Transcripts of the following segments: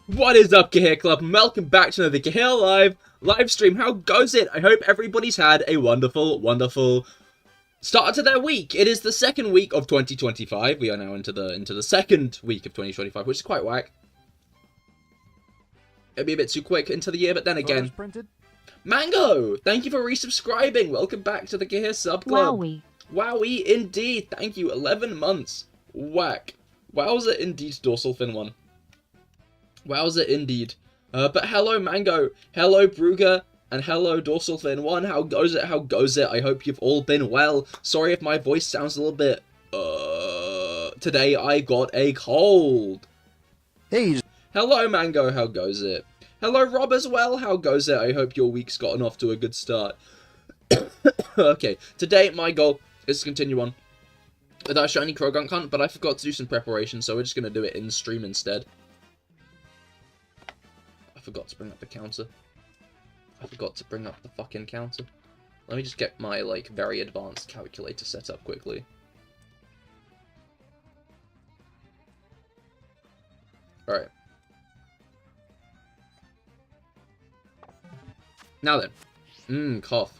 What is up, Cahir Club, and welcome back to another CahirLIVE live stream. How goes it? I hope everybody's had a wonderful, wonderful start to their week. It is the second week of 2025. We are now into the second week of 2025, which is quite whack. It'd be a bit too quick into the year, but then again... Mango! Thank you for resubscribing. Welcome back to the Cahir Sub Club. Wowie. Wowie, indeed. Thank you. 11 months. Whack. Wowza, indeed, dorsal fin one. Wowza, indeed. But hello, Mango. Hello, Brugger. And hello, dorsal fin one. How goes it? How goes it? I hope you've all been well. Sorry if my voice sounds a little bit... Today I got a cold. Hey. Hello, Mango. How goes it? Hello, Rob, as well. How goes it? I hope your week's gotten off to a good start. Okay, today my goal is to continue on with our shiny Croagunk hunt, but I forgot to do some preparation, so we're just going to do it in stream instead. I forgot to bring up the counter. I forgot to bring up the fucking counter. Let me just get my, like, very advanced calculator set up quickly. Alright. Now then. Cough.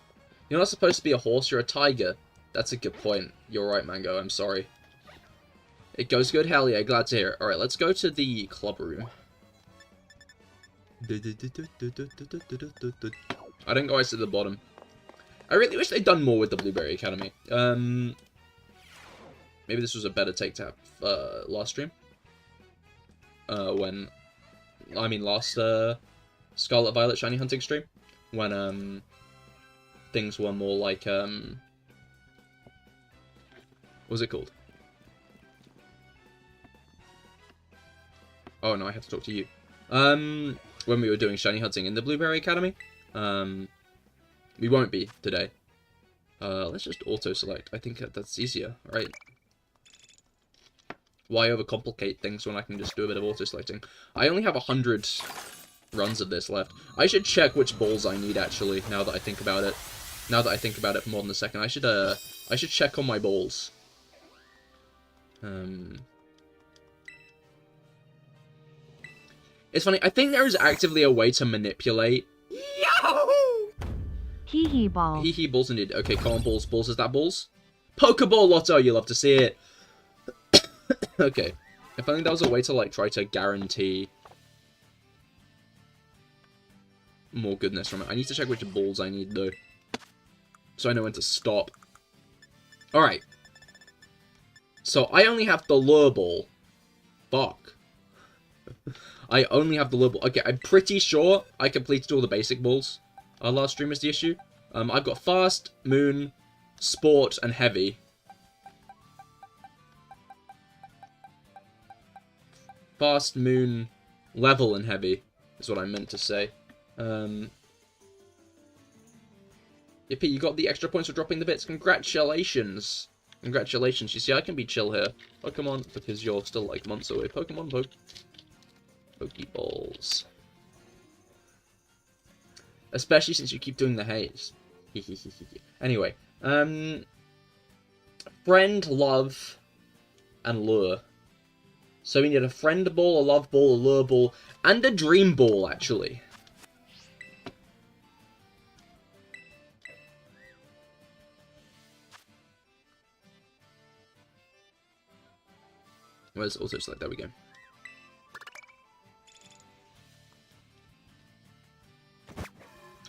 You're not supposed to be a horse, you're a tiger. That's a good point. You're right, Mango, I'm sorry. It goes good? Hell yeah, glad to hear it. Alright, let's go to the club room. I don't go ice at the bottom. I really wish they'd done more with the Blueberry Academy. Maybe this was a better take to have last stream. Last Scarlet Violet Shiny Hunting stream. When, things were more like, what was it called? Oh no, I have to talk to you. When we were doing shiny hunting in the Blueberry Academy. We won't be today. Let's just auto-select. I think that's easier, right? Why overcomplicate things when I can just do a bit of auto-selecting? I only have 100 runs of this left. I should check which balls I need, actually, now that I think about it. Now that I think about it for more than a second, I should check on my balls. It's funny, I think there is actively a way to manipulate... Yahoo! Hee ball. Hee balls indeed. Okay, come on, balls. Balls, is that balls? Pokeball Lotto, you love to see it. Okay. If only there was a way to, like, try to guarantee more goodness from it. I need to check which balls I need, though. So I know when to stop. Alright. So I only have the lure ball. Fuck. I only have the lure ball. Okay, I'm pretty sure I completed all the basic balls. Our last stream is the issue. I've got fast, moon, sport, and heavy. Fast, moon, level, and heavy is what I meant to say. Yippee, you got the extra points for dropping the bits. Congratulations. Congratulations. You see, I can be chill here. Pokemon, because you're still, like, months away. Pokemon, Pokeballs. Especially since you keep doing the haze. Anyway. Friend, love, and lure. So we need a friend ball, a love ball, a lure ball, and a dream ball, actually. Where's auto select? There we go.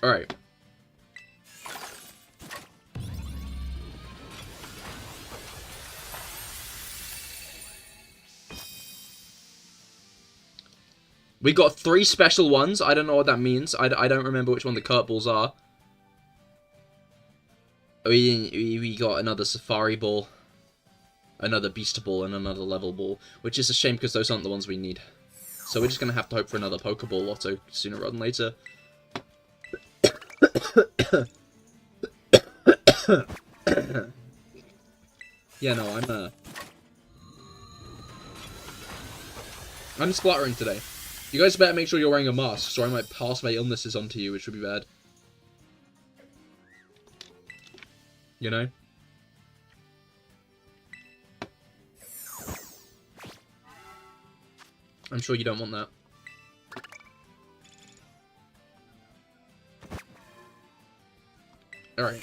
Alright. We got 3 special ones. I don't know what that means. I don't remember which one the curveballs are. We got another Safari Ball, another Beast Ball, and another Level Ball, which is a shame because those aren't the ones we need. So we're just going to have to hope for another Pokeball Lotto sooner rather than later. Yeah, no, I'm spluttering today. You guys better make sure you're wearing a mask, so I might pass my illnesses onto you, which would be bad. You know? I'm sure you don't want that. Alright.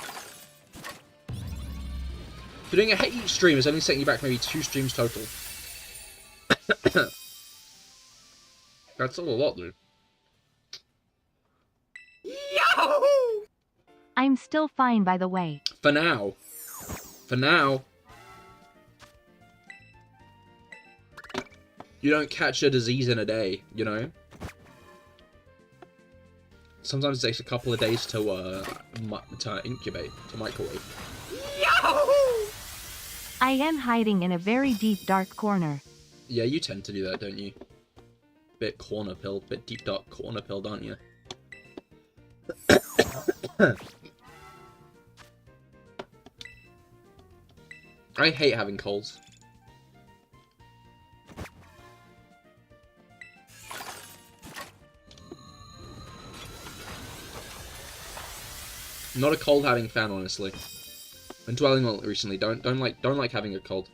If you're doing a hit each stream, it's only setting you back maybe 2 streams total. That's still a lot, dude. Yahoo! I'm still fine, by the way. For now. For now. You don't catch a disease in a day, you know? Sometimes it takes a couple of days to incubate, to microwave. Yahoo! I am hiding in a very deep, dark corner. Yeah, you tend to do that, don't you? Bit corner pilled, bit deep dark corner pilled, aren't you? I hate having colds. I'm not a cold having fan, honestly. Been dwelling on it recently. Don't like having a cold.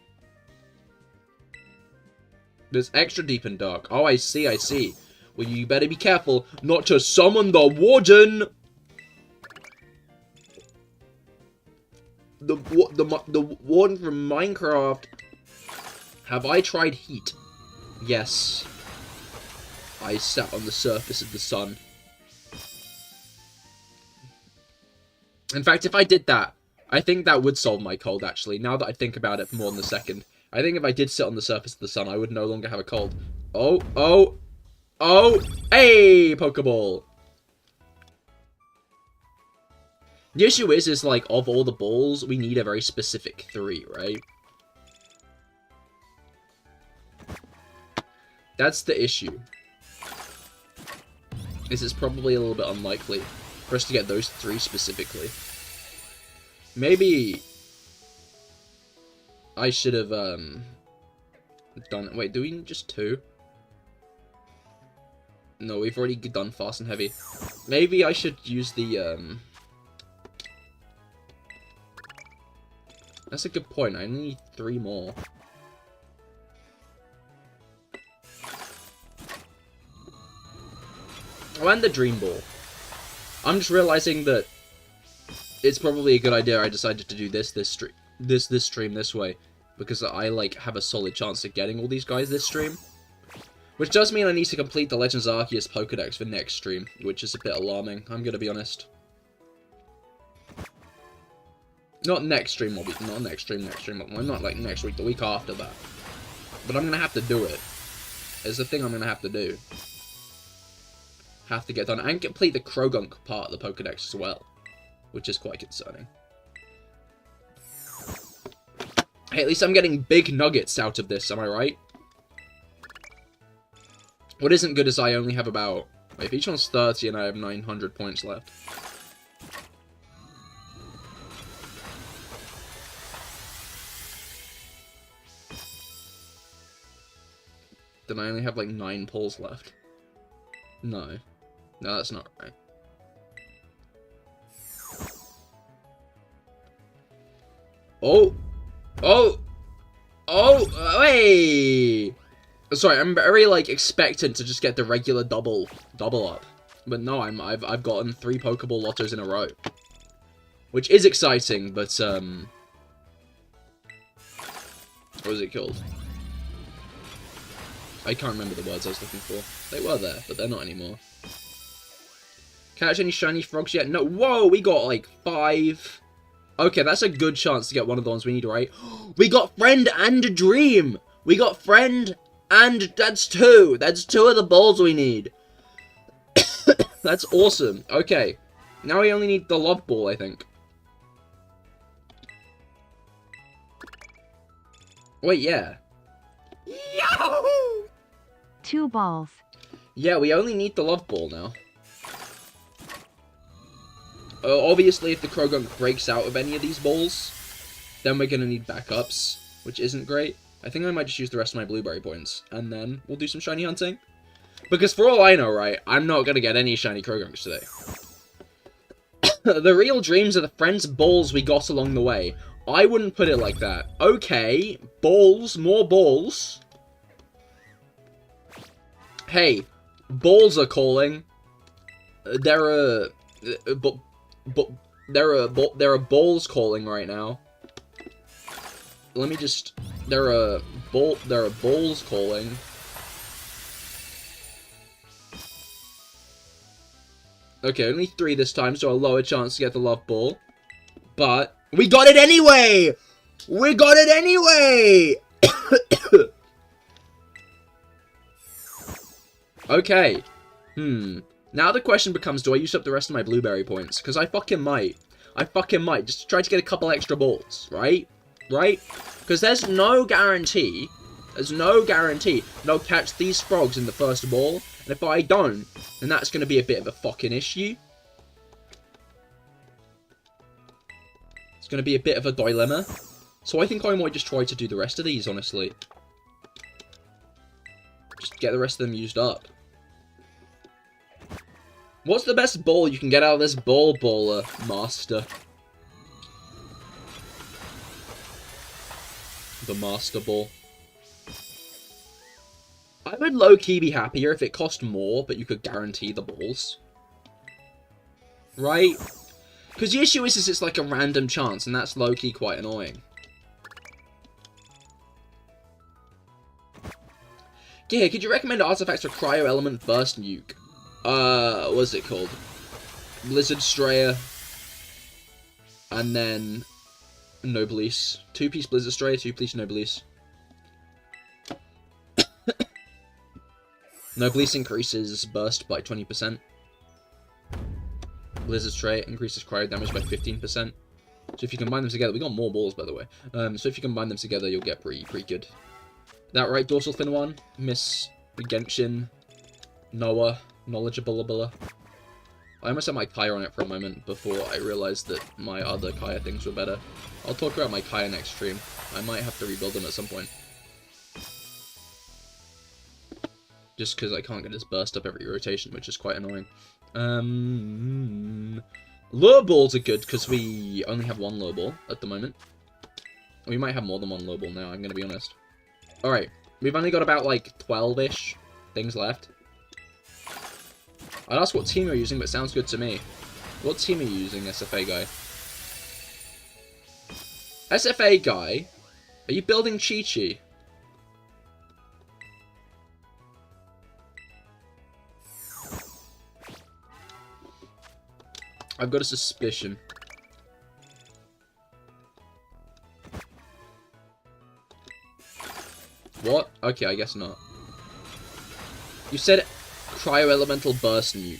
It's extra deep and dark. Oh, I see, I see. Well, you better be careful not to summon the warden. The warden from Minecraft. Have I tried heat? Yes. I sat on the surface of the sun. In fact, if I did that, I think that would solve my cold, actually. Now that I think about it for more than a second. I think if I did sit on the surface of the sun, I would no longer have a cold. Oh, oh, oh, hey, Pokeball. The issue is like, of all the balls, we need a very specific 3, right? That's the issue. It's probably a little bit unlikely for us to get those 3 specifically. Maybe I should have done it. Wait, do we need just 2? No, we've already done fast and heavy. Maybe I should use the That's a good point. I need 3 more. Oh, and the Dream Ball. I'm just realizing that it's probably a good idea I decided to do this stream this way, because I like have a solid chance of getting all these guys this stream. Which does mean I need to complete the Legends Arceus Pokedex for next stream, which is a bit alarming, I'm gonna be honest. Not next stream, not next stream, well, not like next week, the week after that. But I'm gonna have to do it. It's a thing I'm gonna have to do. Have to get done, and complete the Croagunk part of the Pokedex as well, which is quite concerning. Hey, at least I'm getting big nuggets out of this, am I right? What isn't good is I only have about... Wait, if each one's 30 and I have 900 points left. Then I only have like 9 pulls left. No. No, that's not right. Oh! Oh! Oh! Hey! Sorry, I'm very, like, expectant to just get the regular double up. But no, I've gotten 3 Pokeball Lottos in a row. Which is exciting, but, what was it called? I can't remember the words I was looking for. They were there, but they're not anymore. Catch any shiny frogs yet? No. Whoa, we got, like, 5... Okay, that's a good chance to get one of the ones we need, right? We got Friend and Dream! We got Friend and... That's 2! That's 2 of the balls we need. That's awesome. Okay. Now we only need the Love Ball, I think. Wait, yeah. Yahoo! 2 balls. Yeah, we only need the Love Ball now. Obviously, if the Croagunk breaks out of any of these balls, then we're going to need backups, which isn't great. I think I might just use the rest of my blueberry points, and then we'll do some shiny hunting. Because for all I know, right, I'm not going to get any shiny Croagunks today. The real dreams are the friends balls we got along the way. I wouldn't put it like that. Okay, balls, more balls. Hey, balls are calling. There are... There are balls calling right now. Let me just... There are balls calling. Okay, only 3 this time, so a lower chance to get the love ball. But we got it anyway! We got it anyway! Okay. Now the question becomes, do I use up the rest of my blueberry points? Because I fucking might. I fucking might. Just to try to get a couple extra balls, right? Right? Because there's no guarantee. There's no guarantee that I'll catch these frogs in the first ball. And if I don't, then that's going to be a bit of a fucking issue. It's going to be a bit of a dilemma. So I think I might just try to do the rest of these, honestly. Just get the rest of them used up. What's the best ball you can get out of this ball baller, master? The master ball. I would low-key be happier if it cost more, but you could guarantee the balls. Right? Because the issue is it's like a random chance, and that's low-key quite annoying. Yeah, could you recommend artifacts for Cryo Element Burst Nuke? What's it called? Blizzard Strayer. And then Noblesse. 2-piece Blizzard Strayer, 2-piece Noblesse. Noblesse increases burst by 20%. Blizzard Strayer increases cryo damage by 15%. So if you combine them together, we got more balls by the way. So if you combine them together, you'll get pretty good. That right, Dorsal Fin 1? Miss Genshin, Noah, Knowledgeable. I almost had my Cahir on it for a moment before I realized that my other Cahir things were better. I'll talk about my Cahir next stream. I might have to rebuild them at some point. Just because I can't get his burst up every rotation, which is quite annoying. Lure balls are good because we only have 1 lure ball at the moment. We might have more than 1 lure ball now, I'm going to be honest. Alright, we've only got about like 12-ish things left. I'd ask what team you're using, but it sounds good to me. What team are you using, SFA guy? SFA guy? Are you building Chi-Chi? I've got a suspicion. What? Okay, I guess not. You said Cryo Elemental Burst Nuke.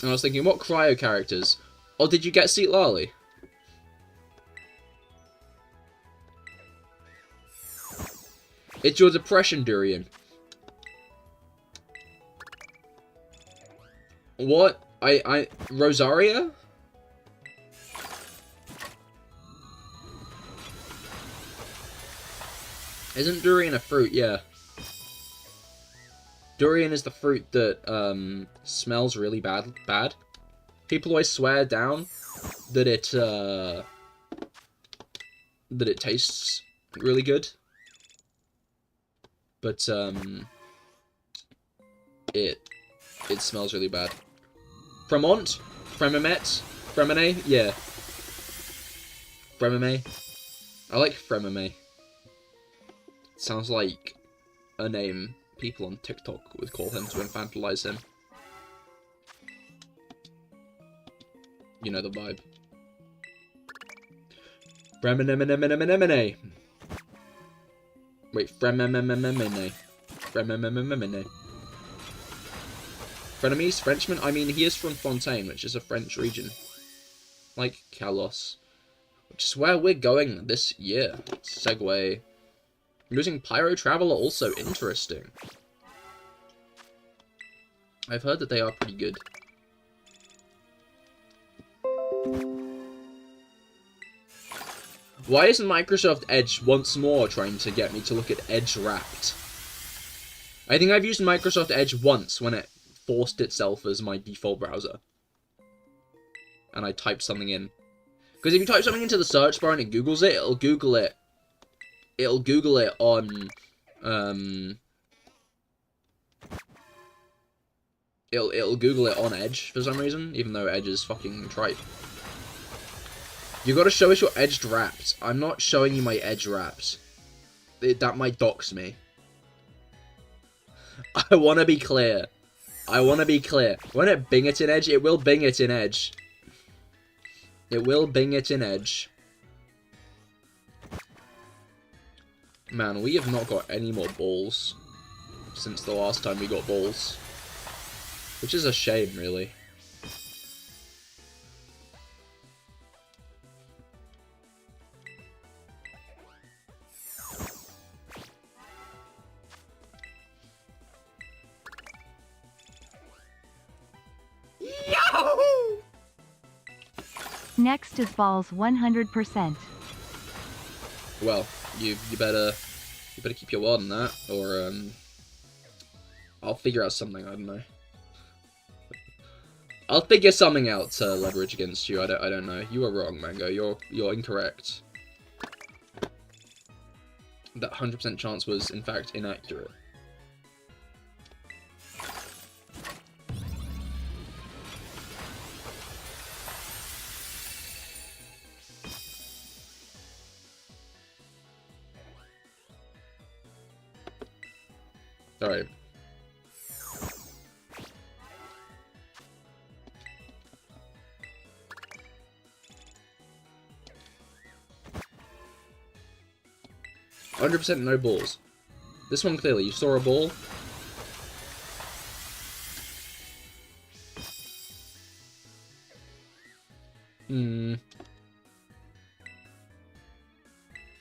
And I was thinking, what Cryo characters? Or did you get Seat Lali? It's your Depression Durian. What? Rosaria? Isn't durian a fruit? Yeah. Durian is the fruit that smells really bad. People always swear down that it tastes really good, but it smells really bad. Fremont, Fremine, yeah. Fremime. I like Fremime. Sounds like a name people on TikTok would call him to infantilize him. You know the vibe. Fremine. Wait, Fremine. Frenemies? Frenchman? I mean, he is from Fontaine, which is a French region. Like Kalos. Which is where we're going this year. Segway. Using Pyro Traveler also interesting. I've heard that they are pretty good. Why isn't Microsoft Edge once more trying to get me to look at Edge Wrapped? I think I've used Microsoft Edge once when it forced itself as my default browser. And I typed something in. Because if you type something into the search bar and it Googles it, it'll Google it. It'll Google it on, it'll Google it on Edge for some reason, even though Edge is fucking tripe. You gotta show us your edged wrapped. I'm not showing you my edge wrapped. That might dox me. I wanna be clear. I wanna be clear. When it bing it in edge, it will bing it in edge. It will bing it in edge. Man, we have not got any more balls since the last time we got balls. Which is a shame, really. Next is balls 100%. Well, you better keep your word on that, or I'll figure out something. I don't know. I'll figure something out to leverage against you. I don't know. You are wrong, Mango. You're incorrect. That 100% chance was in fact inaccurate. Alright. %, no balls. This one clearly, you saw a ball.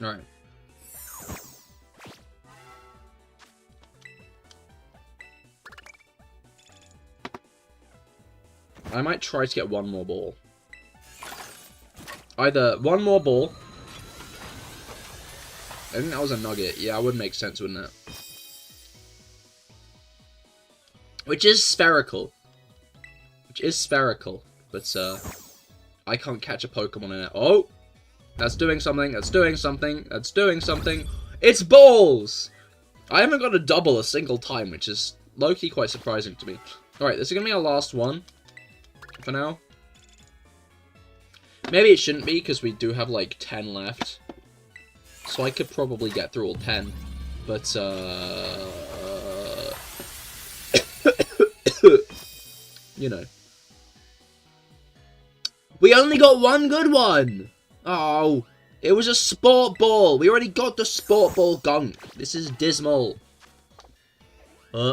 Alright. I might try to get one more ball. Either one more ball. I think that was a nugget. Yeah, that would make sense, wouldn't it? Which is spherical. But, I can't catch a Pokemon in it. Oh! That's doing something. That's doing something. That's doing something. It's balls! I haven't got a double a single time, which is low-key quite surprising to me. Alright, this is going to be our last one. For now. Maybe it shouldn't be, because we do have, like, 10 left. So I could probably get through all 10. But, you know. We only got one good one! Oh, it was a sport ball. We already got the sport ball gunk. This is dismal.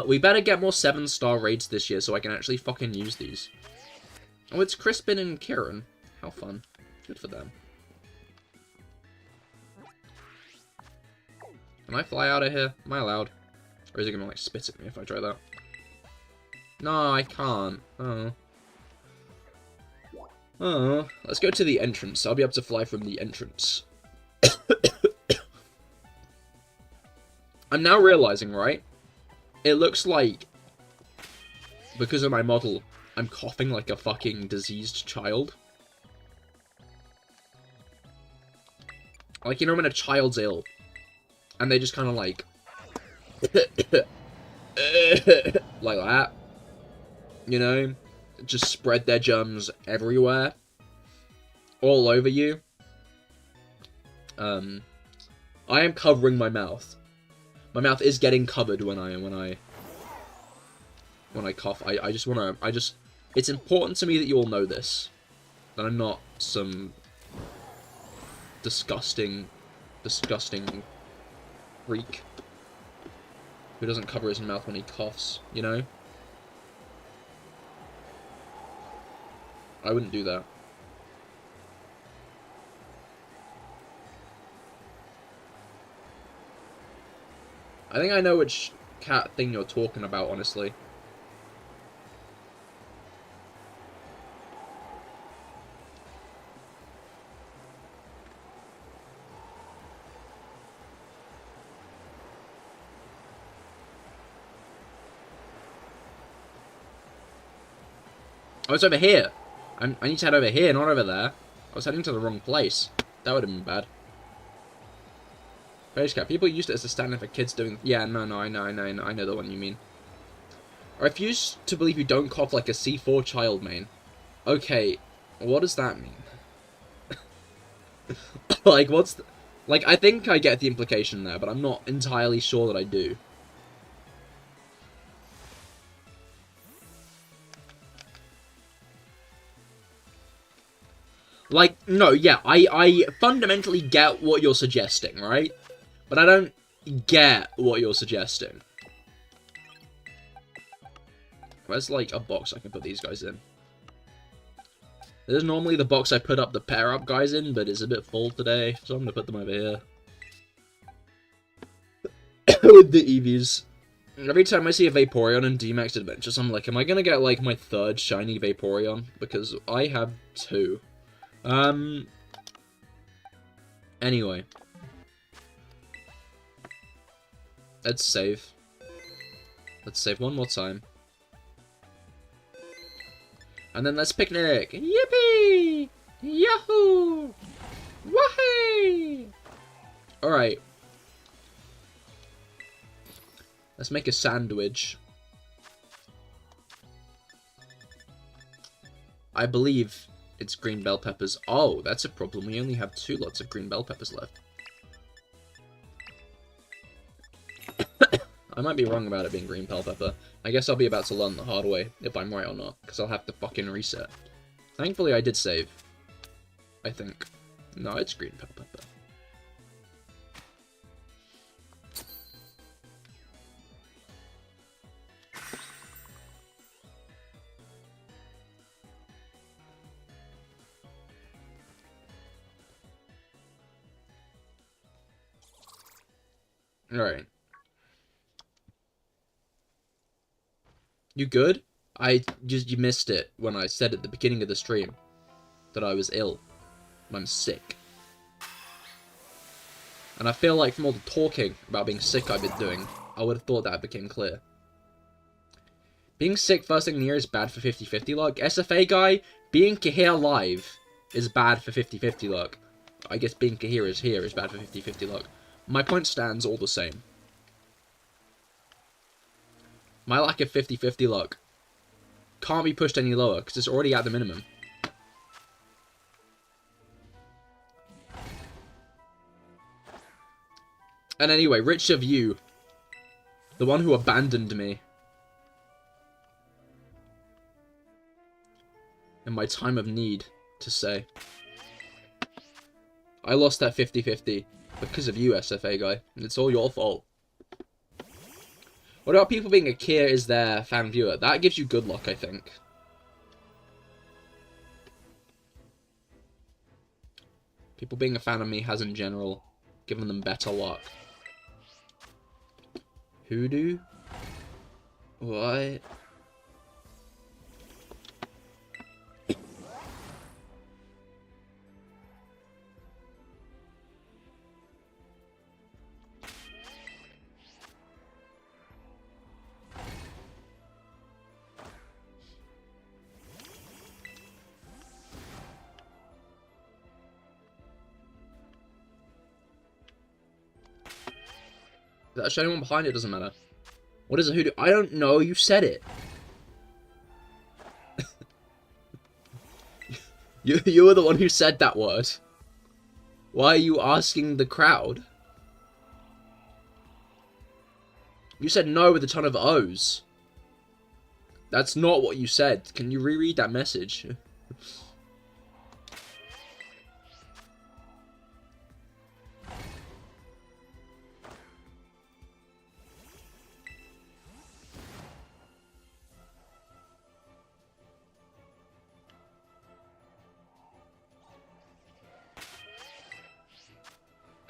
We better get more 7-star raids this year so I can actually fucking use these. Oh, it's Crispin and Kieran. How fun. Good for them. Can I fly out of here? Am I allowed? Or is it gonna, like, spit at me if I try that? No, I can't. Oh. Oh. Let's go to the entrance. I'll be able to fly from the entrance. I'm now realizing, right? It looks like, because of my model, I'm coughing like a fucking diseased child. Like, you know when a child's ill, and they just kind of like, like that, you know? Just spread their germs everywhere, all over you. I am covering my mouth. My mouth is getting covered when I cough. I just wanna, it's important to me that you all know this. That I'm not some disgusting freak who doesn't cover his mouth when he coughs, you know? I wouldn't do that. I think I know which cat thing you're talking about, honestly. Oh, it's over here. I need to head over here, not over there. I was heading to the wrong place. That would have been bad. Face cat. People used it as a stand-in for kids doing... Yeah, no, I know the one you mean. I refuse to believe you don't cough like a C4 child, main. Okay, what does that mean? Like, what's the... Like, I think I get the implication there, but I'm not entirely sure that I do. Like, no, yeah, I fundamentally get what you're suggesting, right? But I don't get what you're suggesting. Where's, like, a box I can put these guys in? This is normally the box I put up the pair-up guys in, but it's a bit full today, so I'm gonna put them over here. With the EVs. Every time I see a Vaporeon in D-Max Adventures, I'm like, am I gonna get, like, my third shiny Vaporeon? Because I have 2. Anyway. Let's save. Let's save one more time. And then let's picnic! Yippee! Yahoo! Wahey! Alright. Let's make a sandwich. I believe it's green bell peppers. Oh, that's a problem. We only have 2 lots of green bell peppers left. I might be wrong about it being green bell pepper. I guess I'll be about to learn the hard way, if I'm right or not, because I'll have to fucking reset. Thankfully, I did save. I think. No, it's green bell pepper. Alright. You good? You missed it when I said at the beginning of the stream that I was ill. I'm sick. And I feel like from all the talking about being sick I've been doing, I would have thought that became clear. Being sick first thing in the year is bad for 50-50 luck. SFA guy, being CahirLIVE is bad for 50-50 luck. I guess being Cahir is here is bad for 50-50 luck. My point stands all the same. My lack of 50-50 luck can't be pushed any lower, because it's already at the minimum. And anyway, Rich of you, the one who abandoned me in my time of need, to say. I lost that 50-50 because of you, SFA guy, and it's all your fault. What about people being a Cahir is their fan viewer? That gives you good luck, I think. People being a fan of me has, in general, given them better luck. Hoodoo? What? That shiny one behind it doesn't matter. What is a hoodoo? I don't know, you said it. You were the one who said that word. Why are you asking the crowd? You said no with a ton of O's. That's not what you said. Can you reread that message?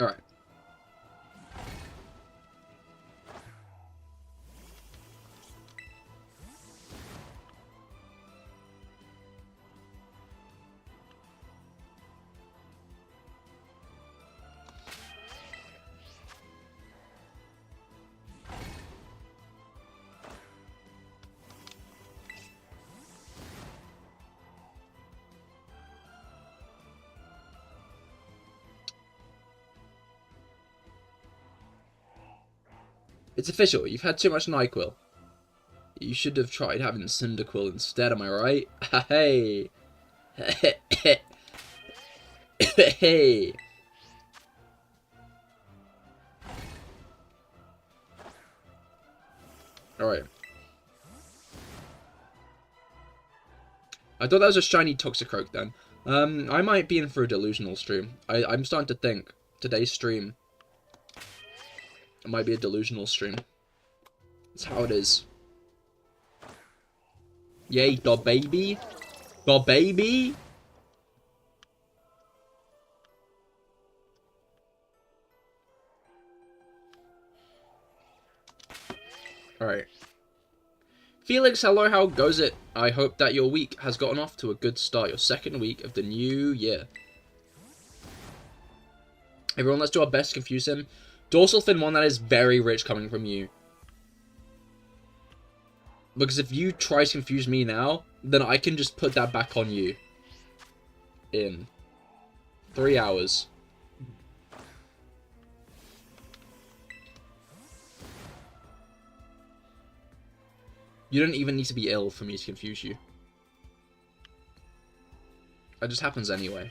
Alright. It's official, you've had too much NyQuil. You should have tried having Cyndaquil instead, am I right? Hey! Hey! Alright. I thought that was a shiny Toxicroak then. I might be in for a delusional stream. I'm starting to think today's stream it might be a delusional stream. That's how it is. Yay, the baby. The baby. Alright. Felix, hello, how goes it? I hope that your week has gotten off to a good start. Your second week of the new year. Everyone, let's do our best to confuse him. Dorsal fin one, that is very rich coming from you. Because if you try to confuse me now, then I can just put that back on you. In 3 hours. You don't even need to be ill for me to confuse you. That just happens anyway.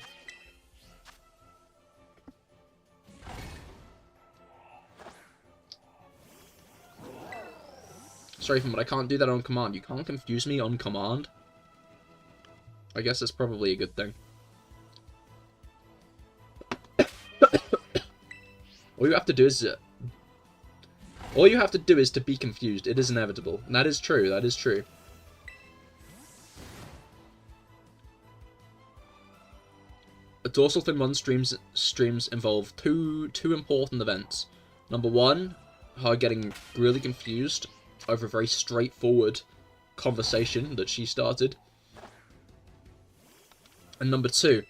Sorry, but I can't do that on command. You can't confuse me on command. I guess that's probably a good thing. All you have to do is... all you have to do is to be confused. It is inevitable. And that is true. That is true. A Dorsal Fin 1 streams involve two important events. Number one, her getting really confused over a very straightforward conversation that she started. And number two,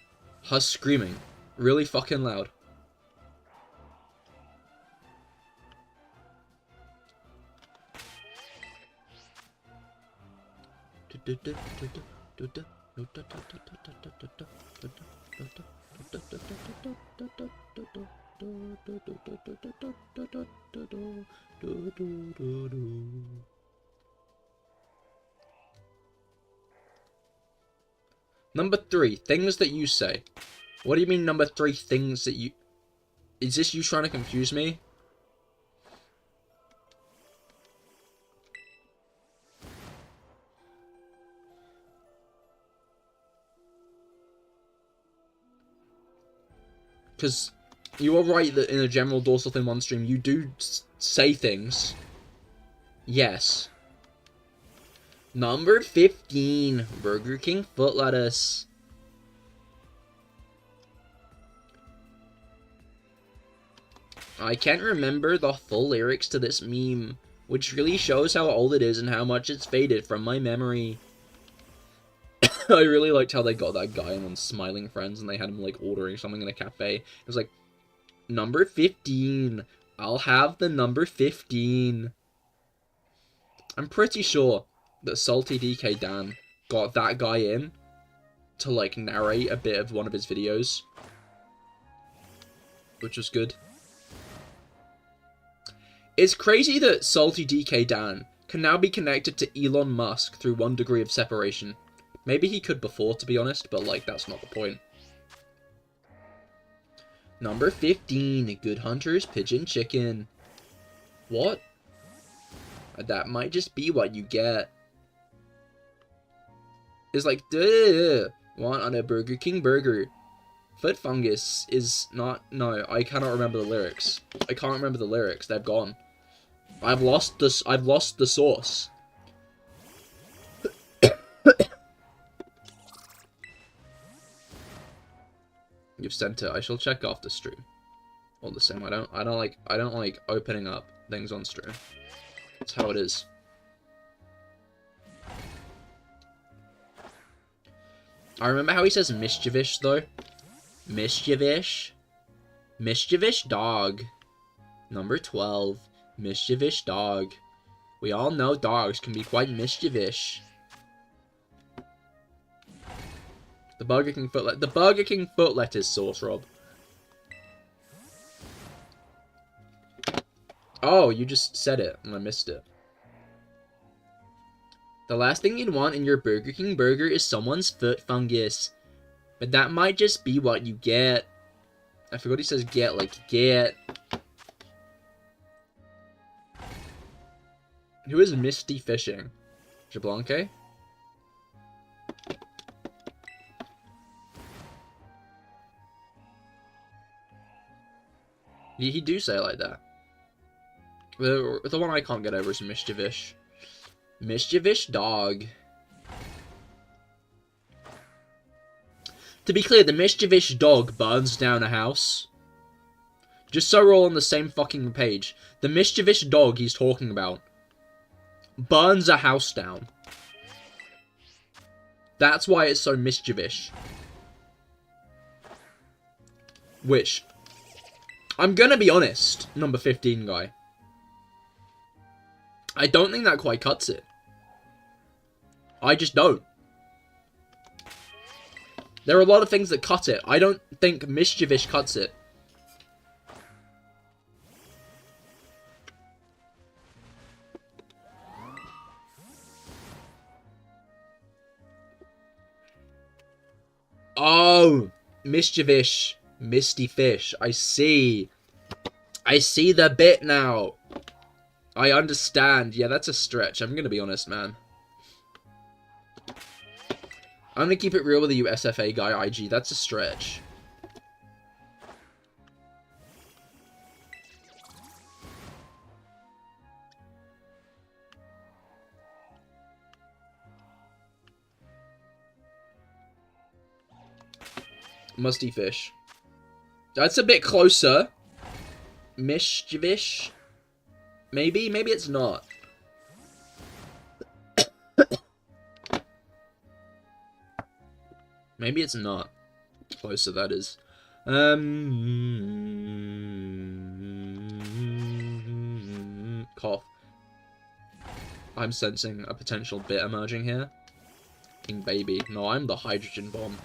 her screaming really fucking loud. Number 3, things that you say. What do you mean number 3, things that you... Is this you trying to confuse me? Because you are right that in a general Dorsal Fin 1 stream, you do say things. Yes. Number 15, Burger King foot lettuce. I can't remember the full lyrics to this meme, which really shows how old it is and how much it's faded from my memory. I really liked how they got that guy on Smiling Friends and they had him like ordering something in a cafe. It was like, number 15. I'll have the number 15. I'm pretty sure that Salty DK Dan got that guy in to like narrate a bit of one of his videos, which was good. It's crazy that Salty DK Dan can now be connected to Elon Musk through 1 degree of separation. Maybe he could before, to be honest, but like that's not the point. Number 15, Good Hunter's Pigeon Chicken. What? That might just be what you get. It's like, duh, want on a Burger King burger. Foot fungus is not, no, I cannot remember the lyrics. I can't remember the lyrics, they're gone. I've lost the source. You've sent it. I shall check after stream. All the same, I don't like opening up things on stream. That's how it is. I remember how he says mischievish though. Mischievish. Mischievish dog. Number 12. Mischievish dog. We all know dogs can be quite mischievish. The Burger King foot lettuce sauce, Rob. Oh, you just said it, and I missed it. The last thing you'd want in your Burger King burger is someone's foot fungus. But that might just be what you get. I forgot he says get, like, get. Who is Misty Fishing? Jablanque? He do say it like that. The one I can't get over is Mischievish. Mischievish dog. To be clear, the Mischievish dog burns down a house. Just so we're all on the same fucking page. The Mischievish dog he's talking about burns a house down. That's why it's so mischievish. Which, I'm gonna be honest, number 15 guy. I don't think that quite cuts it. I just don't. There are a lot of things that cut it. I don't think mischievish cuts it. Oh, mischievish, misty fish. I see. I see the bit now. I understand. Yeah, that's a stretch. I'm gonna be honest, man. I'm gonna keep it real with you, SFA guy IG. That's a stretch. Musty fish. That's a bit closer. Mischievish. Maybe it's not. Maybe it's not. Closer, that is. Cough. I'm sensing a potential bit emerging here. King baby. No, I'm the hydrogen bomb.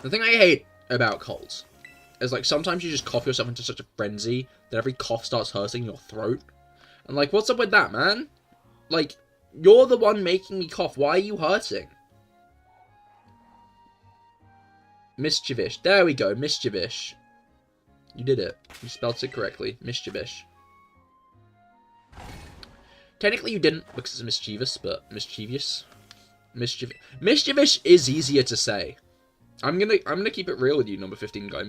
The thing I hate about colds is, like, sometimes you just cough yourself into such a frenzy that every cough starts hurting your throat. And, like, what's up with that, man? Like, you're the one making me cough. Why are you hurting? Mischievish. There we go. Mischievish. You did it. You spelled it correctly. Mischievish. Technically you didn't because it's mischievous, but mischievous. Mischievish is easier to say. I'm gonna keep it real with you, number 15 guy.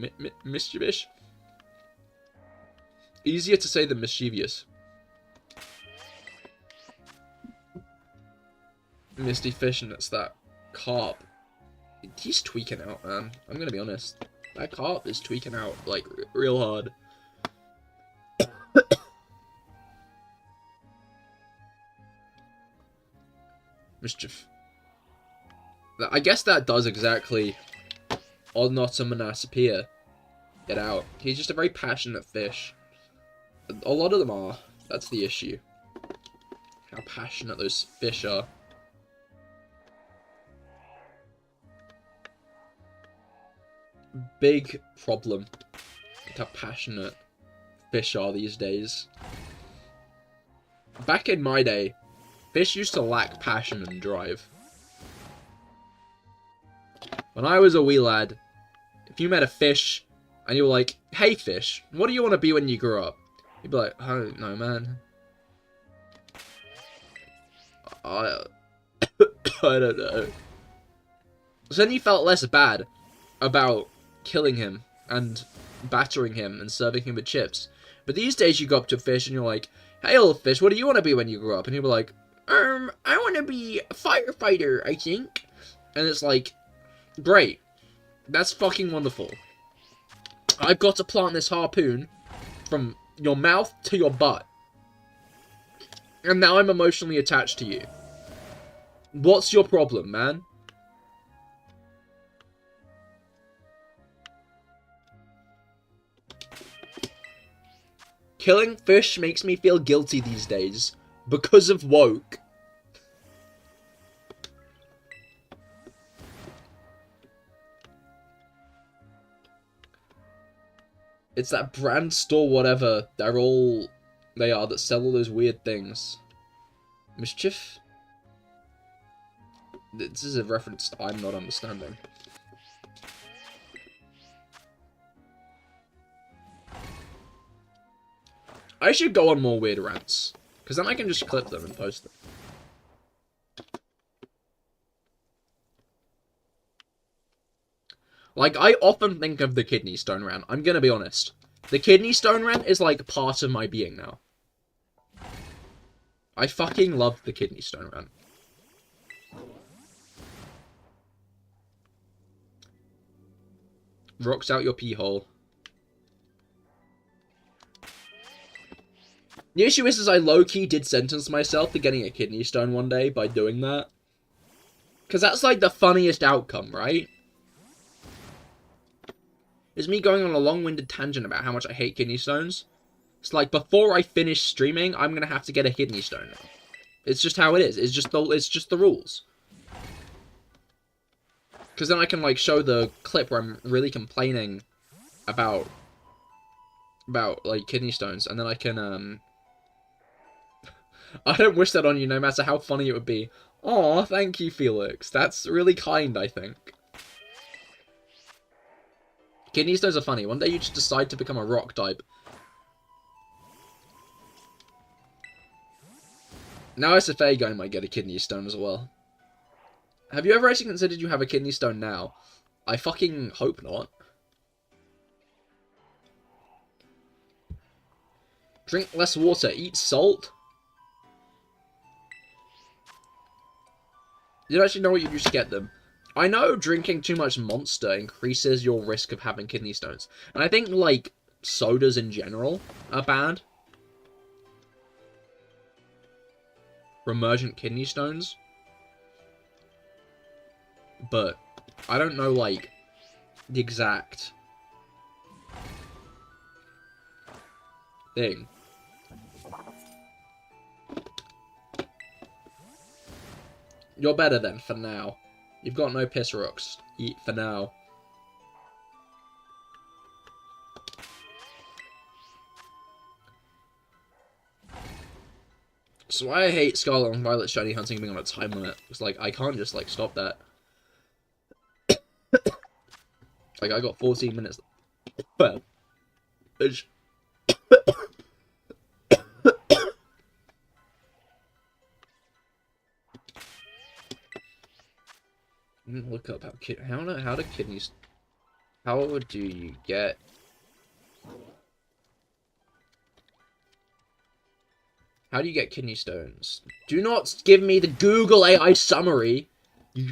Mischievish. Easier to say than mischievous. Misty fish, and it's that carp. He's tweaking out, man. I'm gonna be honest. That carp is tweaking out, like, real hard. Mischief. I guess that does exactly Onotomonasapia. Get out. He's just a very passionate fish. A lot of them are. That's the issue. How passionate those fish are. Big problem with how passionate fish are these days. Back in my day, fish used to lack passion and drive. When I was a wee lad, if you met a fish and you were like, "Hey fish, what do you want to be when you grow up?" He'd be like, "I don't know, man. I don't know." So then you felt less bad about killing him and battering him and serving him with chips. But these days you go up to a fish and you're like, "Hey little fish, what do you want to be when you grow up?" And he'll be like, I want to be a firefighter, I think." And it's like, great. That's fucking wonderful. I've got to plant this harpoon from your mouth to your butt. And now I'm emotionally attached to you. What's your problem, man? Killing fish makes me feel guilty these days because of woke. It's that brand store whatever they are that sell all those weird things. Mischief? This is a reference I'm not understanding. I should go on more weird rants, because then I can just clip them and post them. Like, I often think of the kidney stone rant. I'm gonna be honest. The kidney stone rant is, like, part of my being now. I fucking love the kidney stone rant. Rocks out your pee hole. The issue is I low-key did sentence myself to getting a kidney stone one day by doing that. Because that's, like, the funniest outcome, right? Is me going on a long-winded tangent about how much I hate kidney stones. It's like, before I finish streaming, I'm gonna have to get a kidney stone now. It's just how it is. It's just the rules. Because then I can, like, show the clip where I'm really complaining about, like, kidney stones. And then I can, I don't wish that on you, no matter how funny it would be. Aw, thank you, Felix. That's really kind, I think. Kidney stones are funny. One day you just decide to become a rock type. Now NSFW guy might get a kidney stone as well. Have you ever actually considered you have a kidney stone now? I fucking hope not. Drink less water. Eat salt. You don't actually know what you should get them. I know drinking too much Monster increases your risk of having kidney stones. And I think, like, sodas in general are bad. Remergent kidney stones. But I don't know, like, the exact thing. You're better then, for now. You've got no piss rocks. Eat for now. So I hate Scarlet and Violet shiny hunting being on a time limit. It's like, I can't just, like, stop that. Like, I got 14 minutes. Well, look up how do kidneys. How do you get? How do you get kidney stones? Do not give me the Google AI summary, you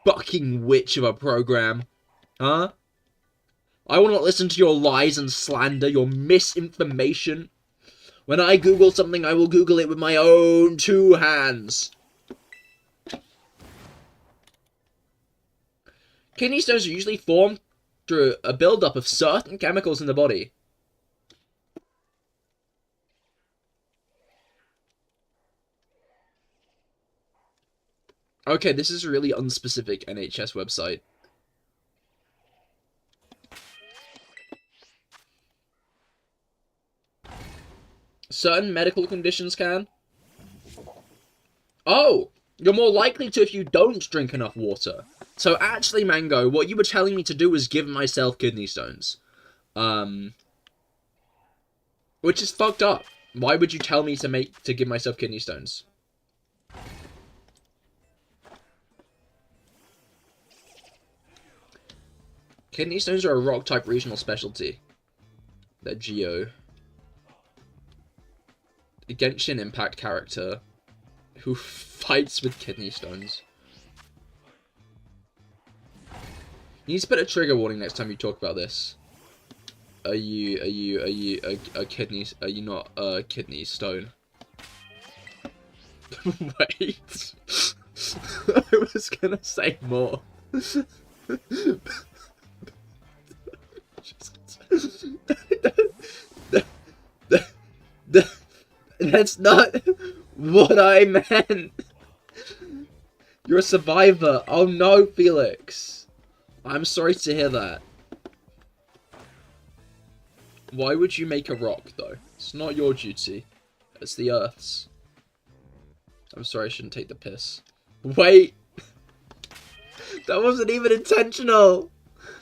fucking witch of a program. Huh? I will not listen to your lies and slander, your misinformation. When I Google something, I will Google it with my own 2 hands. Kidney stones are usually formed through a buildup of certain chemicals in the body. Okay, this is a really unspecific NHS website. Certain medical conditions can. Oh! You're more likely to if you don't drink enough water. So actually, Mango, what you were telling me to do was give myself kidney stones. Which is fucked up. Why would you tell me to give myself kidney stones? Kidney stones are a rock-type regional specialty. They're Geo. A Genshin Impact character who fights with kidney stones. You need to put a trigger warning next time you talk about this. Are you a kidney? Are you not a kidney stone? Wait, I was gonna say more. That's not what I meant. You're a survivor. Oh no, Felix. I'm sorry to hear that. Why would you make a rock, though? It's not your duty. It's the Earth's. I'm sorry, I shouldn't take the piss. Wait. That wasn't even intentional.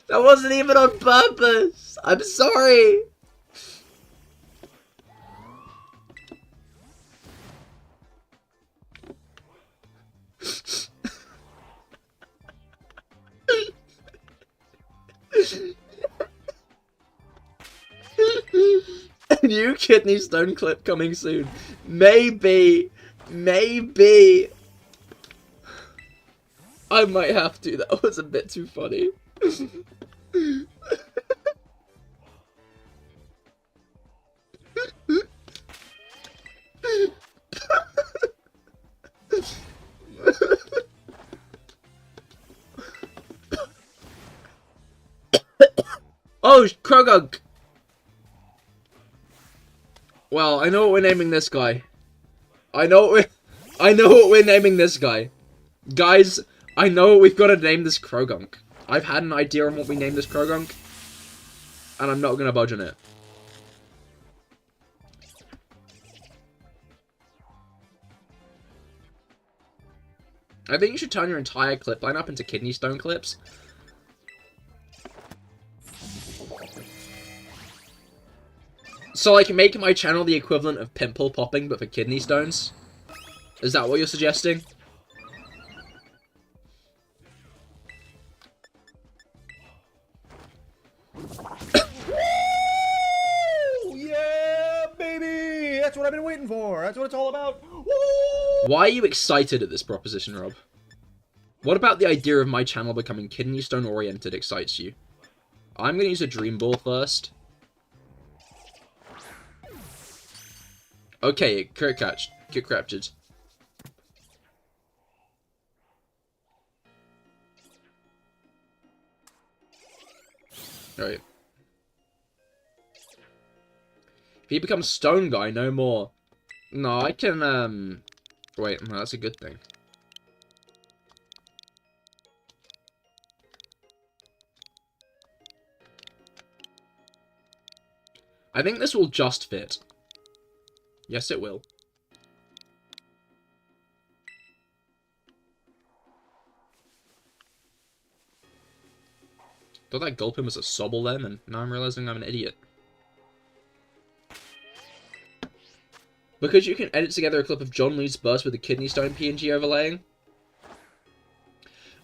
That wasn't even on purpose. I'm sorry. New kidney stone clip coming soon. Maybe. Maybe. I might have to. That was a bit too funny. Oh, Croagunk! Well, I know what we're naming this guy. I know what we're naming this guy. Guys, I know what we've got to name this Croagunk. I've had an idea on what we name this Croagunk, and I'm not gonna budge on it. I think you should turn your entire clip line up into kidney stone clips. So, like, make my channel the equivalent of pimple popping, but for kidney stones? Is that what you're suggesting? Yeah, baby! That's what I've been waiting for. That's what it's all about. Woo! Why are you excited at this proposition, Rob? What about the idea of my channel becoming kidney stone oriented excites you? I'm gonna use a dream ball first. Okay, get captured. Alright. If he becomes stone guy, no more. No, I can, wait, no, that's a good thing. I think this will just fit. Yes, it will. Thought that Gulpin was a sobble then, and now I'm realizing I'm an idiot. Because you can edit together a clip of John Lee's burst with a kidney stone PNG overlaying.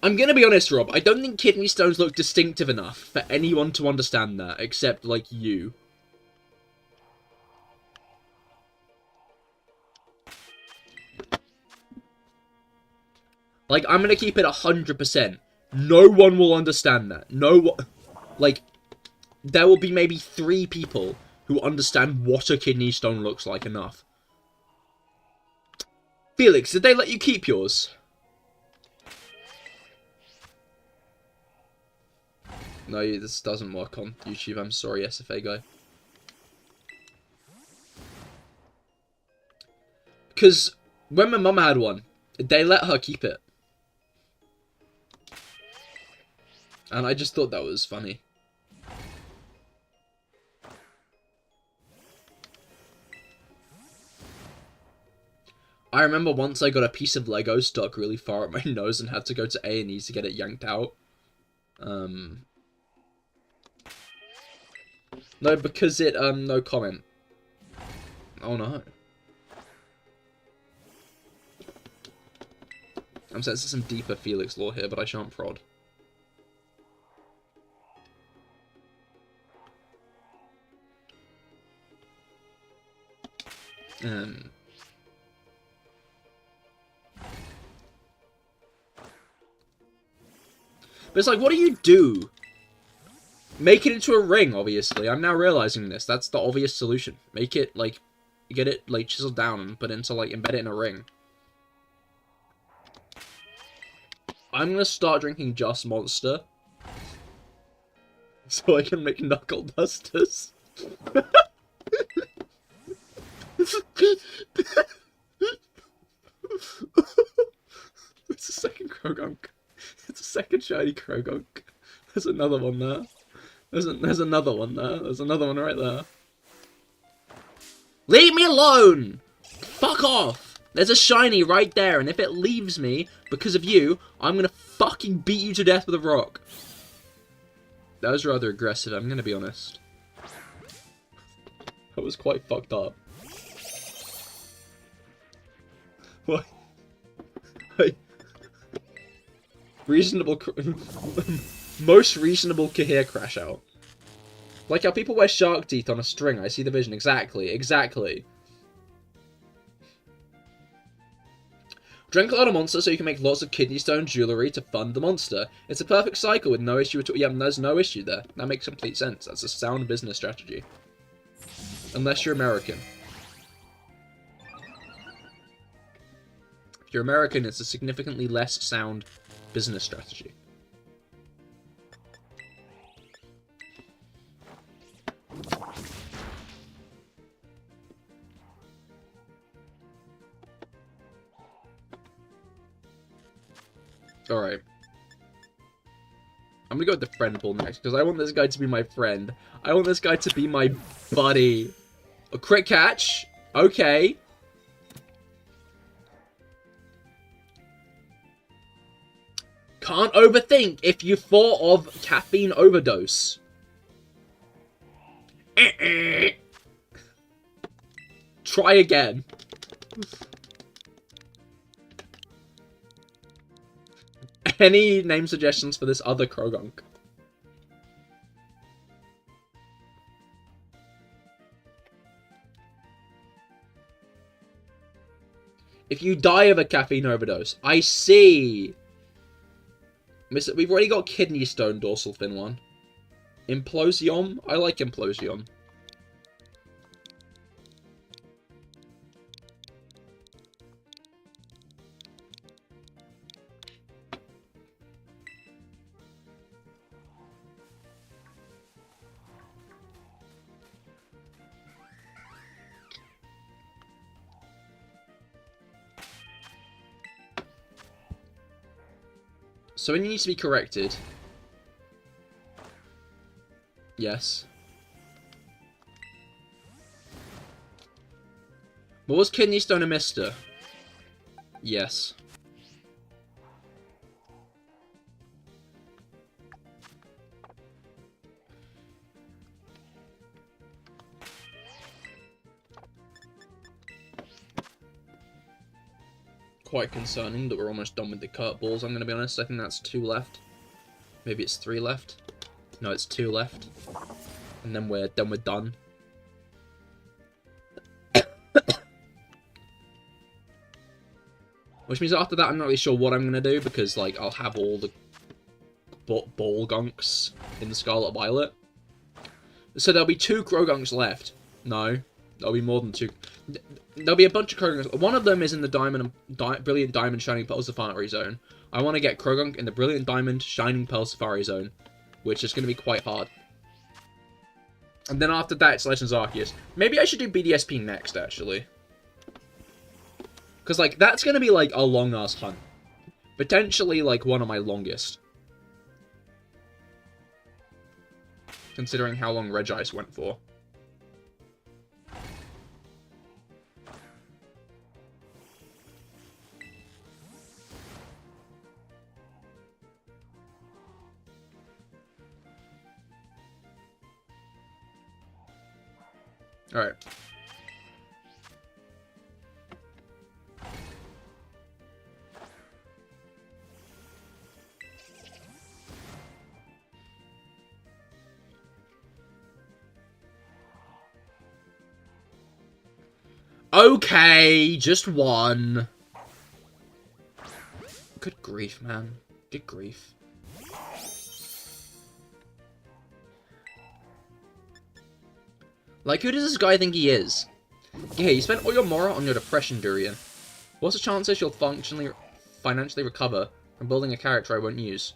I'm gonna be honest, Rob, I don't think kidney stones look distinctive enough for anyone to understand that, except, like, you. Like, I'm gonna keep it 100%. No one will understand that. No one... Like, there will be maybe 3 people who understand what a kidney stone looks like enough. Felix, did they let you keep yours? No, this doesn't work on YouTube. I'm sorry, SFA guy. Because when my mum had one, they let her keep it. And I just thought that was funny. I remember once I got a piece of Lego stuck really far up my nose and had to go to A&E to get it yanked out. No, because it, no comment. Oh no. I'm sensing some deeper Felix lore here, but I shan't prod. But it's like, what do you do? Make it into a ring, obviously. I'm now realizing this. That's the obvious solution. Make it, like, get it, like, chiseled down and put into, like, embed it in a ring. I'm gonna start drinking just Monster. So I can make knuckle dusters. It's a second Croagunk. It's a second shiny Croagunk. There's another one there. There's another one there. There's another one right there. Leave me alone! Fuck off! There's a shiny right there, and if it leaves me because of you, I'm gonna fucking beat you to death with a rock. That was rather aggressive, I'm gonna be honest. That was quite fucked up. What? Reasonable... Most reasonable Cahir crash out. Like how people wear shark teeth on a string. I see the vision. Exactly. Exactly. Drink a lot of monster so you can make lots of kidney stone jewelry to fund the monster. It's a perfect cycle with no issue at all. Yeah, there's no issue there. That makes complete sense. That's a sound business strategy. Unless you're American. If you're American, it's a significantly less sound business strategy. Alright. I'm gonna go with the friend pool next, because I want this guy to be my friend. I want this guy to be my buddy. A crit catch. Okay. Can't overthink if you thought of caffeine overdose. Try again. Any name suggestions for this other Croagunk? If you die of a caffeine overdose. I see. We've already got kidney stone dorsal fin one. Implosion? I like Implosion. So it needs to be corrected. Yes. But was kidney stone a mister? Yes. Quite concerning that we're almost done with the curveballs, I'm going to be honest. I think that's 2 left. Maybe it's 3 left. No, it's 2 left. And then we're done. Which means after that I'm not really sure what I'm going to do, because like I'll have all the ball gunks in the Scarlet Violet. So there'll be 2 Croagunks left. No, there'll be more than 2. There'll be a bunch of Croagunks. One of them is in the Brilliant Diamond Shining Pearl Safari Zone. I want to get Croagunk in the Brilliant Diamond Shining Pearl Safari Zone, which is going to be quite hard. And then after that, it's Legends Arceus. Maybe I should do BDSP next, actually. Because, like, that's going to be, like, a long-ass hunt. Potentially, like, one of my longest. Considering how long Regice went for. Alright. Okay, just one. Good grief, man. Good grief. Like, who does this guy think he is? Yeah, you spent all your Mora on your depression, Durian. What's the chances you'll financially recover from building a character I won't use?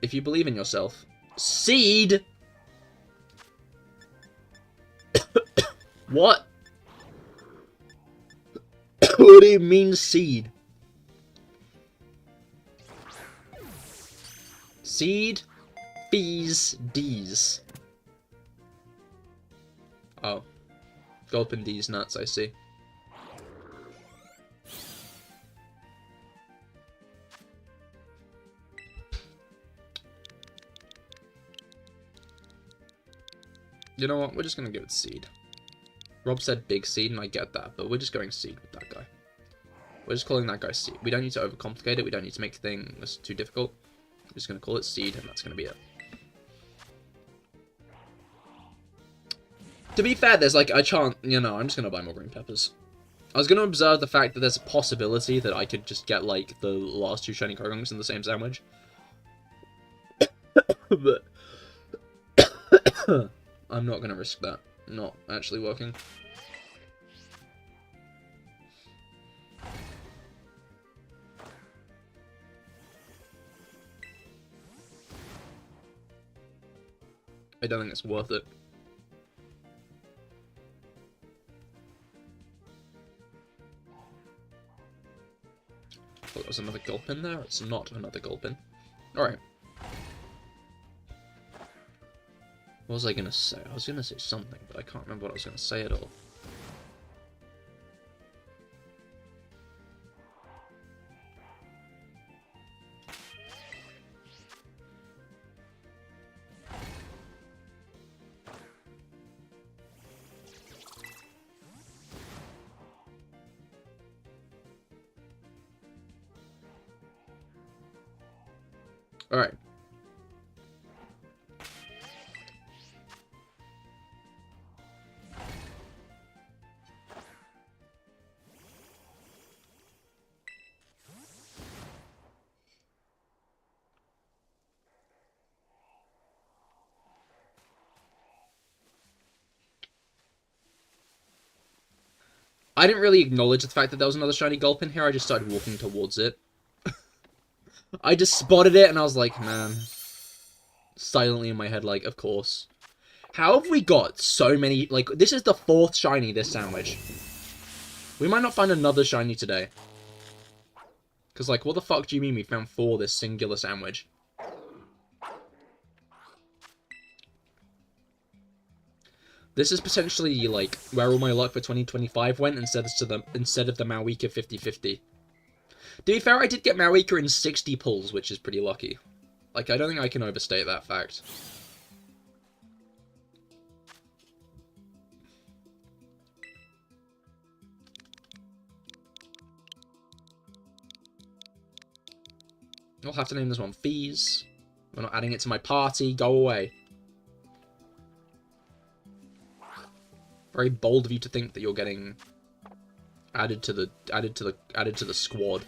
If you believe in yourself. Seed! What? What do you mean, seed? Seed? Fees, D's. Oh. Gulpin D's nuts, I see. You know what? We're just gonna give it seed. Rob said big seed, and I get that, but we're just going seed with that guy. We're just calling that guy seed. We don't need to overcomplicate it. We don't need to make things too difficult. We're just gonna call it seed, and that's gonna be it. To be fair, there's like a chance, you know, I'm just gonna buy more green peppers. I was gonna observe the fact that there's a possibility that I could just get like the last 2 shiny Croagunks in the same sandwich. But I'm not gonna risk that. Not actually working. I don't think it's worth it. Oh, there was another Gulpin there? It's not another Gulpin. Alright. What was I gonna say? I was gonna say something, but I can't remember what I was gonna say at all. Alright. I didn't really acknowledge the fact that there was another shiny Gulpin here, I just started walking towards it. I just spotted it and I was like, man. Silently in my head, like, of course. How have we got so many, like, this is the 4th shiny this sandwich. We might not find another shiny today. Because, like, what the fuck do you mean we found 4 this singular sandwich? This is potentially, like, where all my luck for 2025 went instead of the Mawika 50-50. To be fair, I did get Mawika in 60 pulls, which is pretty lucky. Like, I don't think I can overstate that fact. I'll have to name this one Fees. We're not adding it to my party. Go away. Very bold of you to think that you're getting added to the squad.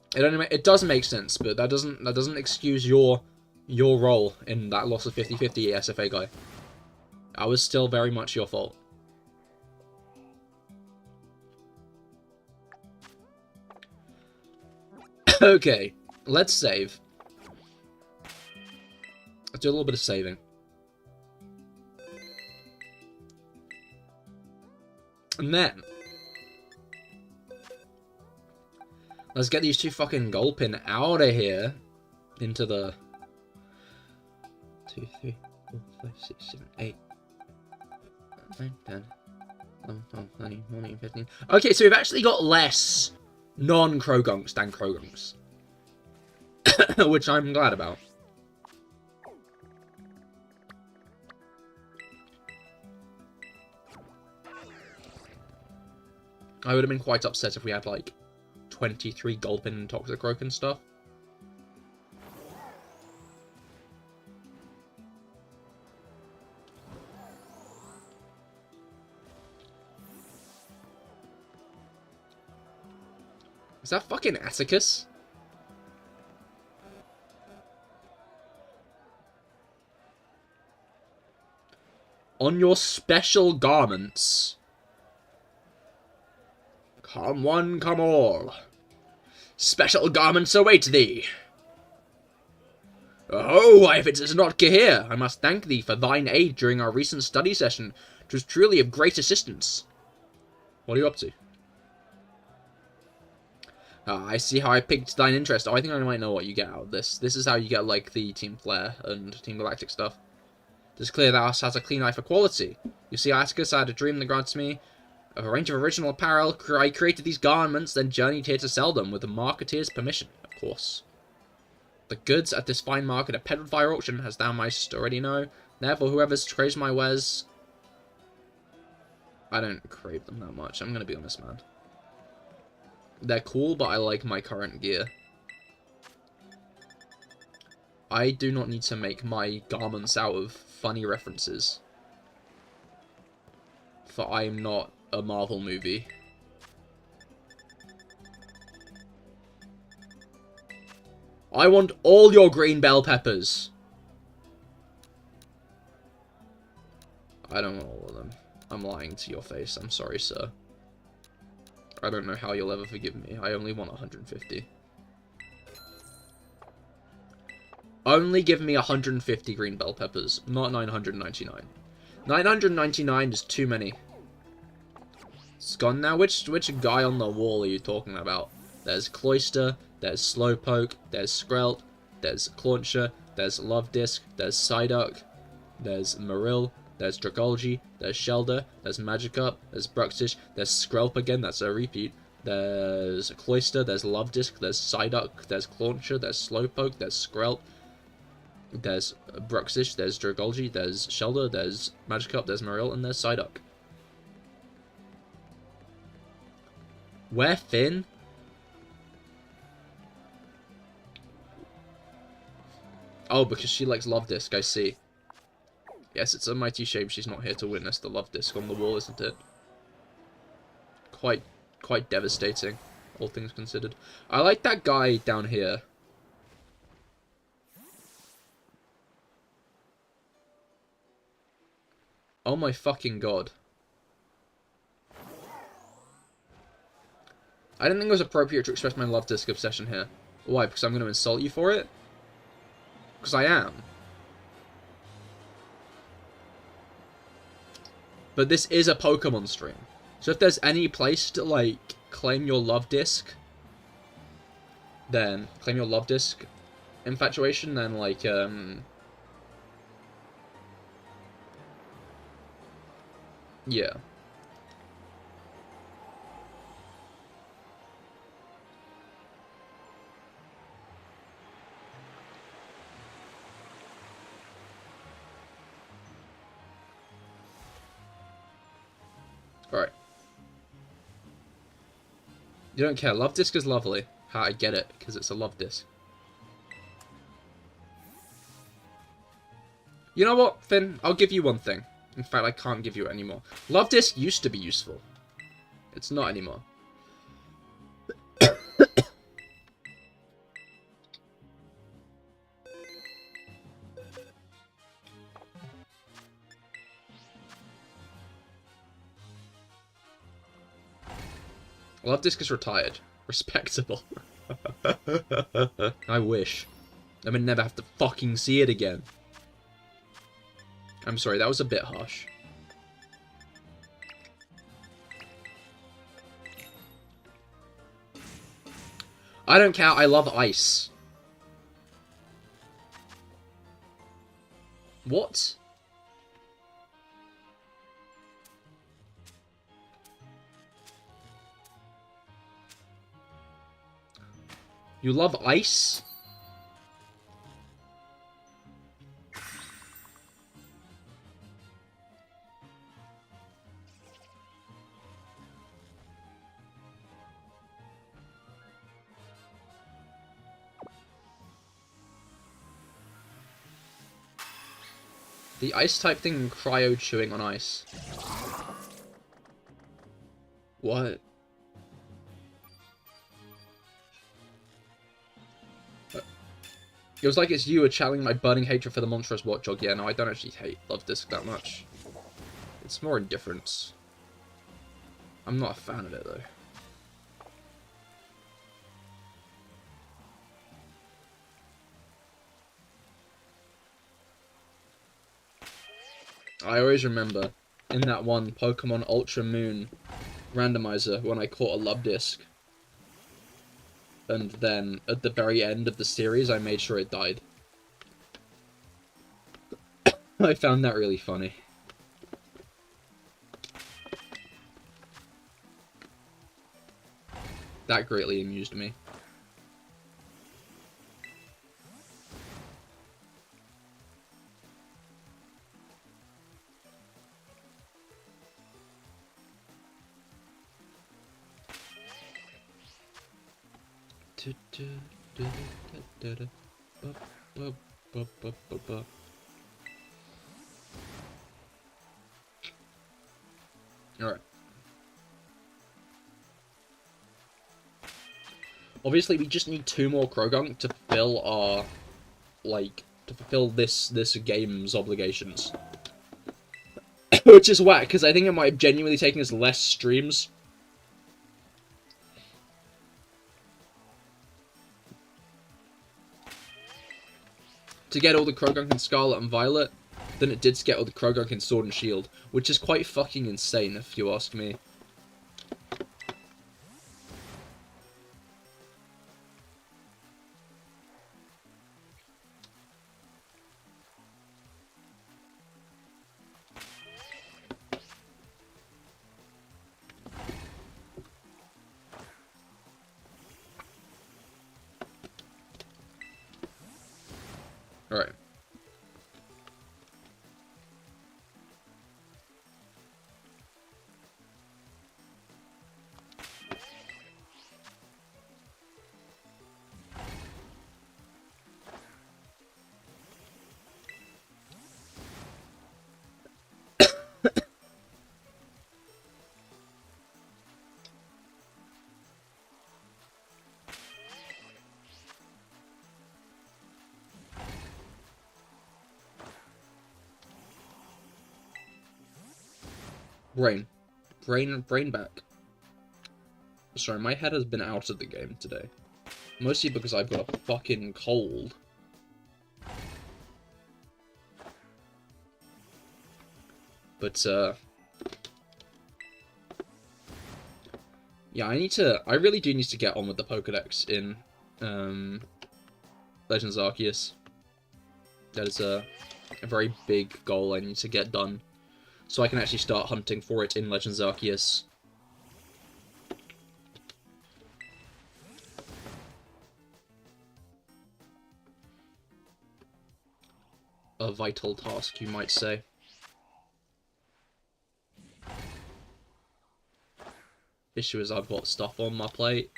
It does make sense, but that doesn't excuse your role in that loss of 50-50 SFA guy. I was still very much your fault. Okay, let's save. Let's do a little bit of saving. And then let's get these 2 fucking Gulpin out of here into the 2, 3, 4, 5, 6, 7, 8, 9, 10, 11, 12, 13, 14, 15. Okay, so we've actually got less non-Croagunks than Croagunks. Which I'm glad about. I would have been quite upset if we had, like, 23 Gulpin and Toxicroak and stuff. Is that fucking Atticus? On your special garments. Come one, come all. Special garments await thee. Oh, if it is not Cahir, I must thank thee for thine aid during our recent study session. 'Twas truly of great assistance. What are you up to? Ah, I see how I piqued thine interest. Oh, I think I might know what you get out of this. This is how you get, like, the Team Flare and Team Galactic stuff. It is clear that us has a keen eye for quality. You see, Atticus, I had a dream that granted me of a range of original apparel. I created these garments, then journeyed here to sell them with the marketeer's permission, of course. The goods at this fine market are peddled via auction, as thou mightst already know. Therefore, whoever's craves my wares... I don't crave them that much, I'm gonna be honest, man. They're cool, but I like my current gear. I do not need to make my garments out of funny references. For I am not a Marvel movie. I want all your green bell peppers. I don't want all of them. I'm lying to your face. I'm sorry, sir. I don't know how you'll ever forgive me. I only want 150. Only give me 150 green bell peppers, not 999. 999 is too many. It's gone now. Which guy on the wall are you talking about? There's Cloister, there's Slowpoke, there's Skrelt, there's Clauncher, there's Love Disc, there's Psyduck, there's Marill, there's Dragolgi, there's Shelder, there's Magikarp, there's Bruxish, there's Skrelp again, that's a repeat. There's Cloister, there's Love Disc, there's Psyduck, there's Clauncher, there's Slowpoke, there's Skrelp, there's Bruxish, there's Dragolgi, there's Shelder, there's Magikarp, there's Marill, and there's Psyduck. Where Finn? Oh, because she likes Love Disc, I see. Yes, it's a mighty shame she's not here to witness the Love Disc on the wall, isn't it? Quite devastating, all things considered. I like that guy down here. Oh my fucking god. I didn't think it was appropriate to express my Love Disc obsession here. Why? Because I'm going to insult you for it? Because I am. But this is a Pokemon stream. So if there's any place to, like, claim your Love Disc, then, claim your Love Disc infatuation, then, like, yeah. Alright. You don't care. Love Disc is lovely. Ha, I get it, because it's a Love Disc. You know what, Finn? I'll give you one thing. In fact, I can't give you it anymore. Love Disc used to be useful. It's not anymore. Love Disc is retired. Respectable. I wish. I would never have to fucking see it again. I'm sorry, that was a bit harsh. I don't care, I love ice. What? You love ice? The ice type thing and cryo chewing on ice. What? It was like it's you were channeling my burning hatred for the monstrous Watchog. Yeah, no, I don't actually hate Love Disc that much. It's more indifference. I'm not a fan of it, though. I always remember in that one Pokemon Ultra Moon randomizer when I caught a Love Disc. And then, at the very end of the series, I made sure it died. I found that really funny. That greatly amused me. Alright. Obviously, we just need 2 more Croagunk to fulfill our, like, to fulfill this game's obligations. Which is whack, because I think it might have genuinely taken us less streams to get all the Croagunk in Scarlet and Violet than it did to get all the Croagunk in Sword and Shield, which is quite fucking insane, if you ask me. Alright. Brain back. Sorry, my head has been out of the game today. Mostly because I've got a fucking cold. But, yeah, I really do need to get on with the Pokédex in, Legends Arceus. That is a very big goal I need to get done, so I can actually start hunting for it in Legends Arceus. A vital task, you might say. Issue is I've got stuff on my plate.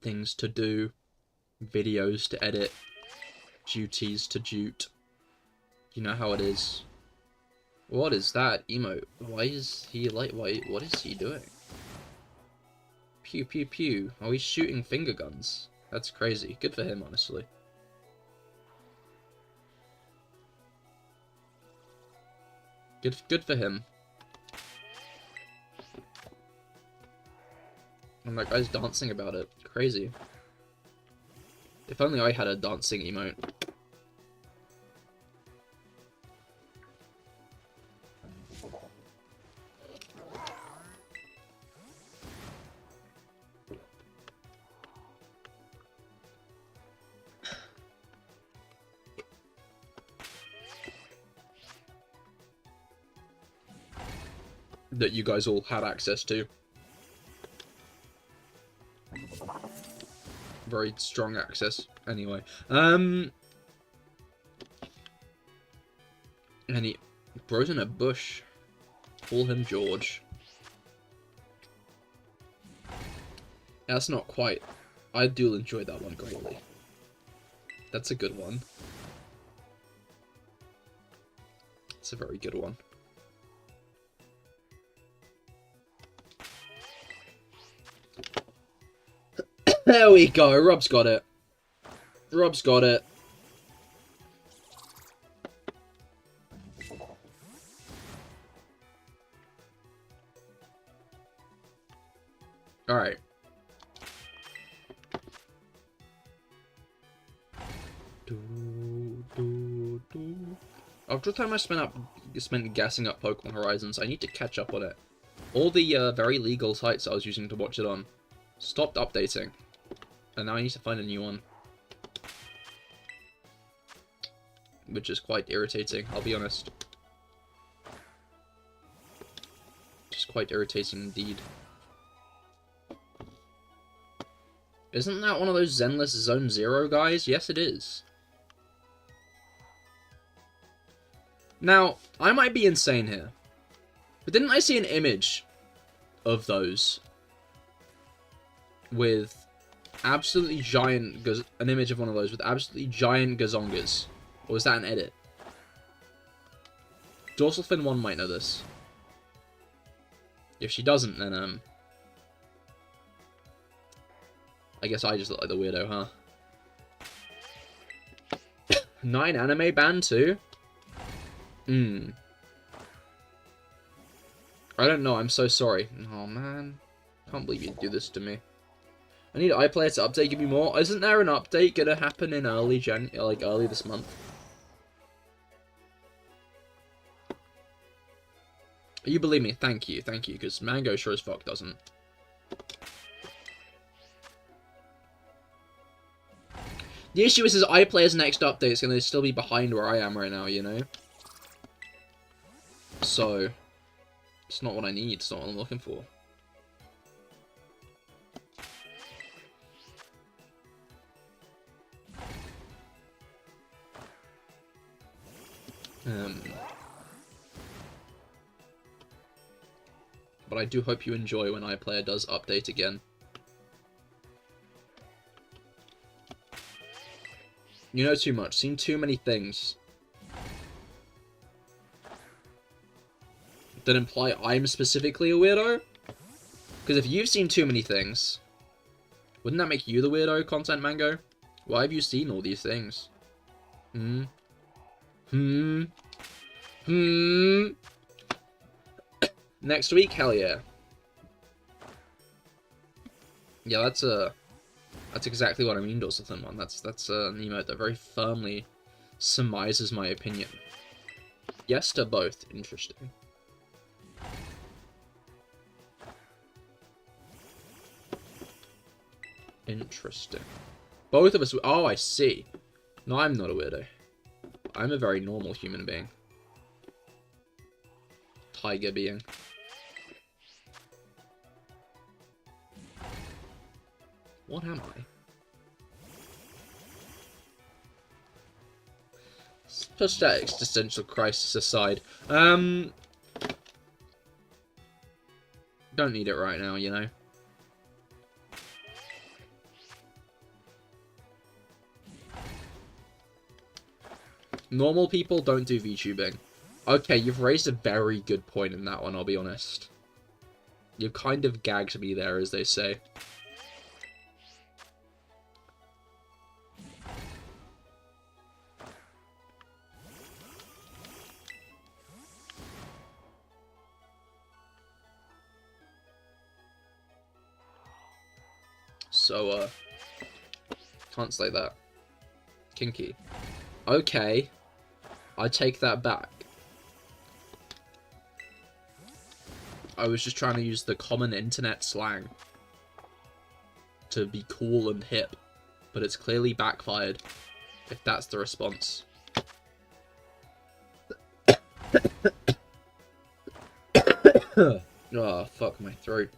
Things to do. Videos to edit. Duties to jute. You know how it is. What is that emote? Why is he like, what is he doing? Pew pew pew. Oh, he's shooting finger guns. That's crazy. Good for him, honestly. Good for him. And that guy's dancing about it. Crazy. If only I had a dancing emote. That you guys all had access to. Very strong access, anyway. And he bros in a bush. Call him George. That's not quite. I do enjoy that one greatly. That's a good one. It's a very good one. There we go, Rob's got it. Rob's got it. Alright. After the time I spent gassing up Pokemon Horizons, I need to catch up on it. All the very legal sites I was using to watch it on stopped updating. And now I need to find a new one. Which is quite irritating, I'll be honest. Just quite irritating indeed. Isn't that one of those Zenless Zone Zero guys? Yes, it is. Now, I might be insane here, but didn't I see an image of those with absolutely giant, an image of one of those with absolutely giant gazongas? Or was that an edit? Dorsal Fin 1 might know this. If she doesn't, then, I guess I just look like the weirdo, huh? 9 anime banned too? I don't know, I'm so sorry. Oh man. Can't believe you'd do this to me. I need iPlayer to update, give me more. Isn't there an update gonna happen in early this month? You believe me? Thank you, because Mango sure as fuck doesn't. The issue is iPlayer's next update is going to still be behind where I am right now, you know? So, it's not what I need, it's not what I'm looking for. But I do hope you enjoy when iPlayer does update again. You know too much, seen too many things that imply I'm specifically a weirdo. Because if you've seen too many things, wouldn't that make you the weirdo, Content Mango? Why have you seen all these things? Next week? Hell yeah. Yeah, that's exactly what I mean, Dorsal Thin One. That's an emote that very firmly surmises my opinion. Yes to both. Interesting. Interesting. Both of us... Oh, I see. No, I'm not a weirdo. I'm a very normal human being. Tiger being. What am I? Just that existential crisis aside. Don't need it right now, you know. Normal people don't do VTubing. Okay, you've raised a very good point in that one, I'll be honest. You've kind of gagged me there, as they say. So, can't say that. Kinky. Okay. I take that back. I was just trying to use the common internet slang to be cool and hip, but it's clearly backfired, if that's the response. Oh, fuck my throat.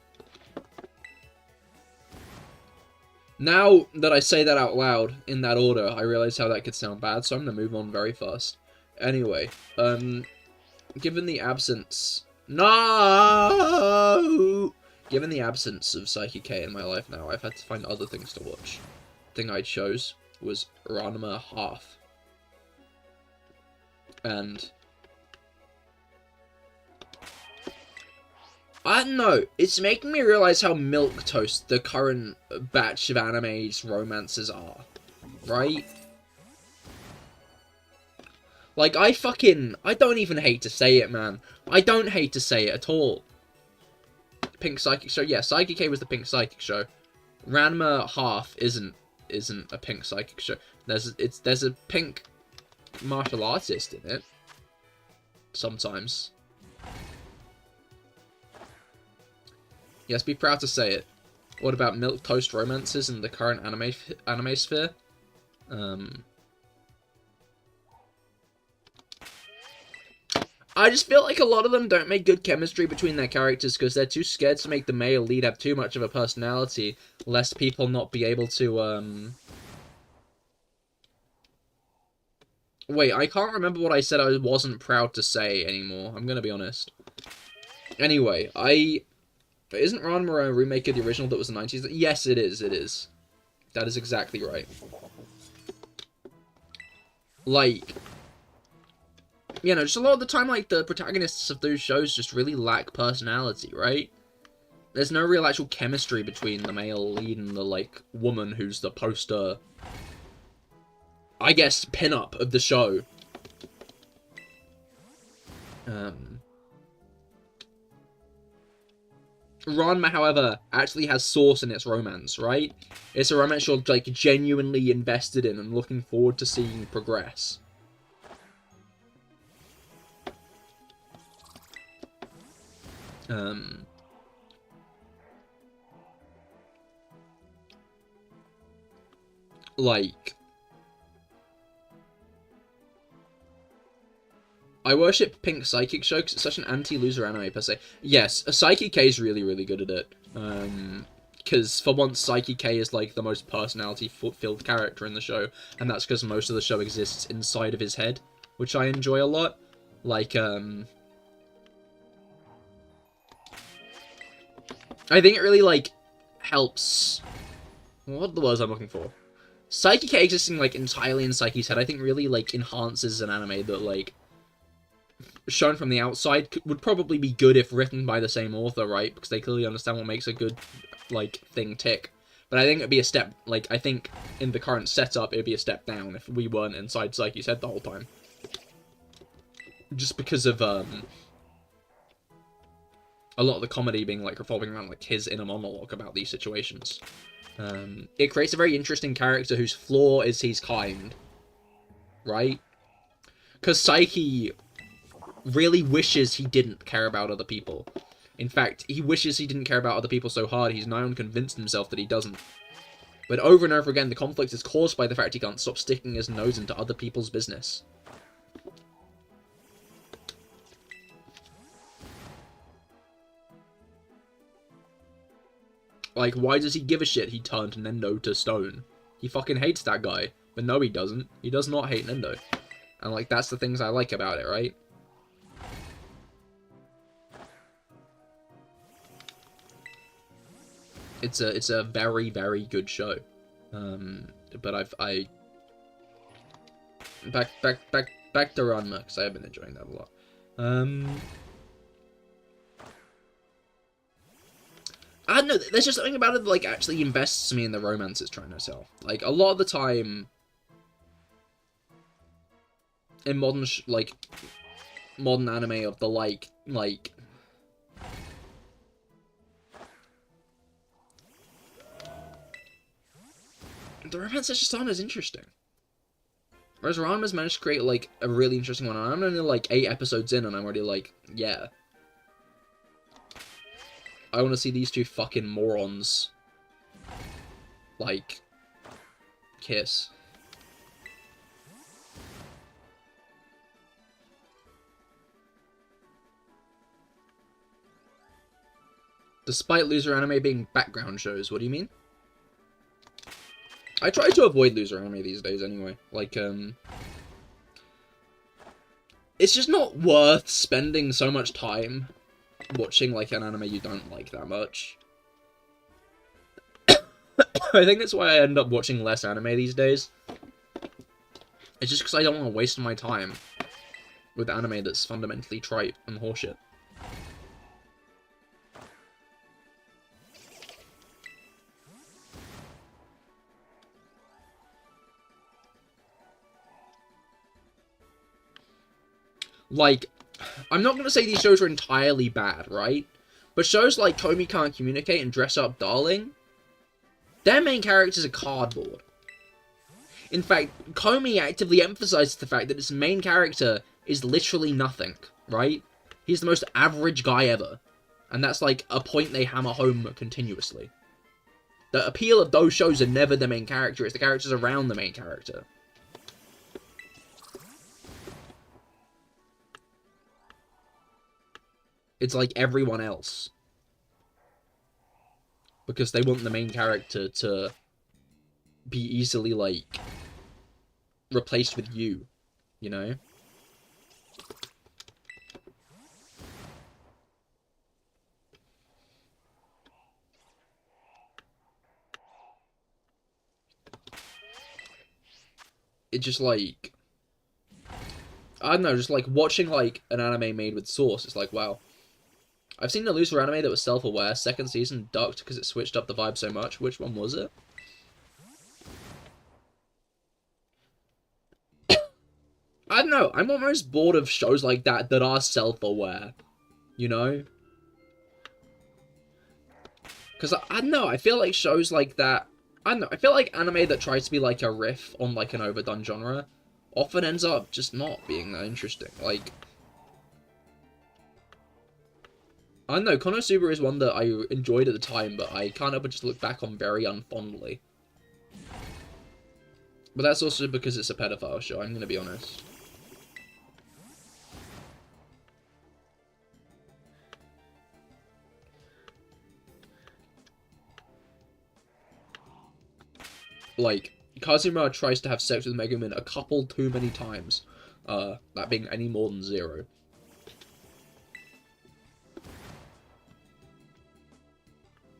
Now that I say that out loud, in that order, I realize how that could sound bad, so I'm gonna move on very fast. Anyway, given the absence... No! Given the absence of Psychic K in my life now, I've had to find other things to watch. The thing I chose was Ranma Half. And... I don't know, it's making me realize how milquetoast the current batch of anime's romances are. Right? Like, I don't even hate to say it, man. I don't hate to say it at all. Pink Psychic Show, yeah, Psychic K was the Pink Psychic Show. Ranma Half isn't a Pink Psychic Show. There's a pink martial artist in it. Sometimes. Yes, be proud to say it. What about milquetoast romances in the current anime sphere? I just feel like a lot of them don't make good chemistry between their characters because they're too scared to make the male lead have too much of a personality, lest people not be able to, Wait, I can't remember what I said I wasn't proud to say anymore, I'm gonna be honest. Anyway, Isn't Ranma a remake of the original that was the 90s? Yes, it is, it is. That is exactly right. Like, you know, just a lot of the time, like, the protagonists of those shows just really lack personality, right? There's no real actual chemistry between the male lead and the, like, woman who's the poster, I guess, pin-up of the show. Ranma, however, actually has source in its romance, right? It's a romance you're, like, genuinely invested in and looking forward to seeing progress. Like, I worship Pink Psychic Show because it's such an anti-loser anime per se. Yes, Psyche K is really, really good at it. Because for once, Psyche K is like the most personality-filled character in the show, and that's because most of the show exists inside of his head, which I enjoy a lot. Like, I think it really, like, helps... What are the words I'm looking for? Psyche K existing, like, entirely in Psyche's head, I think really, like, enhances an anime that, like, shown from the outside would probably be good if written by the same author, right? Because they clearly understand what makes a good, like, thing tick. But I think it'd be a step, like, I think in the current setup, it'd be a step down if we weren't inside Psyche's head the whole time. Just because of, a lot of the comedy being, like, revolving around, like, his inner monologue about these situations. It creates a very interesting character whose flaw is he's kind. Right? Because Psyche really wishes he didn't care about other people. In fact, he wishes he didn't care about other people so hard, he's now convinced himself that he doesn't. But over and over again, the conflict is caused by the fact he can't stop sticking his nose into other people's business. Like, why does he give a shit he turned Nendo to stone? He fucking hates that guy. But no, he doesn't. He does not hate Nendo. And, like, that's the things I like about it, right? It's a very, very good show. But back to Ranma, because I have been enjoying that a lot. I don't know, there's just something about it that, like, actually invests me in the romance it's trying to sell. Like, a lot of the time, in modern anime of the, like, the romances just aren't as interesting. Whereas Ranma's managed to create, like, a really interesting one, and I'm only, like, 8 episodes in, and I'm already like, yeah. I want to see these two fucking morons, like, kiss. Despite loser anime being background shows, what do you mean? I try to avoid loser anime these days anyway. Like, it's just not worth spending so much time watching, like, an anime you don't like that much. I think that's why I end up watching less anime these days. It's just because I don't want to waste my time with anime that's fundamentally trite and horseshit. Like, I'm not going to say these shows are entirely bad, right? But shows like Komi Can't Communicate and Dress Up Darling, their main characters are cardboard. In fact, Komi actively emphasizes the fact that its main character is literally nothing, right? He's the most average guy ever. And that's, like, a point they hammer home continuously. The appeal of those shows are never the main character, it's the characters around the main character. It's like everyone else. Because they want the main character to be easily, like, replaced with you know? It just, like, I don't know, just, like, watching, like, an anime made with Source, it's like, wow. I've seen a looser anime that was self-aware, second season, ducked because it switched up the vibe so much. Which one was it? I don't know, I'm almost bored of shows like that that are self-aware, you know? Because, I don't know, I feel like shows like that, I don't know, I feel like anime that tries to be like a riff on like an overdone genre often ends up just not being that interesting. Like, I don't know, Konosuba is one that I enjoyed at the time, but I kind of just look back on very unfondly. But that's also because it's a pedophile show, I'm gonna be honest. Like, Kazuma tries to have sex with Megumin a couple too many times. That being any more than 0.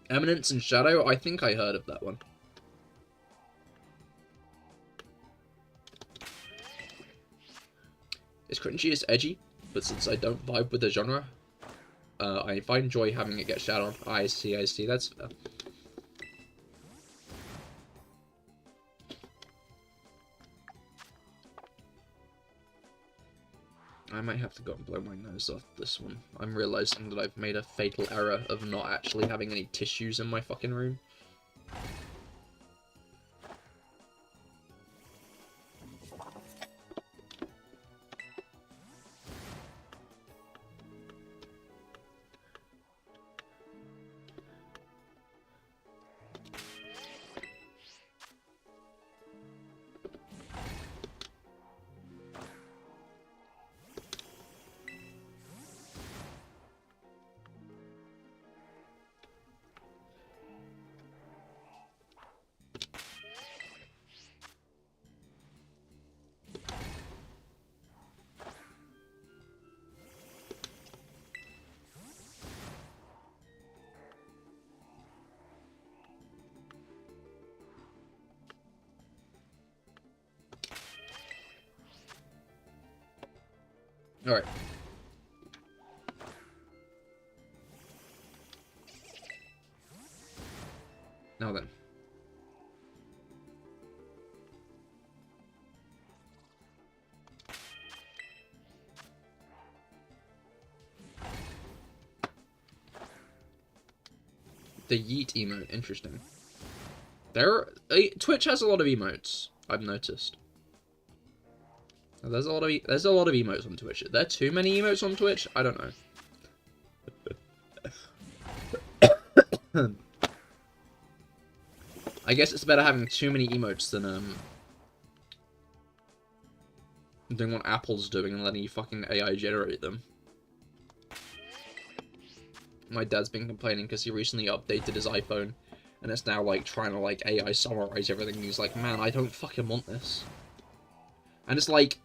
Eminence and Shadow? I think I heard of that one. It's cringy, it's edgy, but since I don't vibe with the genre, I find joy having it get shat on. I see, that's fair. I might have to go and blow my nose off this one. I'm realizing that I've made a fatal error of not actually having any tissues in my fucking room. Alright. Now then. The yeet emote, interesting. Twitch has a lot of emotes, I've noticed. There's a lot of emotes on Twitch. Are there too many emotes on Twitch? I don't know. I guess it's better having too many emotes than doing what Apple's doing and letting you fucking AI generate them. My dad's been complaining because he recently updated his iPhone and it's now like trying to like AI summarize everything. He's like, man, I don't fucking want this. And it's like,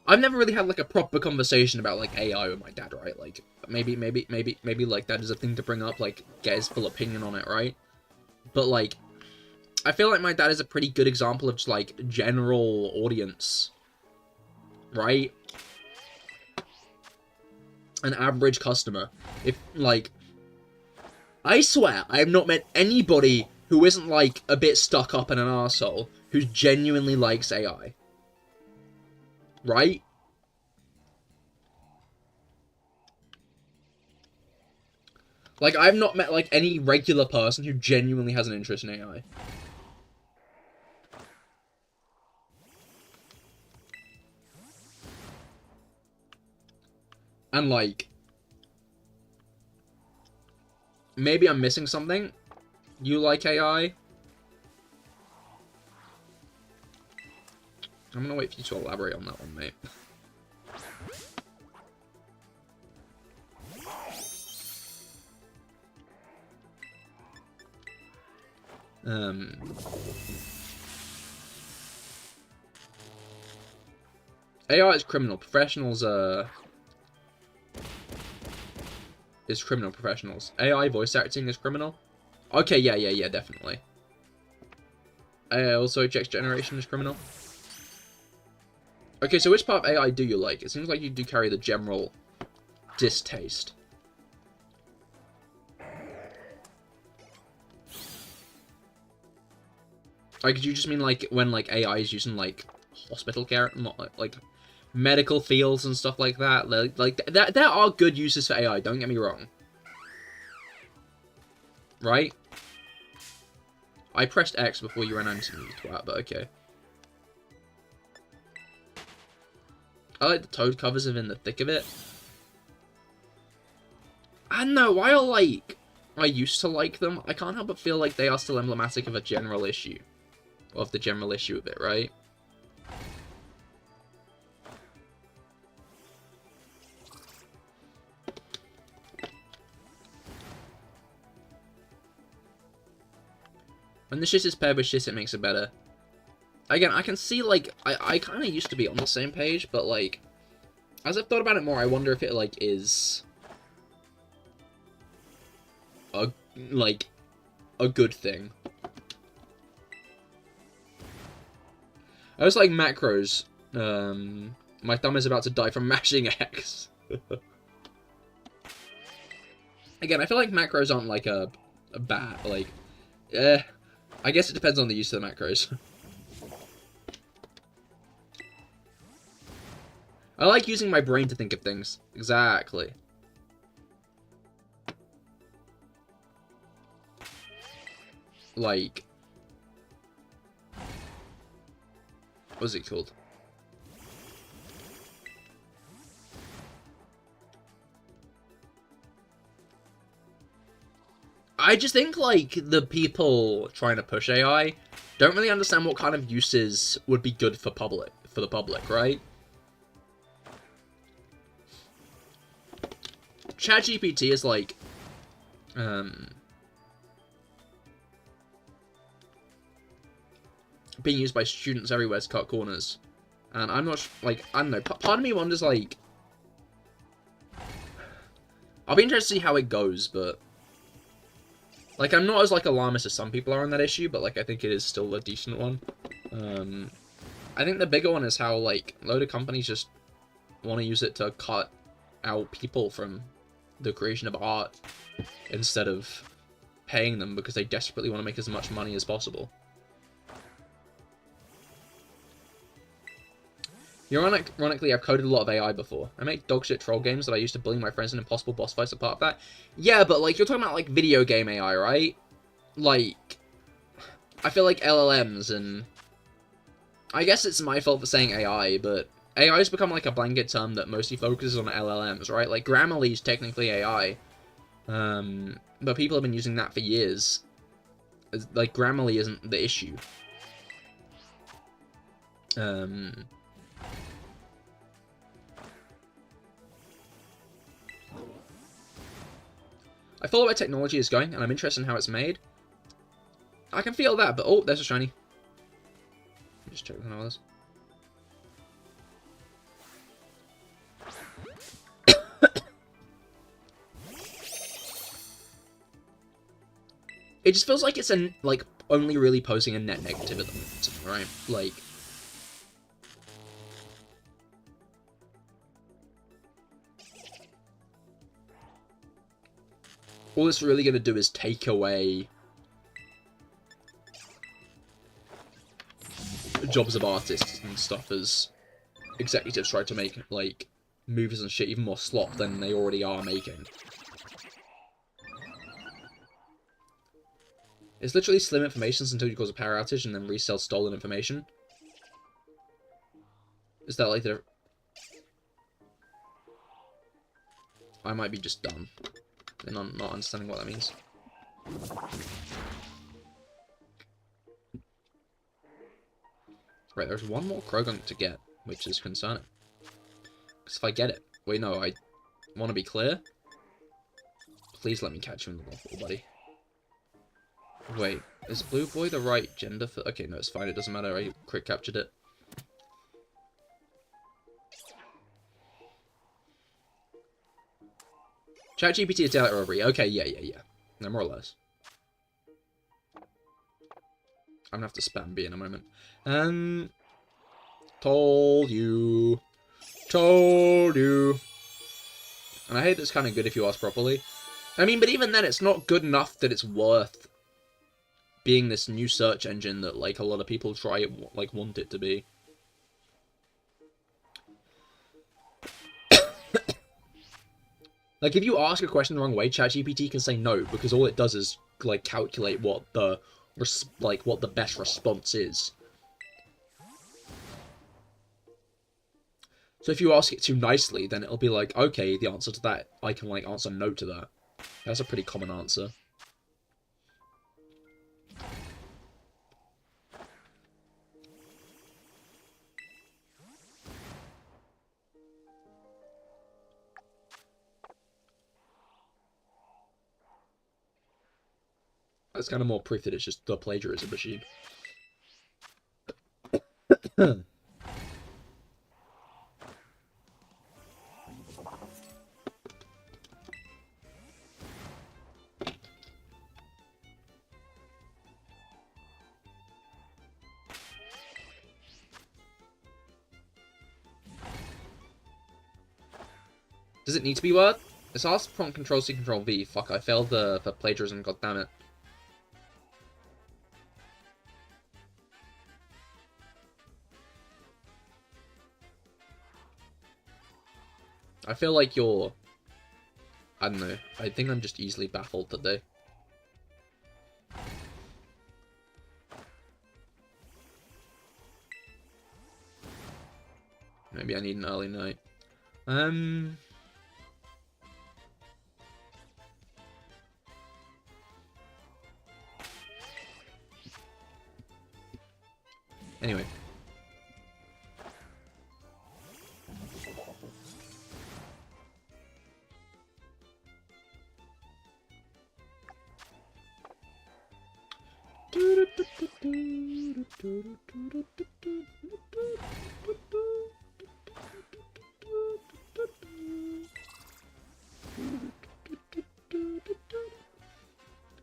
I've never really had like a proper conversation about like AI with my dad, right? Like maybe like that is a thing to bring up, like get his full opinion on it, right? But like, I feel like my dad is a pretty good example of just like general audience, right? An average customer. If like, I swear I have not met anybody who isn't like a bit stuck up and an arsehole who genuinely likes AI. Right? Like, I've not met, like, any regular person who genuinely has an interest in AI. And, like, maybe I'm missing something. You like AI? I'm gonna wait for you to elaborate on that one, mate. AI is criminal. Professionals, is criminal. Professionals. AI voice acting is criminal? Okay, yeah, definitely. AI also text generation is criminal. Okay, so which part of AI do you like? It seems like you do carry the general distaste. Like, do you just mean, like, when, like, AI is using, like, hospital care, not, like, medical fields and stuff like that? Like, there are good uses for AI, don't get me wrong. Right? I pressed X before you ran into me, you twat, but okay. I like the Toad covers of In the Thick of It. I don't know, while, like, I used to like them, I can't help but feel like they are still emblematic of a general issue. Of the general issue of it, right? When the shit is paired with shit, it makes it better. Again, I can see, like, I kind of used to be on the same page, but, like, as I've thought about it more, I wonder if it, like, is a good thing. I was like macros. My thumb is about to die from mashing X. Again, I feel like macros aren't like a bad, like, I guess it depends on the use of the macros. I like using my brain to think of things. Exactly. Like, what's it called? I just think, like, the people trying to push AI don't really understand what kind of uses would be good for the public, right? ChatGPT is like, being used by students everywhere to cut corners. And I'm not, like, I don't know, part of me wonders, like, I'll be interested to see how it goes, but, like, I'm not as, like, alarmist as some people are on that issue, but, like, I think it is still a decent one. I think the bigger one is how, like, a load of companies just want to use it to cut out people from the creation of art instead of paying them because they desperately want to make as much money as possible. Ironically, I've coded a lot of AI before. I make dogshit troll games that I used to bully my friends in impossible boss fights are part of that. Yeah, but, like, you're talking about, like, video game AI, right? Like, I feel like LLMs and... I guess it's my fault for saying AI, but AI has become, like, a blanket term that mostly focuses on LLMs, right? Like, Grammarly is technically AI. But people have been using that for years. Like, Grammarly isn't the issue. I follow where technology is going, and I'm interested in how it's made. I can feel that, but... Oh, there's a shiny. Just check one of those. It just feels like it's, like, only really posing a net negative at the moment, right? Like... all it's really going to do is take away jobs of artists and stuff as executives try to make, like, movies and shit even more slop than they already are making. It's literally slim informations until you cause a power outage and then resell stolen information. Is that like the... I might be just dumb. And I'm not understanding what that means. Right, there's one more Croagunk to get, which is concerning. Because if I get it... Wait, no, I want to be clear. Please let me catch you in the waffle, buddy. Wait, is Blue Boy the right gender for... Okay, no, it's fine, it doesn't matter, I crit captured it. ChatGPT is daylight robbery. Okay, yeah. No, more or less. I'm gonna have to spam B in a moment. Told you. And I hate that's kind of good if you ask properly. I mean, but even then, it's not good enough that it's worth being this new search engine that, like, a lot of people want it to be. Like, if you ask a question the wrong way, ChatGPT can say no, because all it does is, like, calculate what the best response is. So if you ask it too nicely, then it'll be like, okay, the answer to that, I can, like, answer no to that. That's a pretty common answer. That's kind of more proof that it's just the plagiarism machine. Does it need to be word? It's asked prompt control C control V. Fuck, I failed the plagiarism, goddammit. I feel like you're... I don't know. I think I'm just easily baffled today. Maybe I need an early night. Anyway.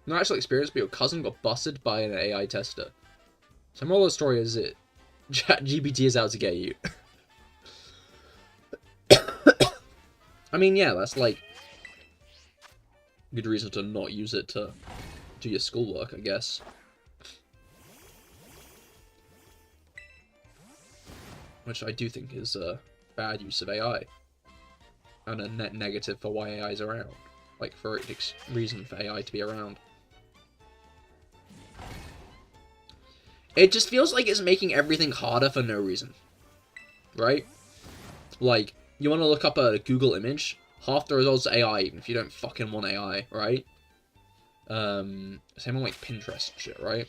No actual experience, but your cousin got busted by an AI tester. So moral of the story is it ChatGPT is out to get you. I mean, yeah, that's like good reason to not use it to do your schoolwork, I guess. Which I do think is a bad use of AI. And a net negative for why AI is around. Like, for a reason for AI to be around. It just feels like it's making everything harder for no reason. Right? Like, you want to look up a Google image, half the results are AI, even if you don't fucking want AI, right? Same on, like, Pinterest and shit, right?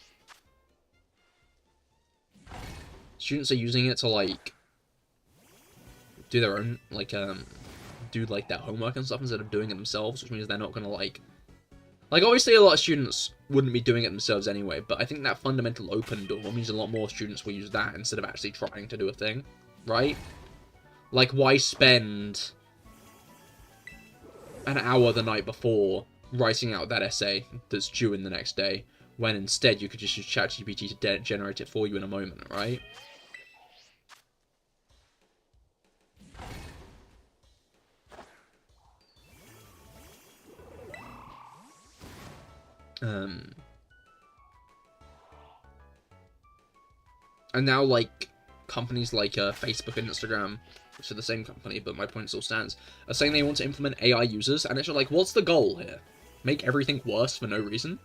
Students are using it to, like, do their own, like, do, like, their homework and stuff instead of doing it themselves, which means they're not gonna, like, obviously a lot of students wouldn't be doing it themselves anyway, but I think that fundamental open door means a lot more students will use that instead of actually trying to do a thing, right? Like, why spend an hour the night before writing out that essay that's due in the next day, when instead you could just use ChatGPT to generate it for you in a moment, right? And now, like, companies like Facebook and Instagram, which are the same company, but my point still stands, are saying they want to implement AI users, and it's just like, what's the goal here? Make everything worse for no reason?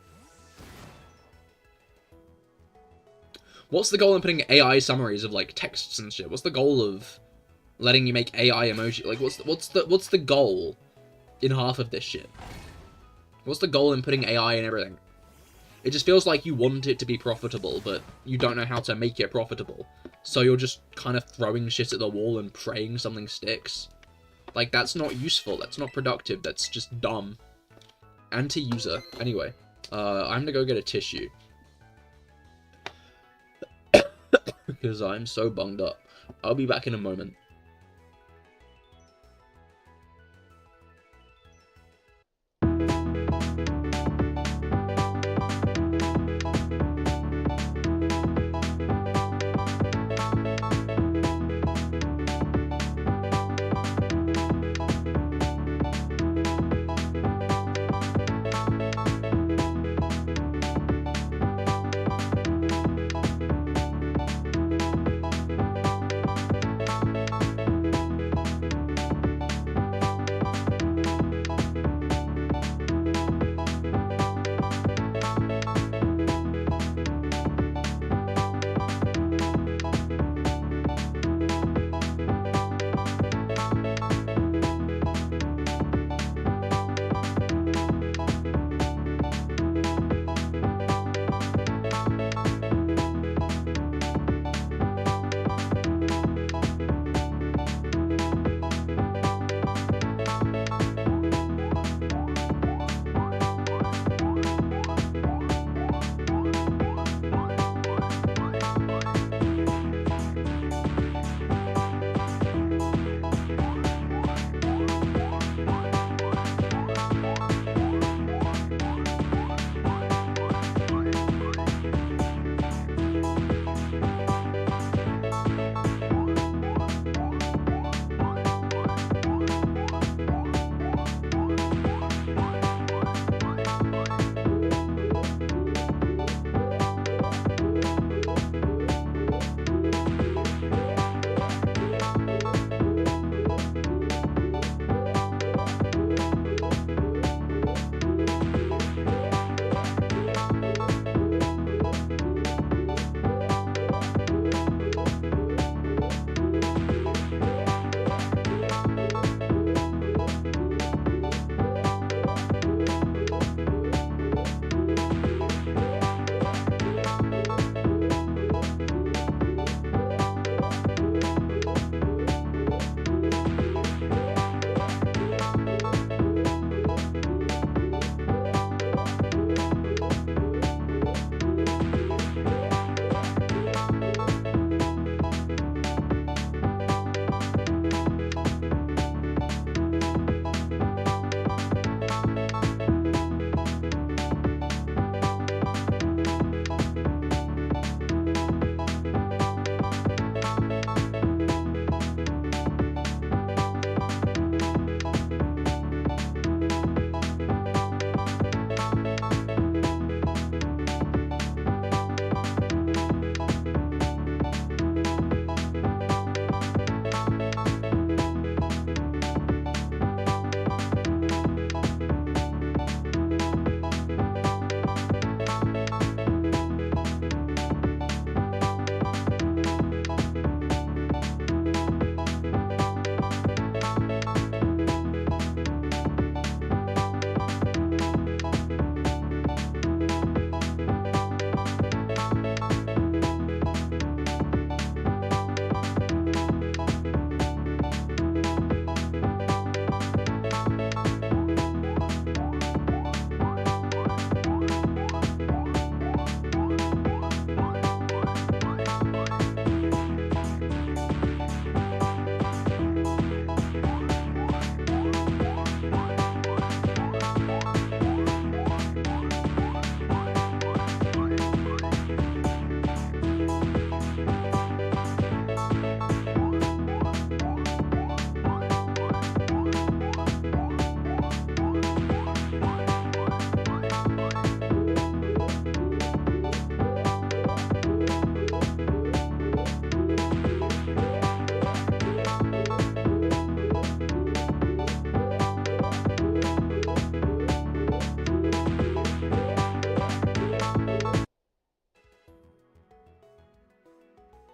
What's the goal in putting AI summaries of, like, texts and shit? What's the goal of letting you make AI emoji? Like, what's the goal in half of this shit? What's the goal in putting AI in everything? It just feels like you want it to be profitable, but you don't know how to make it profitable. So you're just kind of throwing shit at the wall and praying something sticks. Like, that's not useful, that's not productive, that's just dumb. Anti-user. Anyway, I'm gonna go get a tissue. Because I'm so bunged up. I'll be back in a moment.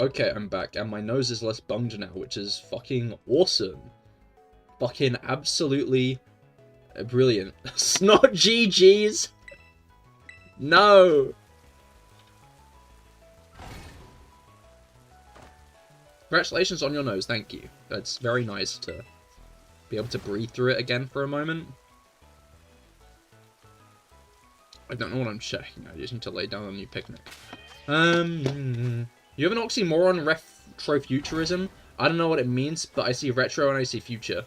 Okay, I'm back, and my nose is less bunged now, which is fucking awesome. Fucking absolutely Brilliant. Snot GG's. No. Congratulations on your nose, thank you. That's very nice to be able to breathe through it again for a moment. I don't know what I'm checking, I just need to lay down a new picnic. You have an oxymoron, retrofuturism? I don't know what it means, but I see retro and I see future.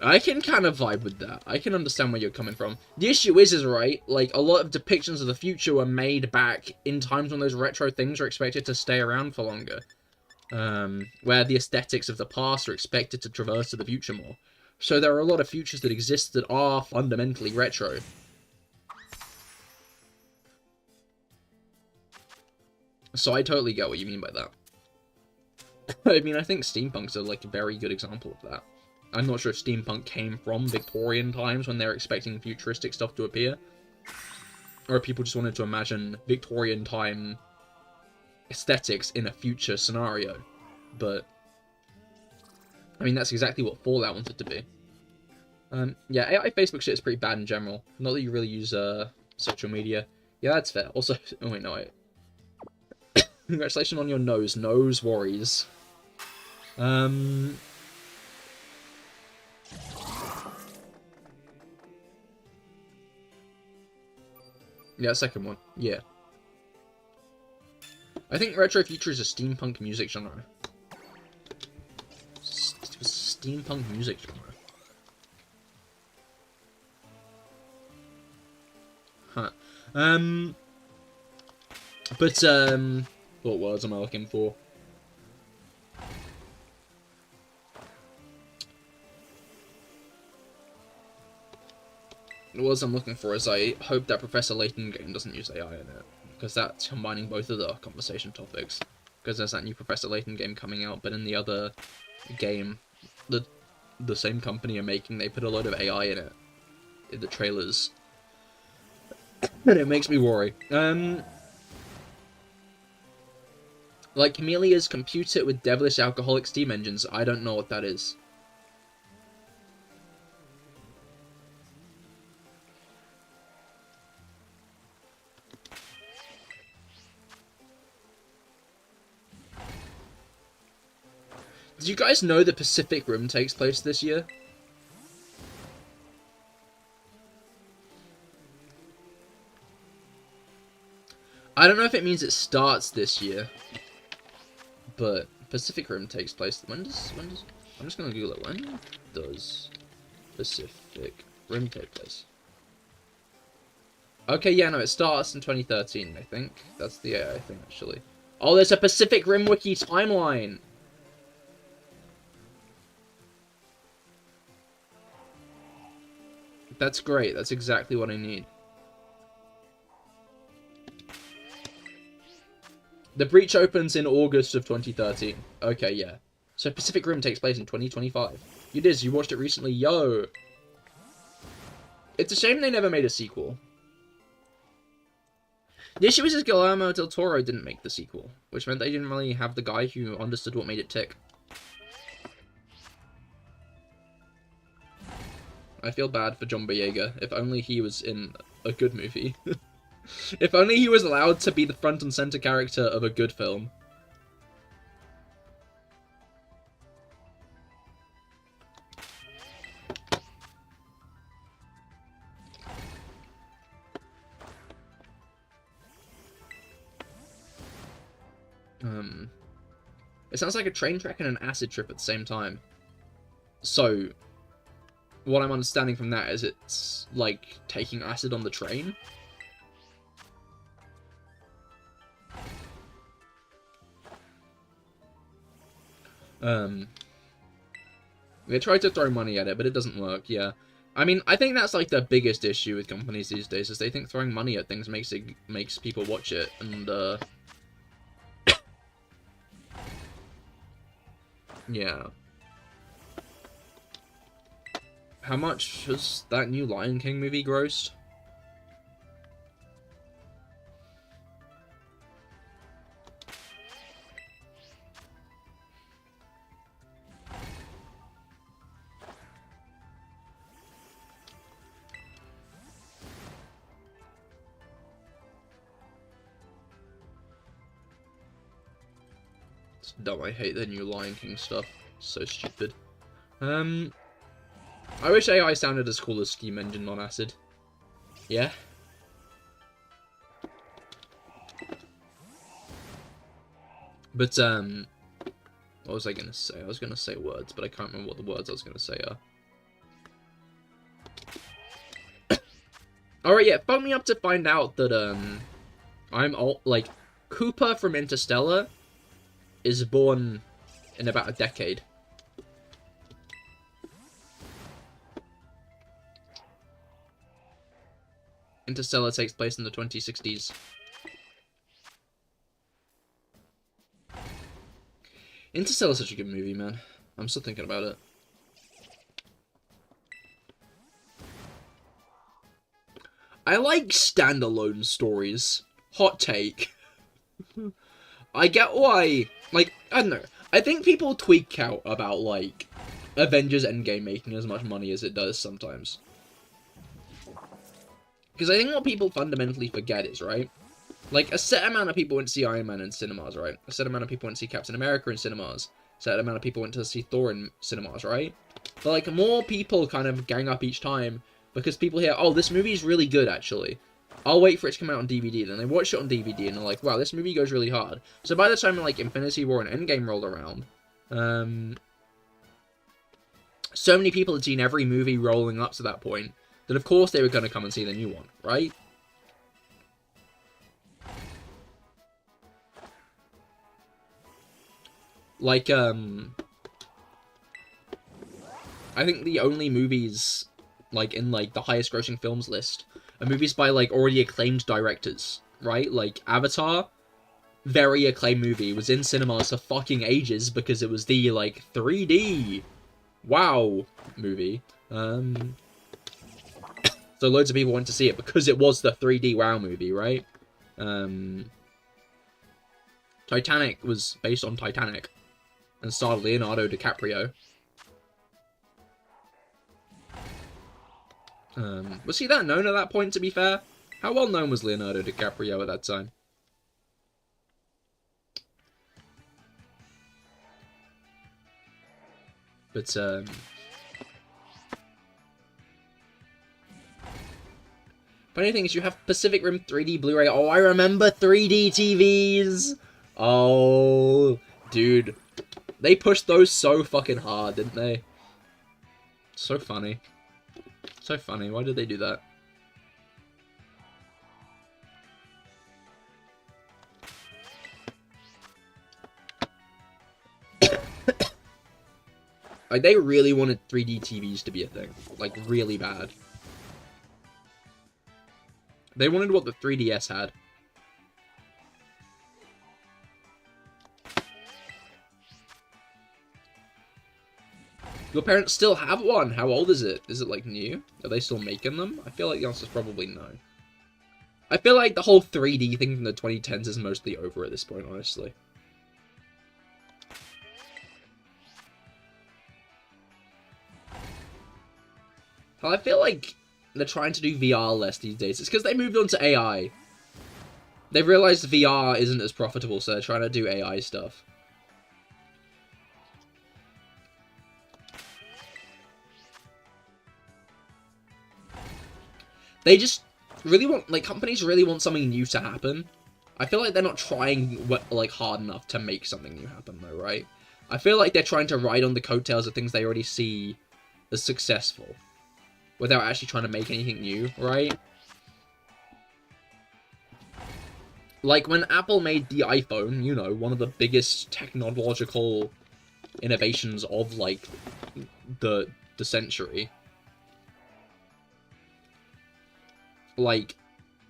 I can kind of vibe with that. I can understand where you're coming from. The issue is right, like, a lot of depictions of the future were made back in times when those retro things are expected to stay around for longer. Where the aesthetics of the past are expected to traverse to the future more. So there are a lot of futures that exist that are fundamentally retro. So I totally get what you mean by that. I mean, I think steampunk's like a very good example of that. I'm not sure if steampunk came from Victorian times when they're expecting futuristic stuff to appear. Or if people just wanted to imagine Victorian time aesthetics in a future scenario. But I mean, that's exactly what Fallout wanted to be. Yeah, AI Facebook shit is pretty bad in general. Not that you really use social media. Yeah, that's fair. Also, oh wait, no, congratulations on your nose. Nose worries. Yeah, second one. Yeah. I think retro future is a steampunk music genre. Steampunk music genre. Huh. But, what words am I looking for? The words I'm looking for is I hope that Professor Layton game doesn't use AI in it. Because that's combining both of the conversation topics. Because there's that new Professor Layton game coming out, but in the other game, the same company are making, they put a load of AI in it. In the trailers. And it makes me worry. Like Chamelea's compute it with devilish alcoholic steam engines. I don't know what that is. Did you guys know the Pacific Rim takes place this year? I don't know if it means it starts this year, but Pacific Rim takes place. When does I'm just gonna Google it. When does Pacific Rim take place? Okay, yeah, no, it starts in 2013, I think. That's the AI thing, actually. Oh, there's a Pacific Rim wiki timeline! That's great. That's exactly what I need. The Breach opens in August of 2013. Okay, yeah. So Pacific Rim takes place in 2025. You did. You watched it recently. Yo! It's a shame they never made a sequel. The issue is Guillermo del Toro didn't make the sequel, which meant they didn't really have the guy who understood what made it tick. I feel bad for John Boyega. If only he was in a good movie. If only he was allowed to be the front and center character of a good film. It sounds like a train track and an acid trip at the same time. So, what I'm understanding from that is it's like taking acid on the train. They try to throw money at it, but it doesn't work, yeah. I mean, I think that's like the biggest issue with companies these days, is they think throwing money at things makes people watch it, and yeah. How much has that new Lion King movie grossed? It's dumb. I hate the new Lion King stuff. So stupid. I wish AI sounded as cool as Steam Engine on Acid. Yeah? But, what was I gonna say? I was gonna say words, but I can't remember what the words I was gonna say are. Alright, yeah, fuck me up to find out that, I'm all, like, Cooper from Interstellar is born in about a decade. Interstellar takes place in the 2060s. Interstellar's such a good movie, man. I'm still thinking about it. I like standalone stories. Hot take. I get why, like, I don't know. I think people tweak out about, like, Avengers Endgame making as much money as it does sometimes. Because I think what people fundamentally forget is, right? Like, a set amount of people went to see Iron Man in cinemas, right? A set amount of people went to see Captain America in cinemas. A set amount of people went to see Thor in cinemas, right? But, like, more people kind of gang up each time because people hear, oh, this movie's really good, actually. I'll wait for it to come out on DVD. Then they watch it on DVD and they're like, wow, this movie goes really hard. So by the time, like, Infinity War and Endgame rolled around, so many people had seen every movie rolling up to that point that, of course, they were going to come and see the new one, right? Like, I think the only movies, like, in, like, the highest grossing films list are movies by, like, already acclaimed directors, right? Like, Avatar, very acclaimed movie, was in cinemas for fucking ages because it was the, like, 3D wow movie. So loads of people went to see it because it was the 3D wow movie, right? Titanic was based on Titanic and starred Leonardo DiCaprio. Was he that known at that point, to be fair? How well known was Leonardo DiCaprio at that time? But, funny thing is, you have Pacific Rim 3D Blu-ray. Oh, I remember 3D TVs! Oh, dude. They pushed those so fucking hard, didn't they? So funny. So funny. Why did they do that? Like, they really wanted 3D TVs to be a thing. Like, really bad. They wanted what the 3DS had. Your parents still have one? How old is it? Is it, like, new? Are they still making them? I feel like the answer is probably no. I feel like the whole 3D thing from the 2010s is mostly over at this point, honestly. I feel like they're trying to do VR less these days. It's because they moved on to AI. They've realized VR isn't as profitable, so they're trying to do AI stuff. They just really want, like, companies really want something new to happen. I feel like they're not trying, like, hard enough to make something new happen, though, right? I feel like they're trying to ride on the coattails of things they already see as successful, without actually trying to make anything new, right? Like, when Apple made the iPhone, you know, one of the biggest technological innovations of, like, the century. Like,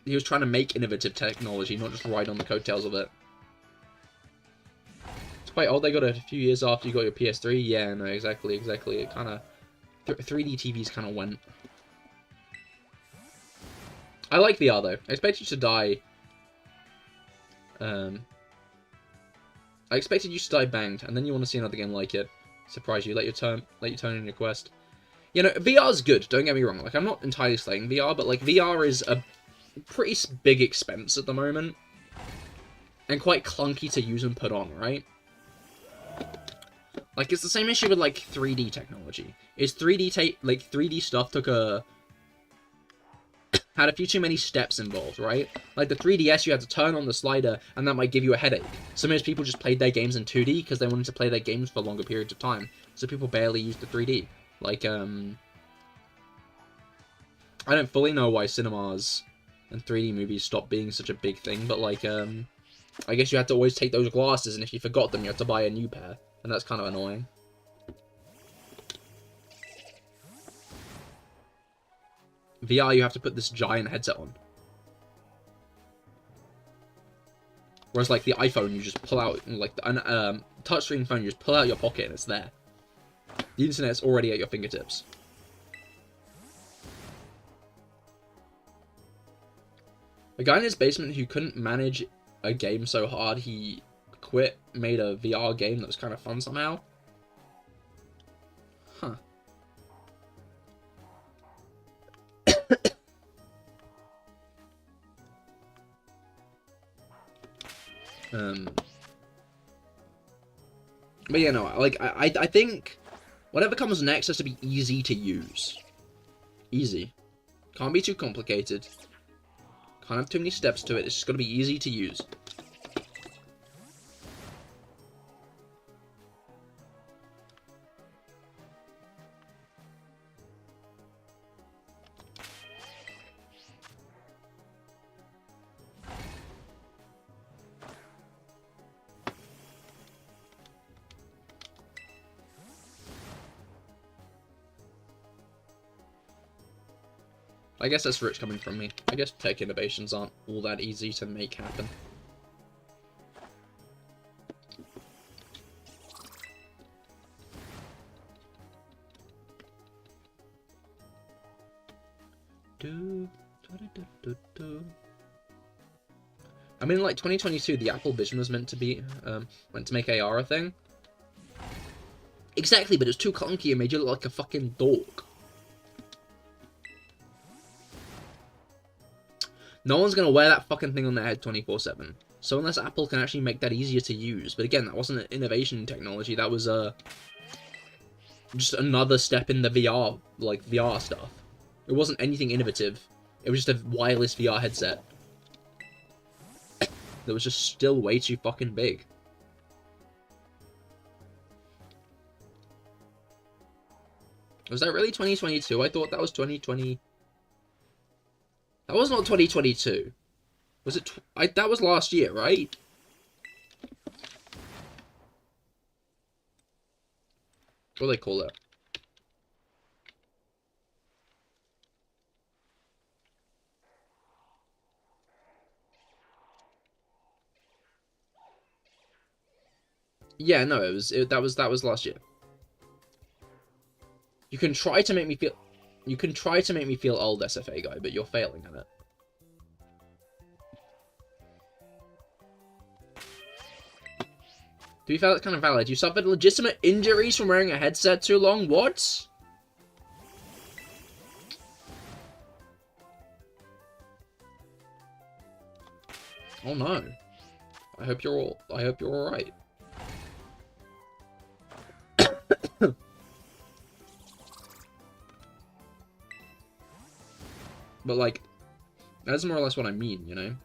he was trying to make innovative technology, not just ride on the coattails of it. It's quite old. They got it a few years after you got your PS3. Yeah, no, exactly. It kind of... 3D TVs kind of went. I like VR, though. I expect you to die... I expected you to die banged, and then you want to see another game like it. Surprise you. Let you turn in your quest. You know, VR's good, don't get me wrong. Like, I'm not entirely slaying VR, but, like, VR is a pretty big expense at the moment. And quite clunky to use and put on, right? Like, it's the same issue with, like, 3D technology. Is 3D stuff took had a few too many steps involved, right? Like, the 3DS, you had to turn on the slider, and that might give you a headache. So most people just played their games in 2D, because they wanted to play their games for longer periods of time. So people barely used the 3D. Like, I don't fully know why cinemas and 3D movies stopped being such a big thing, but, like, I guess you had to always take those glasses, and if you forgot them, you had to buy a new pair. And that's kind of annoying. VR, you have to put this giant headset on. Whereas, like, the iPhone, you just pull out, like, the touchscreen phone, you just pull out your pocket and it's there. The internet's already at your fingertips. A guy in his basement who couldn't manage a game so hard, he quit, made a VR game that was kind of fun somehow. Huh. But yeah, no, like, I think whatever comes next has to be easy to use. Easy. Can't be too complicated. Can't have too many steps to it. It's just got to be easy to use. I guess that's rich coming from me. I guess tech innovations aren't all that easy to make happen. I mean, like, 2022, the Apple Vision was meant to be, meant to make AR a thing. Exactly, but it was too clunky and made you look like a fucking dork. No one's gonna wear that fucking thing on their head 24/7. So unless Apple can actually make that easier to use. But again, that wasn't an innovation in technology. That was just another step in the VR, like, VR stuff. It wasn't anything innovative. It was just a wireless VR headset. That was just still way too fucking big. Was that really 2022? I thought that was 2020... That was not 2022. Was it? That was last year, right? What do they call it? Yeah, no, that was last year. You can try to make me feel. You can try to make me feel old, SFA guy, but you're failing at it. To be fair, that's kind of valid. You suffered legitimate injuries from wearing a headset too long? What? Oh no. I hope you're alright. But, like, that's more or less what I mean, you know?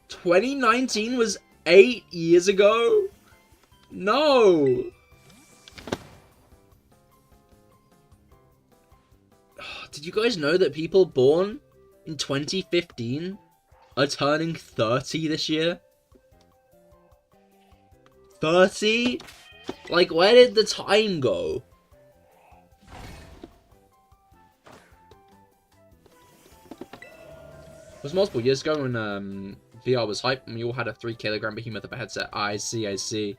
"2019 was 8 years ago? No! Did you guys know that people born in 2015 are turning 30 this year? 30? Like, where did the time go? It was multiple years ago when VR was hype and we all had a 3-kilogram behemoth of a headset. I see, I see.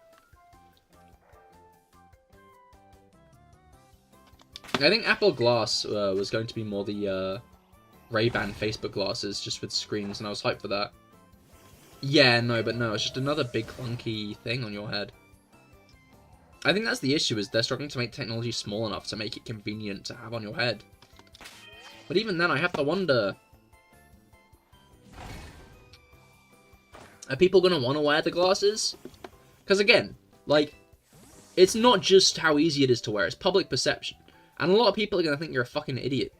I think Apple Glass was going to be more the Ray-Ban Facebook glasses, just with screens, and I was hyped for that. Yeah, no, it's just another big clunky thing on your head. I think that's the issue, is they're struggling to make technology small enough to make it convenient to have on your head. But even then, I have to wonder... Are people going to want to wear the glasses? Because again, like, it's not just how easy it is to wear, it's public perception. And a lot of people are going to think you're a fucking idiot.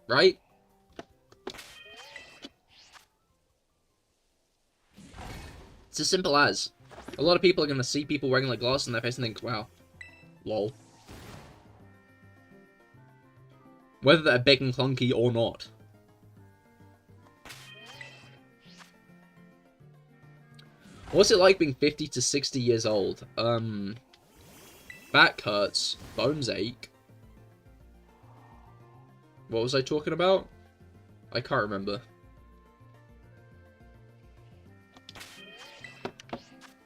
Right? It's as simple as. A lot of people are going to see people wearing like glasses in their face and think, wow, lol. Whether they're big and clunky or not. What's it like being 50 to 60 years old? Back hurts, bones ache. What was I talking about? I can't remember.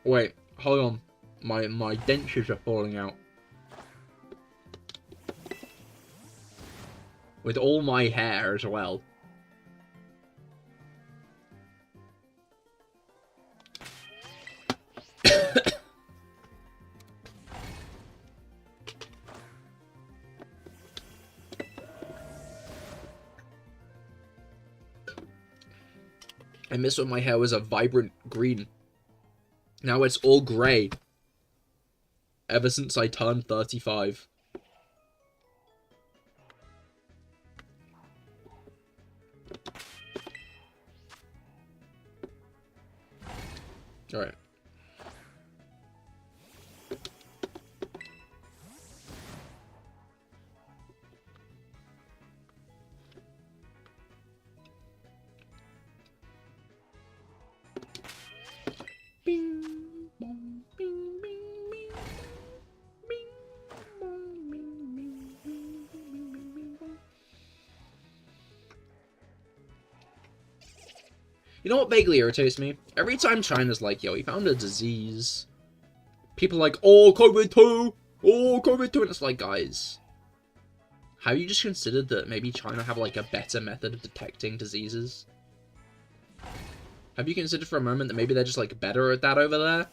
Wait, hold on. My dentures are falling out. With all my hair as well. I miss when my hair was a vibrant green. Now it's all grey. Ever since I turned 35. Alright. You know what vaguely irritates me? Every time China's like, yo, we found a disease. People are like, oh, COVID-2! Oh, COVID-2! And it's like, guys, have you just considered that maybe China have, like, a better method of detecting diseases? Have you considered for a moment that maybe they're just, like, better at that over there?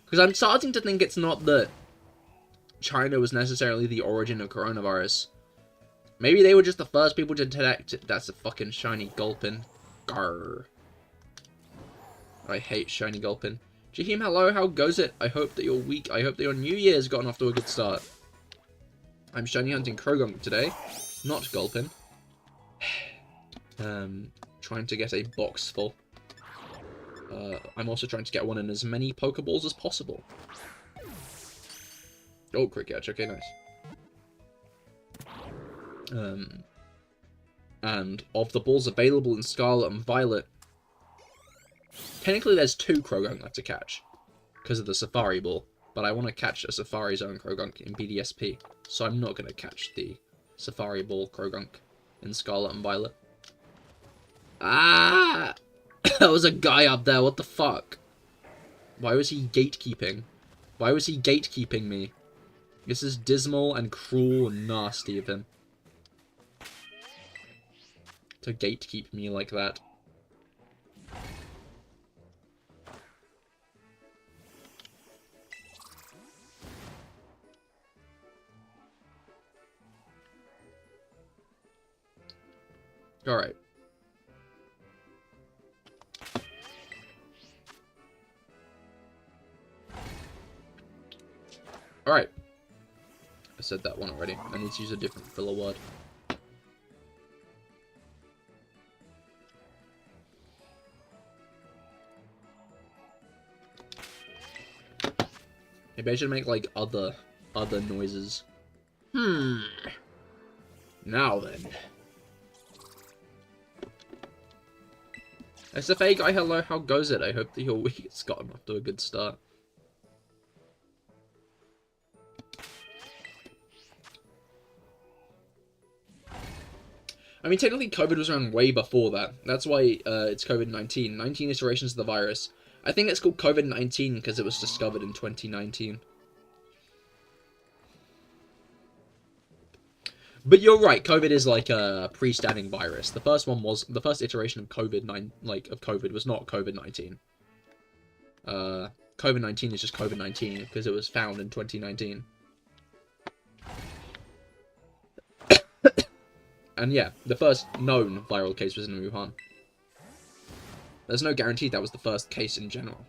Because I'm starting to think it's not that China was necessarily the origin of coronavirus. Maybe they were just the first people to detect it. That's a fucking shiny gulpin. Garr. I hate shiny gulpin. Jahim, hello, how goes it? I hope that your week, I hope that your New Year's gotten off to a good start. I'm shiny hunting Croagunk today, not gulpin. Trying to get a box full. I'm also trying to get one in as many Pokeballs as possible. Oh, quick catch, okay, nice. And of the balls available in Scarlet and Violet, technically there's 2 Croagunk left to catch, because of the Safari Ball, but I want to catch a Safari Zone Croagunk in BDSP, so I'm not going to catch the Safari Ball Croagunk in Scarlet and Violet. Ah! That was a guy up there, what the fuck? Why was he gatekeeping? Why was he gatekeeping me? This is dismal and cruel and nasty of him. To gatekeep me like that. Alright. Alright. I said that one already. I need to use a different filler word. Maybe I should make, like, other noises. Now then. SFA guy, hello, how goes it? I hope that your week has gotten off to a good start. I mean, technically COVID was around way before that. That's why it's COVID-19. 19 iterations of the virus. I think it's called COVID-19 because it was discovered in 2019. But you're right, COVID is like a pre-standing virus. The first iteration of COVID was not COVID-19. COVID-19 is just COVID-19 because it was found in 2019. And yeah, the first known viral case was in Wuhan. There's no guarantee that was the first case in general.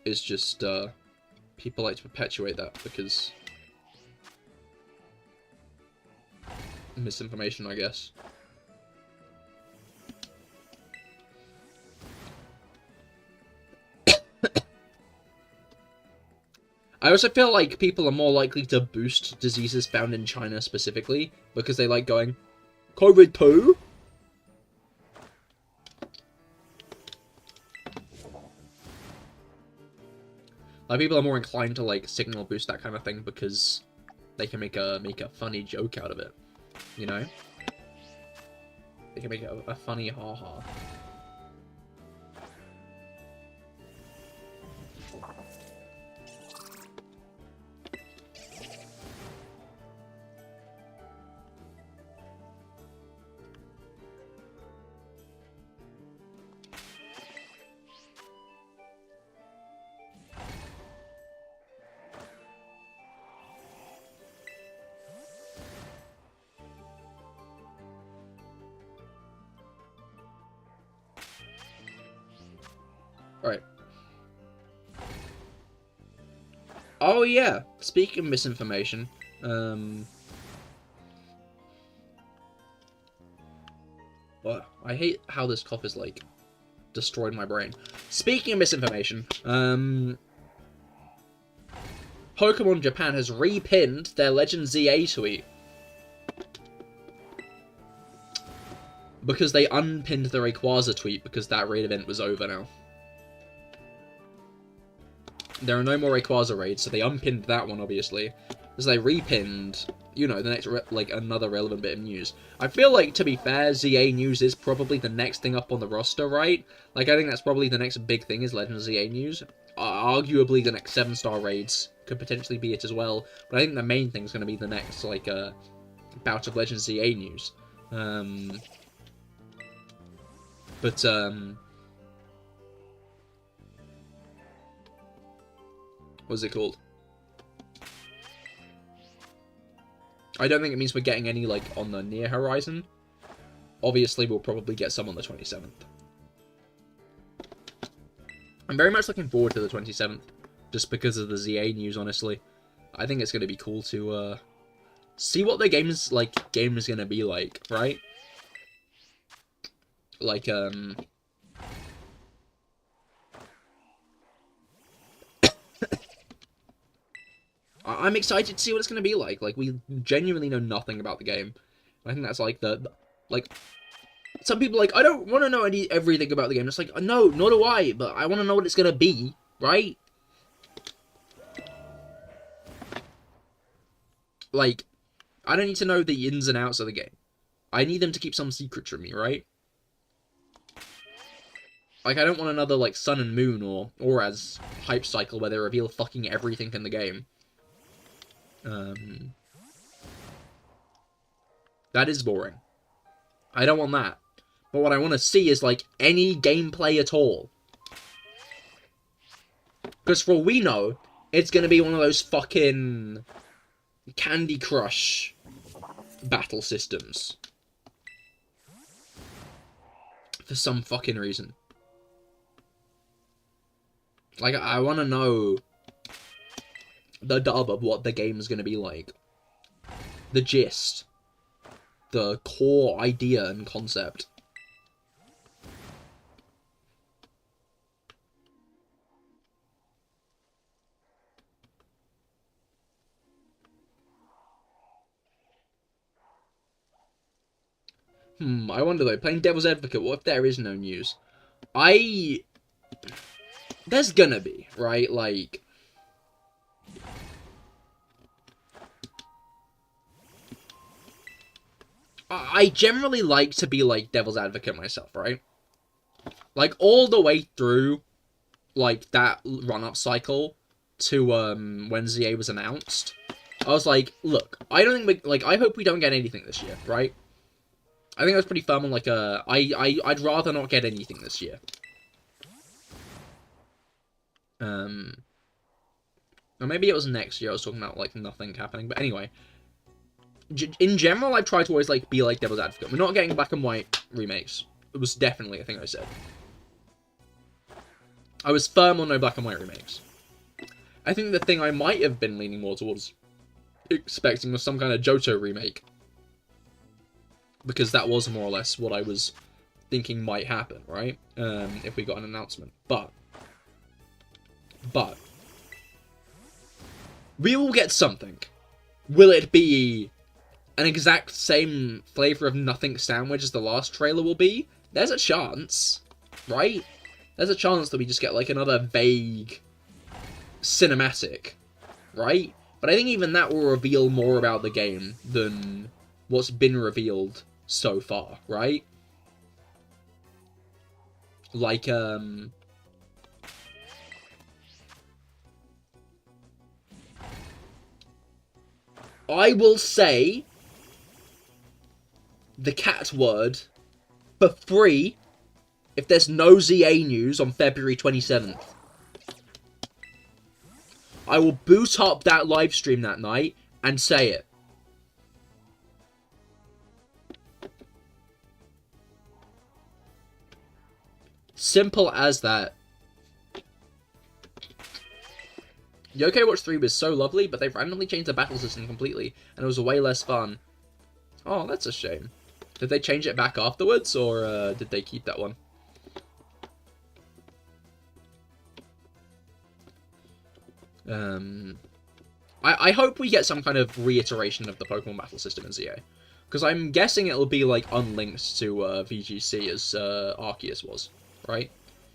It's just, people like to perpetuate that because... misinformation, I guess. I also feel like people are more likely to boost diseases found in China specifically, because they like going, COVID-2? Like, people are more inclined to, like, signal boost that kind of thing because they can make a funny joke out of it, you know? They can make a funny ha-ha. Right. Oh yeah, speaking of misinformation, well, I hate how this cough is, like, destroyed my brain. Speaking of misinformation, Pokemon Japan has repinned their Legend ZA tweet. Because they unpinned the Rayquaza tweet because that raid event was over now. There are no more Rayquaza raids, so they unpinned that one, obviously. As they repinned, you know, the next, like, another relevant bit of news. I feel like, to be fair, ZA news is probably the next thing up on the roster, right? Like, I think that's probably the next big thing is Legend ZA news. Arguably, the next 7-star raids could potentially be it as well. But I think the main thing is going to be the next, like, bout of Legend ZA news. What's it called? I don't think it means we're getting any, like, on the near horizon. Obviously, we'll probably get some on the 27th. I'm very much looking forward to the 27th, just because of the ZA news, honestly. I think it's going to be cool to, see what the game is going to be like, right? Like, I'm excited to see what it's going to be like. Like, we genuinely know nothing about the game. I think that's, like, like, some people are like, I don't want to know everything about the game. It's like, no, nor do I, but I want to know what it's going to be, right? Like, I don't need to know the ins and outs of the game. I need them to keep some secrets from me, right? Like, I don't want another, like, Sun and Moon or as Hype Cycle where they reveal fucking everything in the game. That is boring. I don't want that. But what I want to see is, like, any gameplay at all. Because for all we know, it's going to be one of those fucking Candy Crush battle systems. For some fucking reason. Like, I want to know the dub of what the game is going to be like. The gist. The core idea and concept. I wonder though, playing Devil's Advocate, what if there is no news? There's gonna be, right? Like, I generally like to be, like, Devil's Advocate myself, right? Like, all the way through, like, that run-up cycle to, when ZA was announced, I was like, look, I don't think I hope we don't get anything this year, right? I think I was pretty firm on, like, I'd rather not get anything this year. Or maybe it was next year I was talking about, like, nothing happening, but anyway. In general, I try to always, like, be like Devil's Advocate. We're not getting black and white remakes. It was definitely a thing I said. I was firm on no black and white remakes. I think the thing I might have been leaning more towards expecting was some kind of Johto remake. Because that was more or less what I was thinking might happen, right? If we got an announcement. But we will get something. Will it be an exact same flavor of nothing sandwich as the last trailer will be? There's a chance, right? There's a chance that we just get like another vague cinematic, right? But I think even that will reveal more about the game than what's been revealed so far, right? Like, I will say the cat word for free if there's no ZA news on February 27th. I will boot up that live stream that night and say it. Simple as that. Yokai Watch 3 was so lovely, but they've randomly changed the battle system completely, and it was way less fun. Oh, that's a shame. Did they change it back afterwards, or did they keep that one? I hope we get some kind of reiteration of the Pokemon battle system in ZA. Because I'm guessing it'll be, like, unlinked to VGC as Arceus was, right?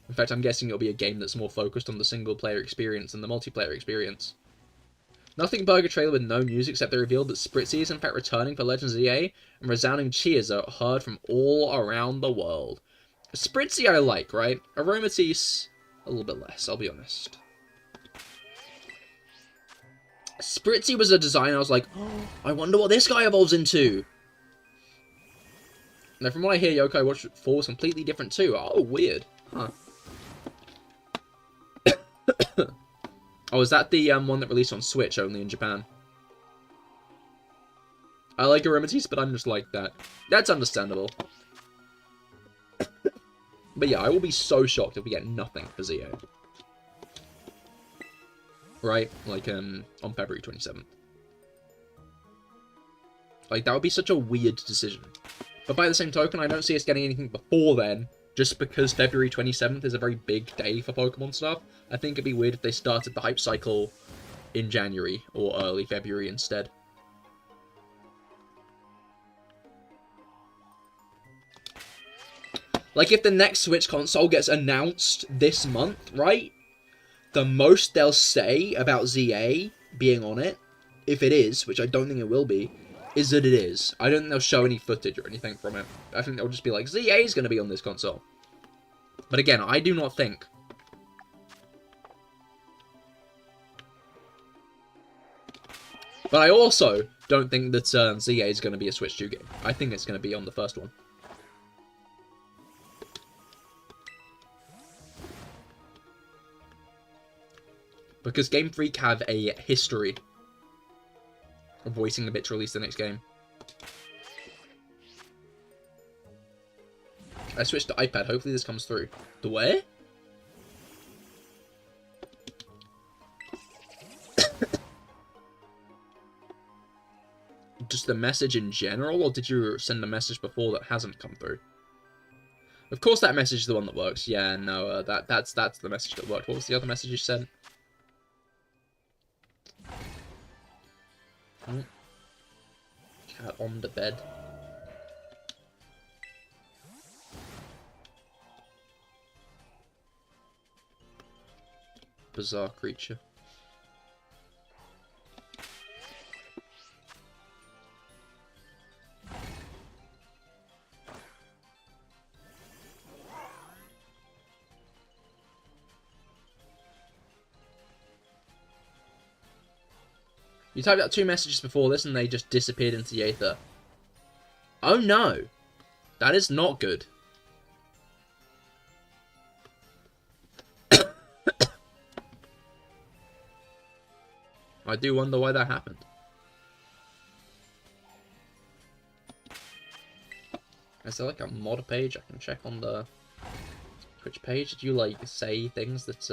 In fact, I'm guessing it'll be a game that's more focused on the single-player experience than the multiplayer experience. Nothing Burger trailer with no news except they revealed that Spritzy is in fact returning for Legends EA, and resounding cheers are heard from all around the world. Spritzy I like, right? Aromatisse, a little bit less, I'll be honest. Spritzy was a design I was like, oh, I wonder what this guy evolves into. Now, from what I hear, Yokai Watch 4 was completely different too. Oh, weird. Huh. Oh, is that the one that released on Switch only in Japan? I like Aromatisse, but I'm just like that. That's understandable. But yeah, I will be so shocked if we get nothing for ZA. Right? Like, on February 27th. Like, that would be such a weird decision. But by the same token, I don't see us getting anything before then, just because February 27th is a very big day for Pokemon stuff. I think it'd be weird if they started the hype cycle in January, or early February instead. Like, if the next Switch console gets announced this month, right? The most they'll say about ZA being on it, if it is, which I don't think it will be, is that it is. I don't think they'll show any footage or anything from it. I think they'll just be like, ZA is going to be on this console. But again, I do not think. But I also don't think that ZA is going to be a Switch 2 game. I think it's going to be on the first one. Because Game Freak have a history of waiting a bit to release the next game. I switched to iPad. Hopefully this comes through. The where? Just the message in general, or did you send a message before that hasn't come through? Of course that message is the one that works. Yeah, no, that's the message that worked. What was the other message you sent? Cat on the bed. Bizarre creature. You typed out 2 messages before this and they just disappeared into the aether. Oh no! That is not good. I do wonder why that happened. Is there like a mod page I can check on the Twitch page? Did you like say things that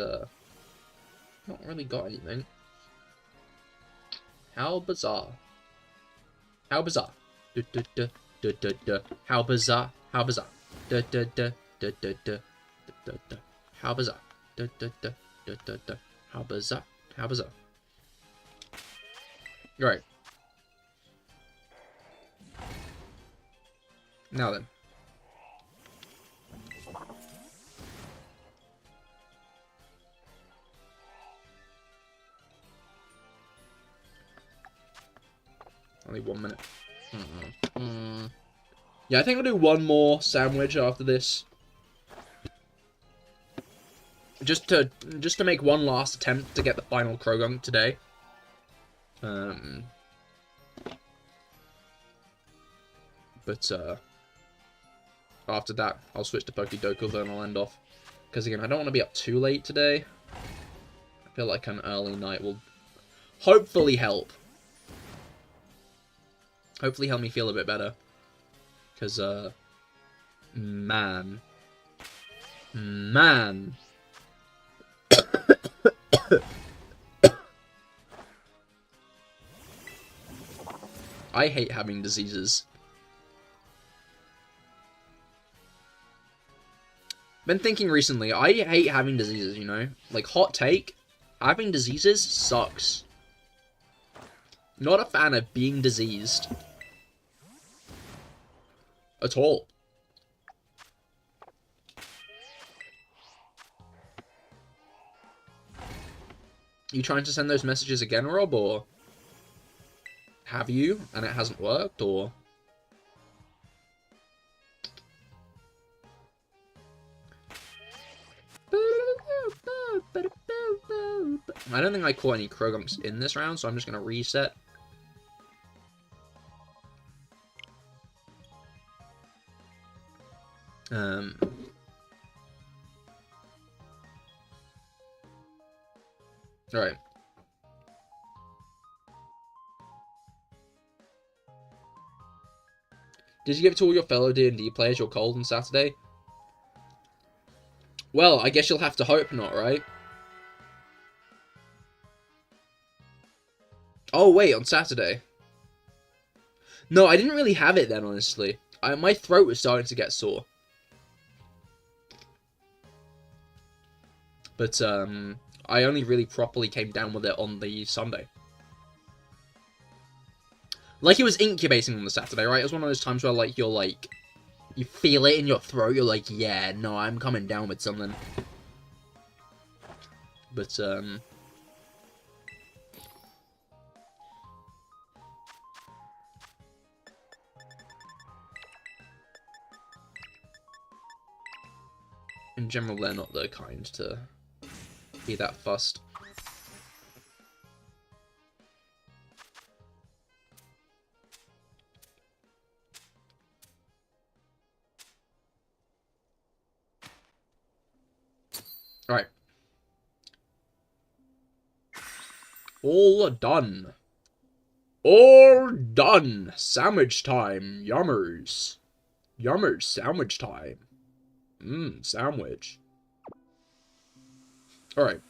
not really got anything? How bizarre. How bizarre. Du, du, du, du, du, du. How bizarre. How bizarre. Du, du, du, du, du, du, du, du. How bizarre. Du, du, du, du, du, du. How bizarre. How bizarre. Right. Now then. Only 1 minute. Yeah, I think I'll do one more sandwich after this. Just to make one last attempt to get the final Croagunk today. But after that, I'll switch to Pokedoku, then I'll end off. Because again, I don't want to be up too late today. I feel like an early night will hopefully help. Hopefully help me feel a bit better. Because, man. I hate having diseases. Been thinking recently, I hate having diseases, you know? Like, hot take, having diseases sucks. Not a fan of being diseased. At all. You trying to send those messages again, Rob, or have you, and it hasn't worked, or? I don't think I caught any Croagunks in this round, so I'm just going to reset. Alright. Did you give it to all your fellow D&D players your cold on Saturday? Well, I guess you'll have to hope not, right? Oh, wait, on Saturday. No, I didn't really have it then, honestly. My throat was starting to get sore. But, I only really properly came down with it on the Sunday. Like, it was incubating on the Saturday, right? It was one of those times where, like, you feel it in your throat, you're like, yeah, no, I'm coming down with something. But, in general, they're not the kind to be that fussed. Alright. All done. All done. Sandwich time. Yummers. Yummers. Sandwich time. Sandwich. Alright.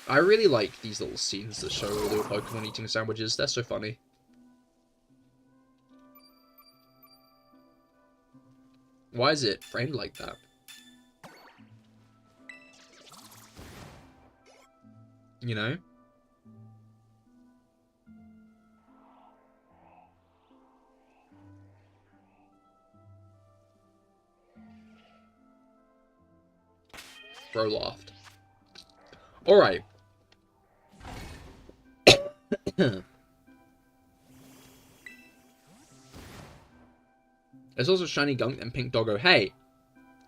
I really like these little scenes that show all the Pokemon eating sandwiches. They're so funny. Why is it framed like that? You know? Bro laughed. Alright. There's also Shiny Gunk and Pink Doggo. Hey,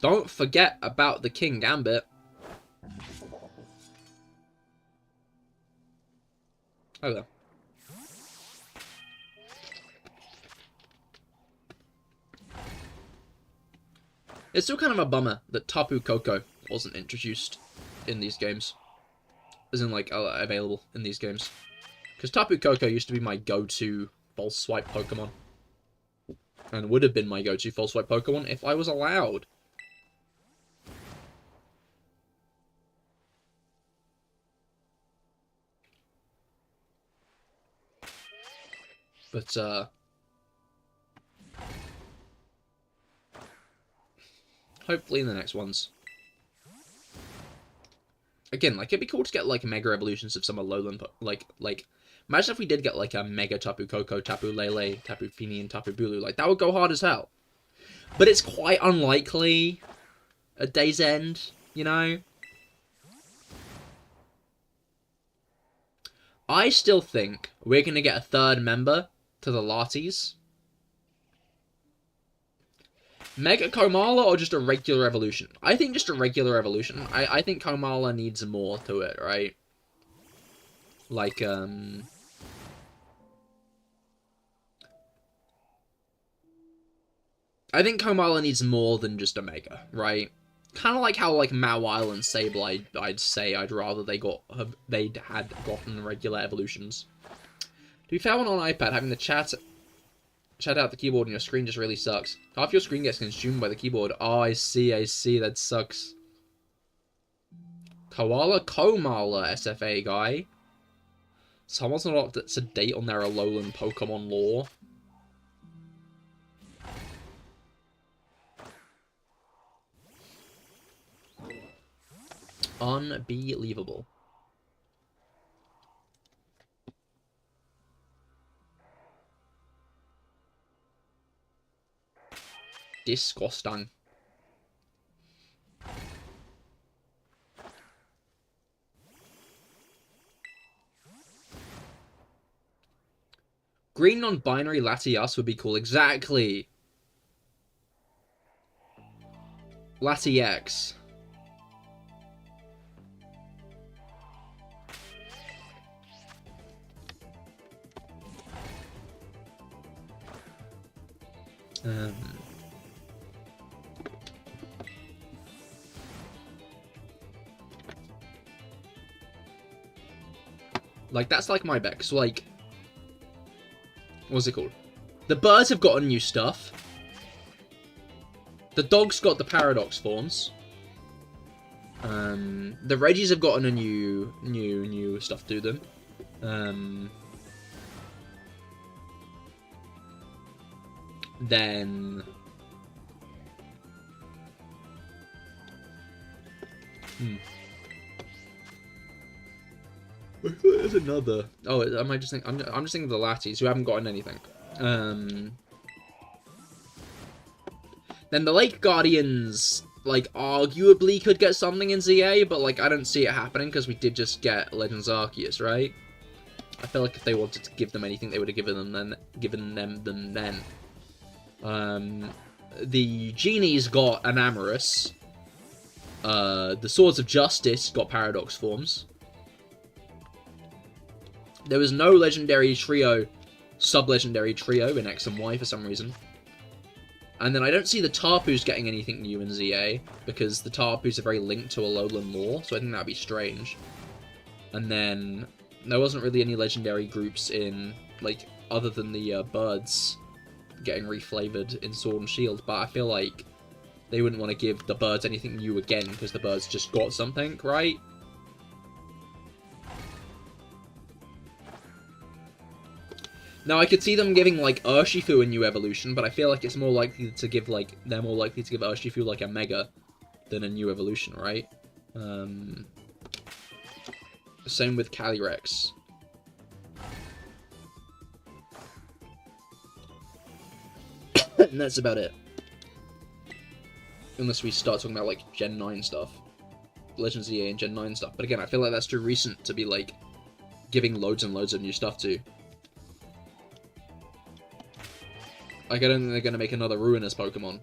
don't forget about the King Gambit. Oh, there. It's still kind of a bummer that Tapu Koko wasn't introduced in these games. As in, like, available in these games. Because Tapu Koko used to be my go-to false swipe Pokemon. And would have been my go-to false white Pokemon if I was allowed. But, hopefully in the next ones. Again, like, it'd be cool to get, like, Mega Evolutions of some Alolan, like, imagine if we did get, like, a Mega Tapu Koko, Tapu Lele, Tapu Fini, and Tapu Bulu. Like, that would go hard as hell. But it's quite unlikely at day's end, you know? I still think we're going to get a third member to the Lattes. Mega Komala or just a regular evolution? I think just a regular evolution. I think Komala needs more to it, right? Like, I think Komala needs more than just a Mega, right? Kind of like how, like, Mawile and Sableye, I'd say I'd rather they'd had gotten regular evolutions. To be fair, on iPad, having the chat out the keyboard on your screen just really sucks. Half your screen gets consumed by the keyboard. Oh, I see, that sucks. Komala SFA guy. Someone's not up to date on their Alolan Pokemon lore. Unbelievable. Disgusting. Green non-binary Latias would be cool. Exactly. LatiX. Like, that's like my bet. So, like, what's it called? The birds have gotten new stuff. The dogs got the paradox forms. The Reggies have gotten a new stuff to them. Then there's another. Oh, am I just thinking? I'm just thinking of the Lattes who haven't gotten anything. Then the Lake Guardians, like, arguably could get something in ZA, but, like, I don't see it happening because we did just get Legends Arceus, right? I feel like if they wanted to give them anything, they would have given them then. The Genies got an Amorous. The Swords of Justice got Paradox forms. There was no Legendary Trio, Sub-Legendary Trio in X and Y for some reason. And then I don't see the Tarpus getting anything new in ZA, because the Tarpus are very linked to Alolan lore, so I think that'd be strange. And then there wasn't really any Legendary groups in, like, other than the birds getting reflavored in Sword and Shield, but I feel like they wouldn't want to give the birds anything new again, because the birds just got something, right? Now, I could see them giving, like, Urshifu a new evolution, but I feel like it's more likely to give, like, they're more likely to give Urshifu, like, a Mega than a new evolution, right? Same with Calyrex. And that's about it. Unless we start talking about, like, Gen 9 stuff. Legends EA and Gen 9 stuff. But again, I feel like that's too recent to be, like, giving loads and loads of new stuff to. Like, I don't think they're going to make another Ruinous Pokemon.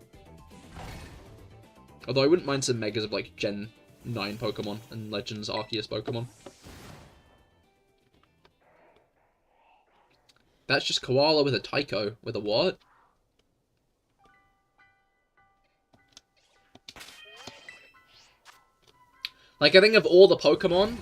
Although I wouldn't mind some Megas of, like, Gen 9 Pokemon and Legends Arceus Pokemon. That's just Koala with a Tycho. With a what? Like, I think of all the Pokemon,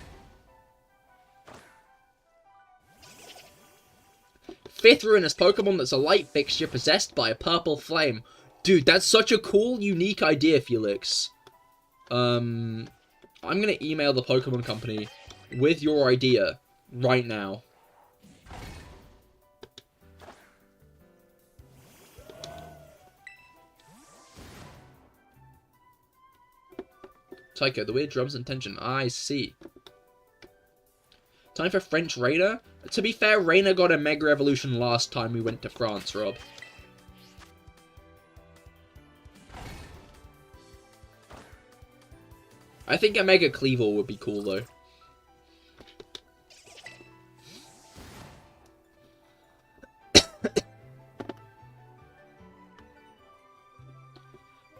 5th ruinous Pokemon that's a light fixture possessed by a purple flame. Dude, that's such a cool, unique idea, Felix. I'm gonna email the Pokemon Company with your idea right now. Tycho, the weird drums and tension. I see. Time for French Rainer? To be fair, Rainer got a Mega Evolution last time we went to France, Rob. I think a Mega Cleavor would be cool, though.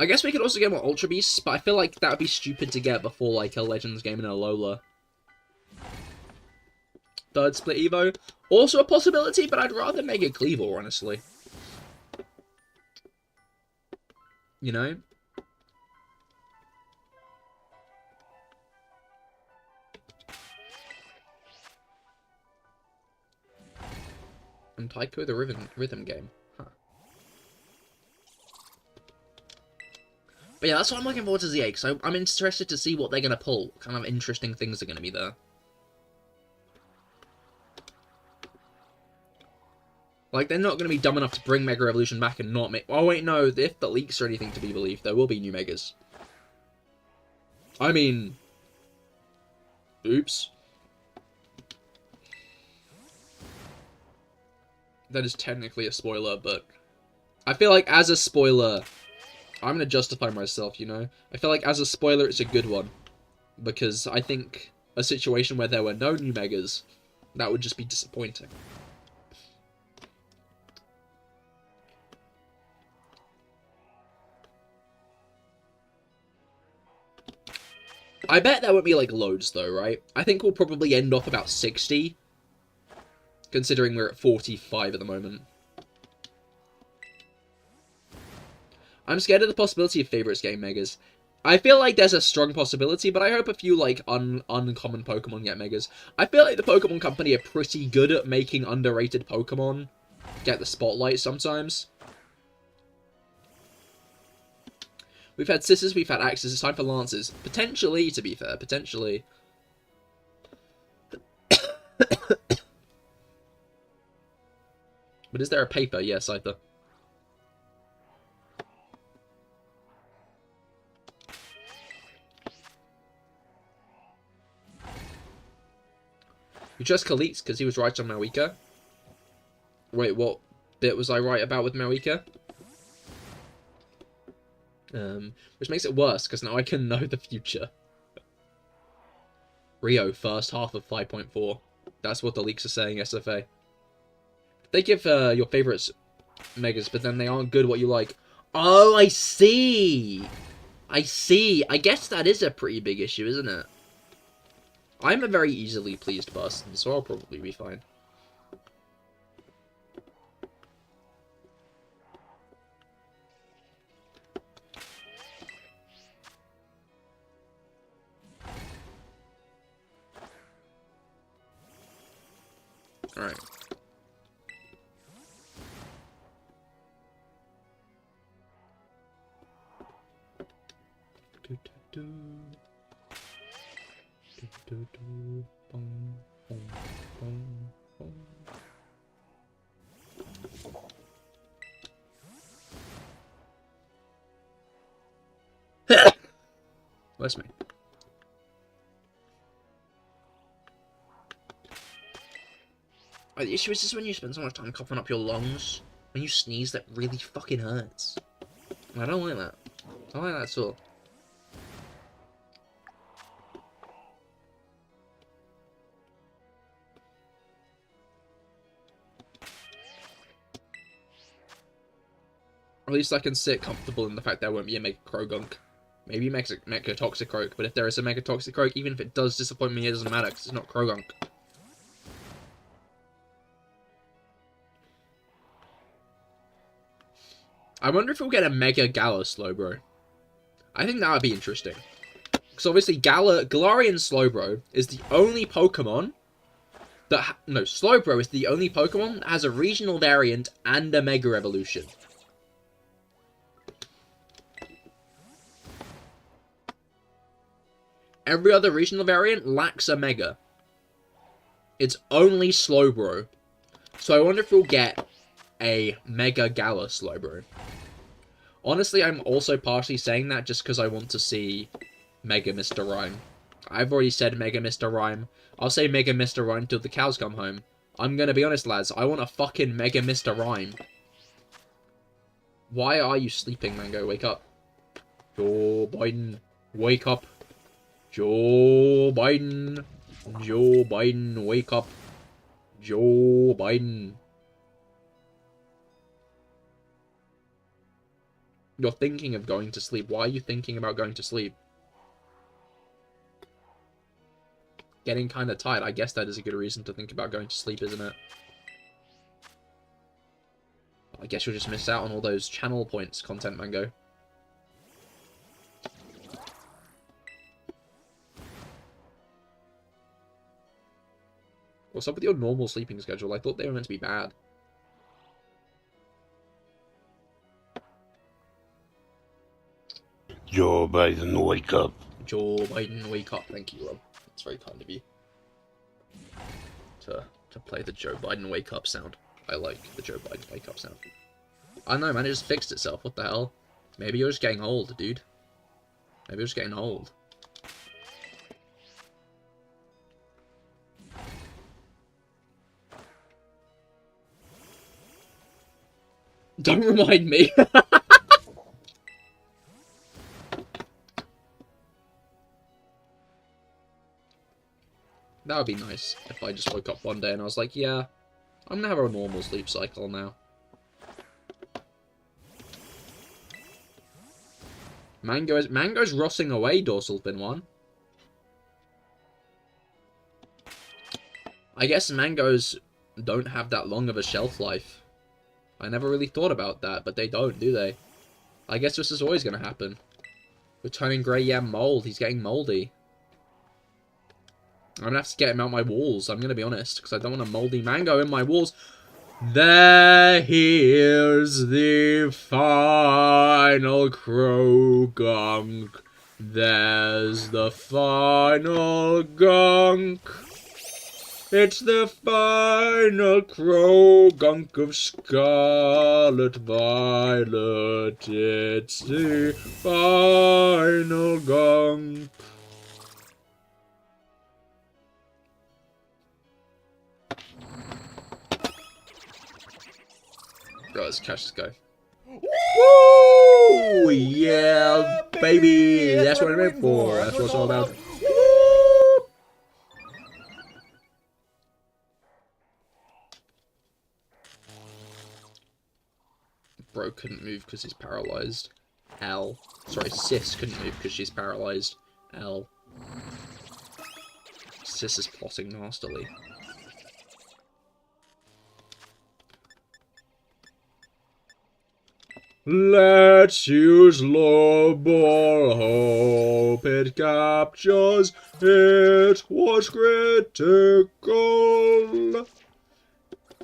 I guess we could also get more Ultra Beasts, but I feel like that would be stupid to get before, like, a Legends game in a Alola. 3rd Split Evo. Also a possibility, but I'd rather Mega Cleavor, honestly. You know? And Tycho the rhythm game. Huh. But yeah, that's what I'm looking forward to ZA, because I'm interested to see what they're going to pull. What kind of interesting things are going to be there. Like, they're not going to be dumb enough to bring Mega Evolution back and not make... Oh, wait, no. If the leaks are anything to be believed, there will be new Megas. I mean... Oops. That is technically a spoiler, but... I feel like as a spoiler... I'm going to justify myself, you know? I feel like as a spoiler, it's a good one. Because I think a situation where there were no new Megas, that would just be disappointing. I bet there won't be, like, loads, though, right? I think we'll probably end off about 60. Considering we're at 45 at the moment. I'm scared of the possibility of Favorites getting Megas. I feel like there's a strong possibility, but I hope a few, like, uncommon Pokemon get Megas. I feel like the Pokemon Company are pretty good at making underrated Pokemon get the spotlight sometimes. We've had Scissors, we've had Axes, it's time for Lances. Potentially, to be fair, potentially. But is there a paper? Yes, either. You just Khalees because he was right on Mawika. Wait, what bit was I right about with Mawika? Which makes it worse, because now I can know the future. Rio, first half of 5.4. That's what the leaks are saying, SFA. They give your favourites Megas, but then they aren't good what you like. Oh, I see! I see. I guess that is a pretty big issue, isn't it? I'm a very easily pleased person, so I'll probably be fine. Alright. Bless me. The issue is when you spend so much time coughing up your lungs, when you sneeze, that really fucking hurts. I don't like that. I don't like that at all. At least I can sit comfortable in the fact there won't be a Mega Croagunk. Maybe Mega Toxicroak, but if there is a Mega Toxicroak, even if it does disappoint me, it doesn't matter, because it's not Croagunk. I wonder if we'll get a Mega Slowbro. I think that would be interesting. Because obviously Galarian Slowbro is the only Pokemon No, Slowbro is the only Pokemon that has a regional variant and a Mega Evolution. Every other regional variant lacks a Mega. It's only Slowbro. So I wonder if we'll get a Mega Gala Slowbro. Honestly, I'm also partially saying that just because I want to see Mega Mr. Rhyme. I've already said Mega Mr. Rhyme. I'll say Mega Mr. Rhyme till the cows come home. I'm gonna be honest, lads. I want a fucking Mega Mr. Rhyme. Why are you sleeping, Mango? Wake up. Joe Biden. Wake up. Joe Biden. Joe Biden. Wake up. Joe Biden. You're thinking of going to sleep. Why are you thinking about going to sleep? Getting kind of tired. I guess that is a good reason to think about going to sleep, isn't it? I guess you'll just miss out on all those channel points, Content Mango. What's up with your normal sleeping schedule? I thought they were meant to be bad. Joe Biden, wake up. Joe Biden, wake up. Thank you, Rob. That's very kind of you. To play the Joe Biden wake up sound. I like the Joe Biden wake up sound. I don't know, man. It just fixed itself. What the hell? Maybe you're just getting old, dude. Maybe you're just getting old. Don't remind me. That would be nice if I just woke up one day and I was like, yeah, I'm gonna have a normal sleep cycle now. Mango's rotting away, Dorsal Fin 1. I guess mangoes don't have that long of a shelf life. I never really thought about that, but they don't, do they? I guess this is always gonna happen. We're turning grey yam mold. He's getting moldy. I'm gonna have to get him out my walls, I'm gonna be honest, because I don't want a moldy mango in my walls. Here's the final Croagunk. There's the final gunk. It's the final Croagunk of Scarlet Violet. It's the final gunk. Right, let's catch this guy. Woo! Yeah, baby! That's what I'm in for. That's what it's all about. Woo! Bro couldn't move because he's paralyzed. L. Sorry, Sis couldn't move because she's paralyzed. L. Sis is plotting nastily. Let's use low ball, hope it captures. It was critical.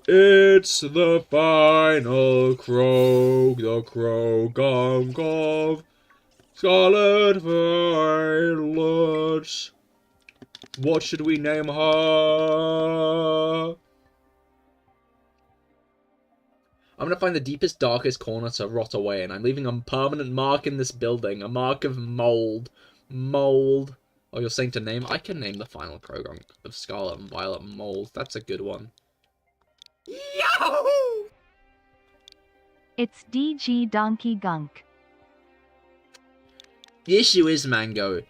It's the final the Croagunk of Scarlet Violet. What should we name her? I'm gonna find the deepest, darkest corner to rot away, and I'm leaving a permanent mark in this building. A mark of mold. Mold. Oh, you're saying to name? I can name the final Croagunk of Scarlet and Violet Mold. That's a good one. Yahoo! It's DG Donkey Gunk. The issue is, Mango,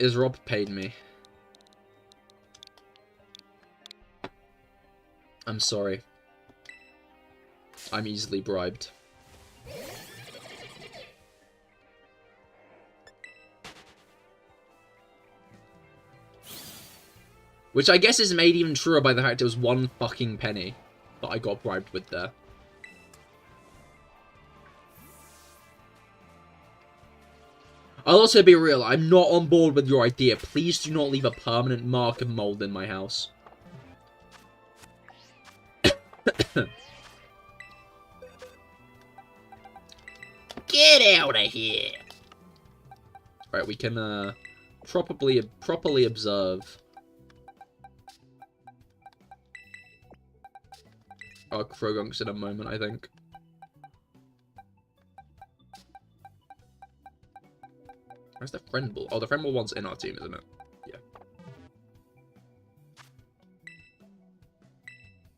is Rob paid me. I'm sorry. I'm easily bribed. Which I guess is made even truer by the fact it was 1 fucking penny that I got bribed with there. I'll also be real, I'm not on board with your idea. Please do not leave a permanent mark of mold in my house. Get out of here! Right, we can, properly observe our Croagunks in a moment, I think. Where's the friend ball? Oh, the friend ball one's in our team, isn't it? Yeah.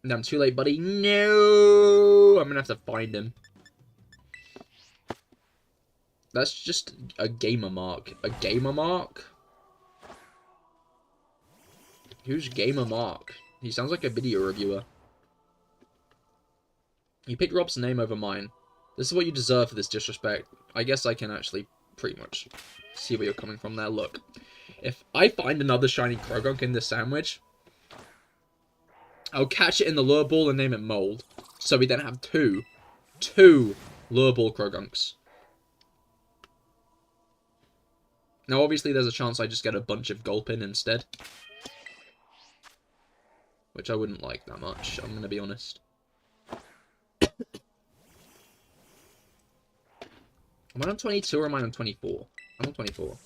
No, I'm too late, buddy. No! I'm gonna have to find him. That's just a gamer mark. A gamer mark? Who's Gamer Mark? He sounds like a video reviewer. You picked Rob's name over mine. This is what you deserve for this disrespect. I guess I can actually pretty much see where you're coming from there. Look, if I find another shiny Croagunk in this sandwich, I'll catch it in the lure ball and name it Mold. So we then have two lure ball Croagunks. Now, obviously, there's a chance I just get a bunch of Gulpin instead. Which I wouldn't like that much, I'm going to be honest. Am I on 22 or am I on 24? I'm on 24.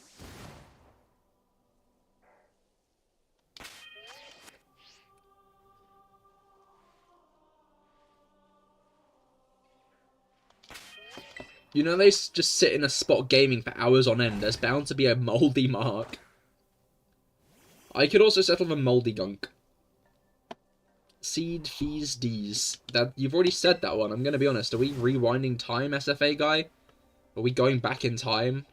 You know, they just sit in a spot gaming for hours on end. There's bound to be a moldy mark. I could also settle for moldy gunk. Seed, fees, D's. That, you've already said that one, I'm gonna be honest. Are we rewinding time, SFA guy? Are we going back in time?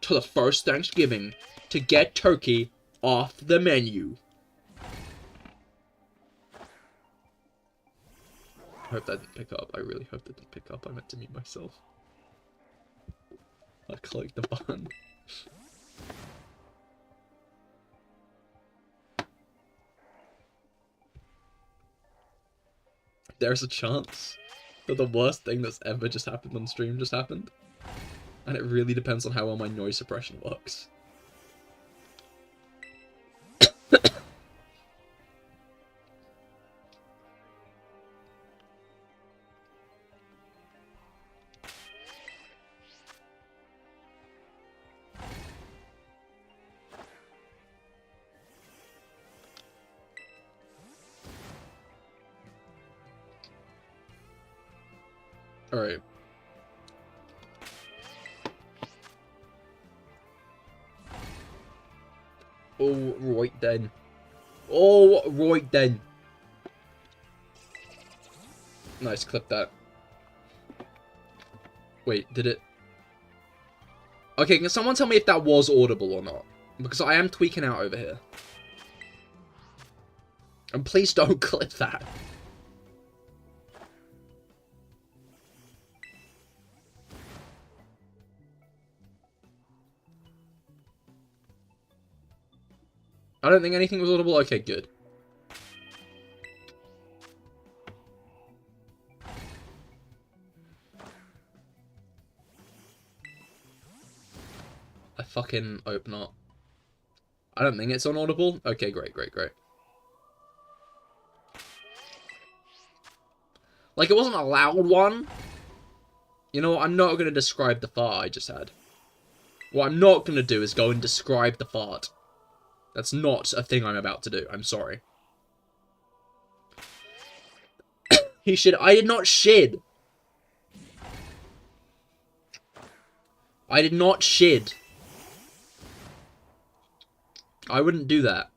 To the first Thanksgiving. To get turkey off the menu. I hope that didn't pick up. I really hope that didn't pick up. I meant to mute myself. I clicked the button. There's a chance that the worst thing that's ever just happened on stream just happened. And it really depends on how well my noise suppression works. Alright. Oh, right then. Oh, right then. Nice, clip that. Wait, did it... Okay, can someone tell me if that was audible or not? Because I am tweaking out over here. And please don't clip that. I don't think anything was audible. Okay, good. I fucking hope not. I don't think it's unaudible. Okay, great, great, great. Like, it wasn't a loud one. You know what? I'm not going to describe the fart I just had. What I'm not going to do is go and describe the fart. That's not a thing I'm about to do. I'm sorry. He shit. I did not shid. I did not shid. I wouldn't do that.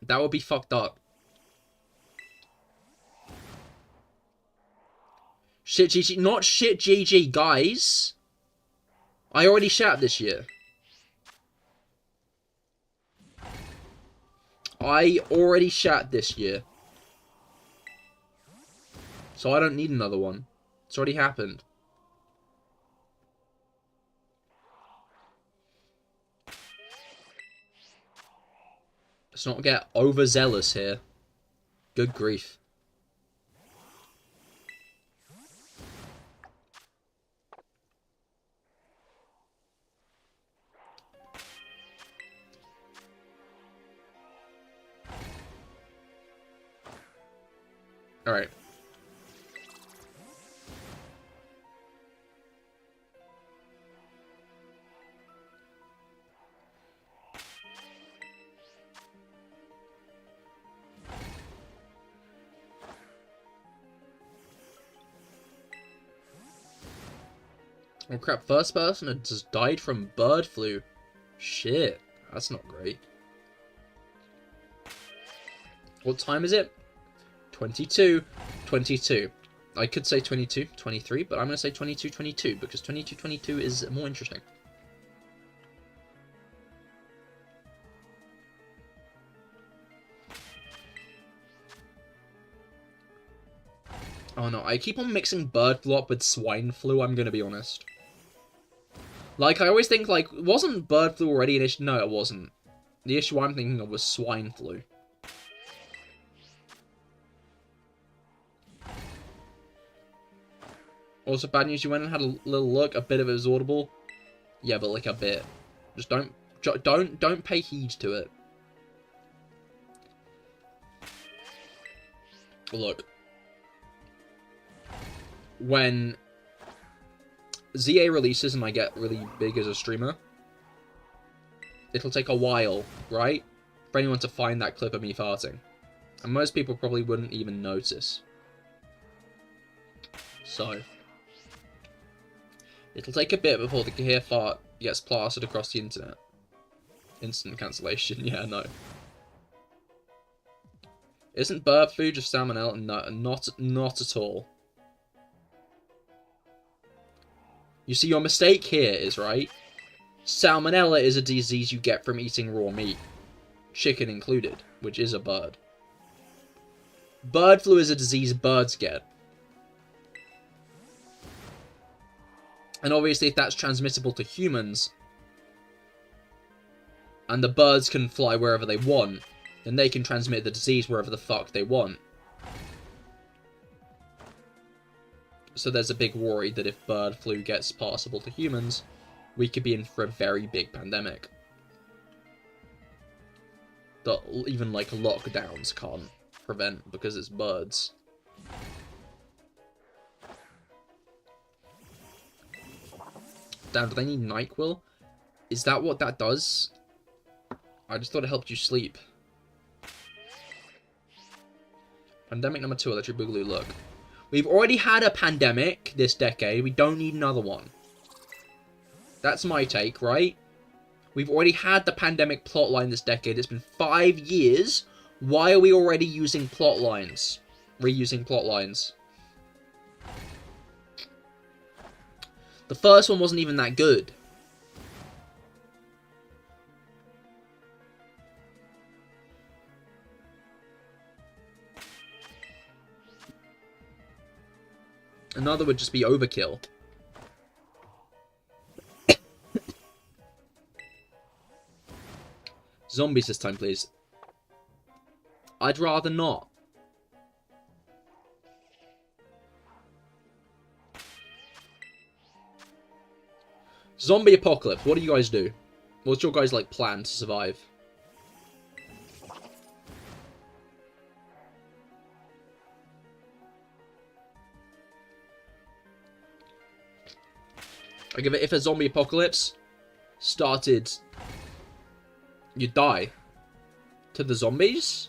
That would be fucked up. Shit GG. Not shit GG, guys. I already shat this year. I already shat this year. So I don't need another one. It's already happened. Let's not get overzealous here. Good grief. Alright. Oh crap, first person had just died from bird flu. Shit, that's not great. What time is it? 22. 22. I could say 22, 23, but I'm going to say 22, 22, because 22, 22 is more interesting. Oh no, I keep on mixing bird flu up with swine flu, I'm going to be honest. Like, I always think, like, wasn't bird flu already an issue? No, it wasn't. The issue I'm thinking of was swine flu. Also, bad news, you went and had a little look, a bit of it was audible. Yeah, but like a bit. Just don't pay heed to it. Look. When ZA releases and I get really big as a streamer, it'll take a while, right? For anyone to find that clip of me farting. And most people probably wouldn't even notice. So, it'll take a bit before the Cahir fart gets plastered across the internet. Instant cancellation, yeah, no. Isn't bird flu just salmonella? No, not at all. You see, your mistake here is, right? Salmonella is a disease you get from eating raw meat. Chicken included, which is a bird. Bird flu is a disease birds get. And obviously, if that's transmissible to humans, and the birds can fly wherever they want, then they can transmit the disease wherever the fuck they want. So there's a big worry that if bird flu gets passable to humans, we could be in for a very big pandemic. That even, like, lockdowns can't prevent because it's birds. Damn, do they need NyQuil? Is that what that does? I just thought it helped you sleep. Pandemic number 2, Electric Boogaloo, look. We've already had a pandemic this decade. We don't need another one. That's my take, right? We've already had the pandemic plotline this decade. It's been 5 years. Why are we already using plot lines? Reusing plot lines. The first one wasn't even that good. Another would just be overkill. Zombies this time, please. I'd rather not. Zombie apocalypse. What do you guys do? What's your guys' like plan to survive? Like if a zombie apocalypse started, you'd die to the zombies?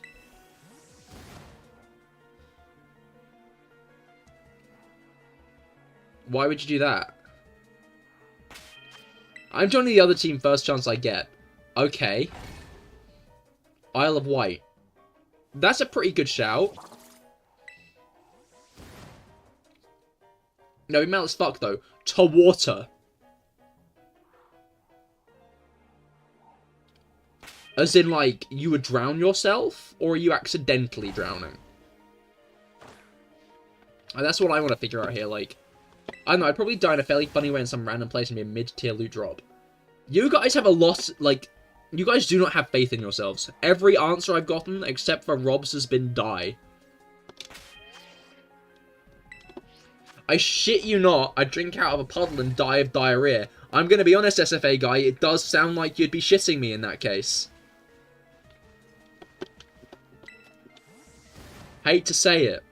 Why would you do that? I'm joining the other team first chance I get. Okay. Isle of Wight. That's a pretty good shout. No, we melt as fuck though. To water. As in, like, you would drown yourself? Or are you accidentally drowning? And that's what I want to figure out here, like... I don't know, I'd probably die in a fairly funny way in some random place and be a mid-tier loot drop. You guys have a lot, like... You guys do not have faith in yourselves. Every answer I've gotten, except for Rob's, has been die. I shit you not, I drink out of a puddle and die of diarrhea. I'm gonna be honest, SFA guy, it does sound like you'd be shitting me in that case. Hate to say it.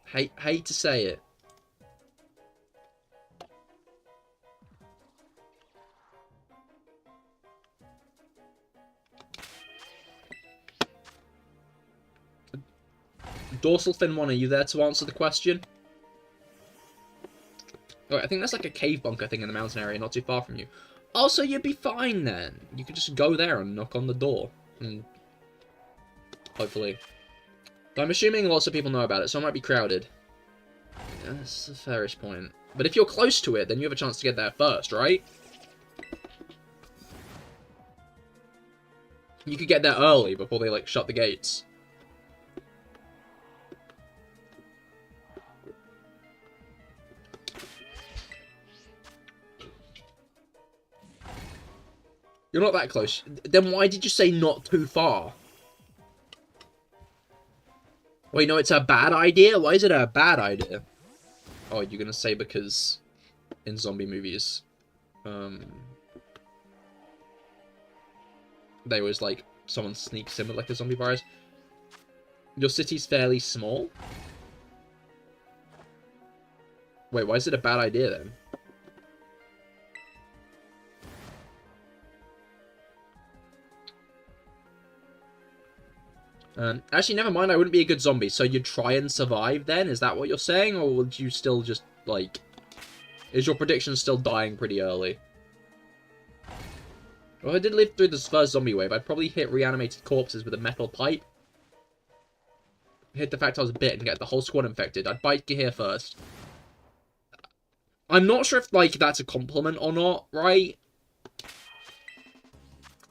Hate to say it. Dorsal Fin 1, are you there to answer the question? Oh, I think that's like a cave bunker thing in the mountain area, not too far from you. Also, you'd be fine then. You could just go there and knock on the door. And hopefully. But I'm assuming lots of people know about it, so it might be crowded. Yeah, that's the fairest point. But if you're close to it, then you have a chance to get there first, right? You could get there early before they, like, shut the gates. You're not that close. Then why did you say not too far? Wait, no, it's a bad idea? Why is it a bad idea? Oh, you're gonna say because in zombie movies, they always, like, someone sneaks in with, like, a zombie virus. Your city's fairly small? Wait, why is it a bad idea, then? Actually, never mind, I wouldn't be a good zombie, so you'd try and survive then? Is that what you're saying? Or would you still just, like... Is your prediction still dying pretty early? Well, if I did live through this first zombie wave, I'd probably hit reanimated corpses with a metal pipe. Hit the fact I was bit and get the whole squad infected. I'd bite Cahir first. I'm not sure if, like, that's a compliment or not, right?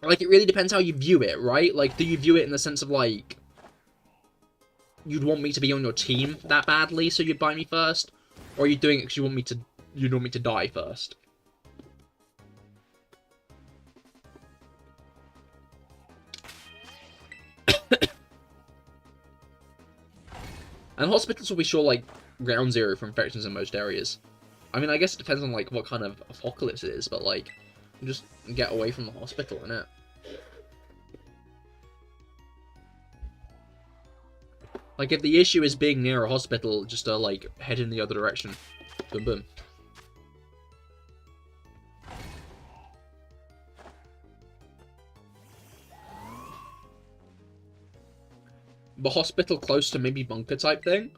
Like, it really depends how you view it, right? Like, do you view it in the sense of, like... You'd want me to be on your team that badly, so you'd bite me first? Or are you doing it because you want me to die first? And hospitals will be sure, like, ground zero for infections in most areas. I mean, I guess it depends on, like, what kind of apocalypse it is, but, like, just get away from the hospital, innit? Like, if the issue is being near a hospital, just like, head in the other direction. Boom, boom. The hospital close to maybe bunker type thing?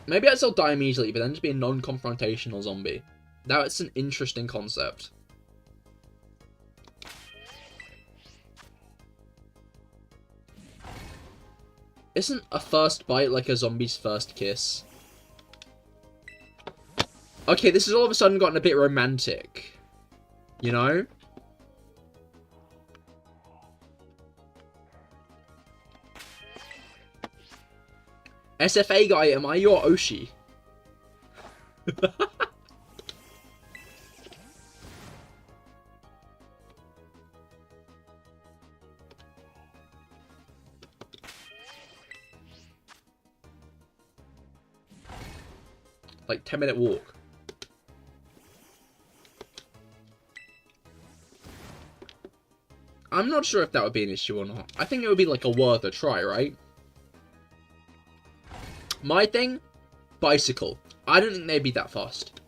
Maybe I'd still die immediately, but then just be a non-confrontational zombie. That's an interesting concept. Isn't a first bite like a zombie's first kiss? Okay, this has all of a sudden gotten a bit romantic. You know? SFA guy, am I your Oshi? Like, 10-minute walk. I'm not sure if that would be an issue or not. I think it would be, like, a worth a try, right? My thing? Bicycle. I don't think they'd be that fast.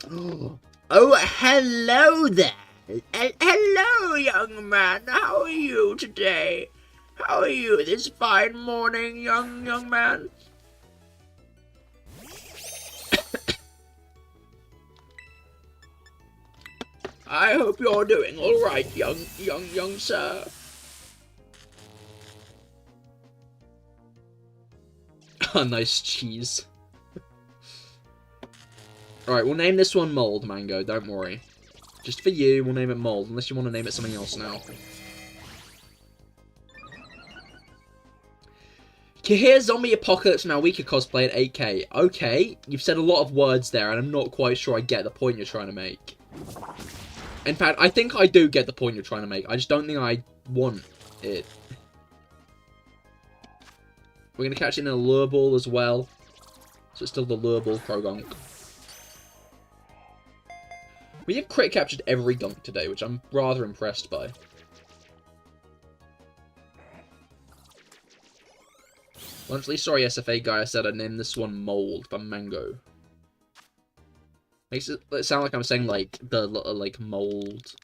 Oh, hello there. Hello, young man. How are you today? How are you this fine morning, young man? I hope you're doing all right, young sir. A nice cheese. Alright, we'll name this one Mold, Mango, don't worry. Just for you, we'll name it Mold, unless you want to name it something else now. Cahir Zombie Apocalypse Malwika cosplay at 8K. Okay, you've said a lot of words there, and I'm not quite sure I get the point you're trying to make. In fact, I think I do get the point you're trying to make. I just don't think I want it. We're going to catch it in a lure ball as well. So it's still the lure ball Croagunk. We have crit captured every gunk today, which I'm rather impressed by. Honestly, sorry SFA guy, I said I'd name this one Mold for Mango. Makes it sound like I'm saying, like, the, like, mold.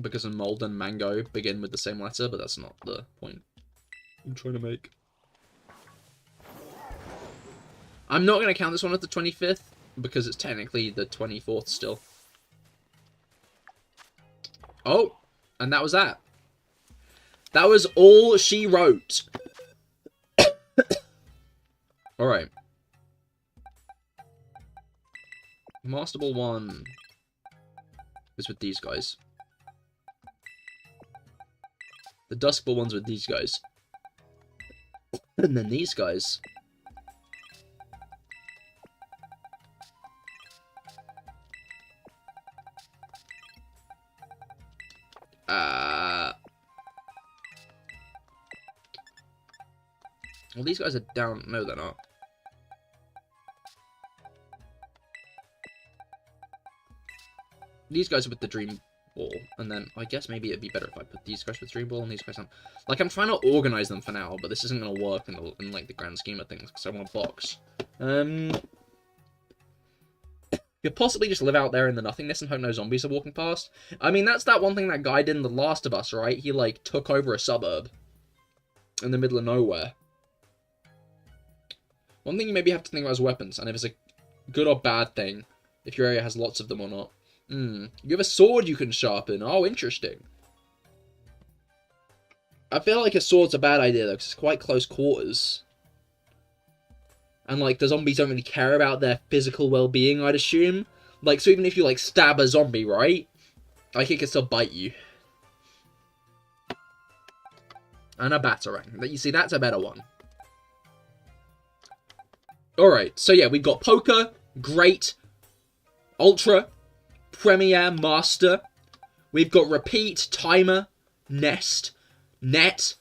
Because mold and mango begin with the same letter, but that's not the point I'm trying to make. I'm not going to count this one as the 25th, because it's technically the 24th still. Oh, and that was that. That was all she wrote. Alright. Master Ball 1 is with these guys. The Dusk Ball one's with these guys. And then these guys. Well, these guys are down. No, they're not. These guys are with the Dream Ball, and then I guess maybe it'd be better if I put these guys with Dream Ball and these guys on. Like, I'm trying to organize them for now, but this isn't going to work in like the grand scheme of things because I want a box. Could possibly just live out there in the nothingness and hope no zombies are walking past. I mean, that's that one thing that guy did in The Last of Us, right? He like took over a suburb in the middle of nowhere. One thing you maybe have to think about is weapons, and if it's a good or bad thing, if your area has lots of them or not. You have a sword you can sharpen. Oh, interesting. I feel like a sword's a bad idea, though, because it's quite close quarters. And, like, the zombies don't really care about their physical well-being, I'd assume. Like, so even if you, like, stab a zombie, right? Like, it can still bite you. And a Patterrz. You see, that's a better one. Alright, so yeah, we've got Poker, Great, Ultra, Premier, Master. We've got Repeat, Timer, Nest, Net,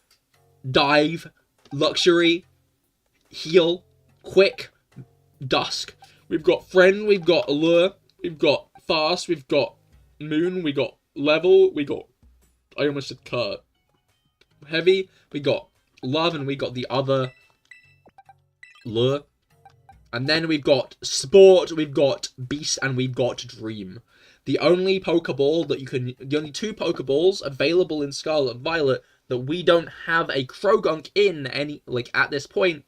Dive, Luxury, Heal, Quick, Dusk. We've got Friend, we've got Allure, we've got Fast, we've got Moon, we got Level, we got... I almost said Kurt. Heavy, we got Love, and we got the other Lure. And then we've got Sport, we've got Beast, and we've got Dream. The only Pokeball that you can... The only two Pokeballs available in Scarlet and Violet that we don't have a Croagunk in any... Like, at this point,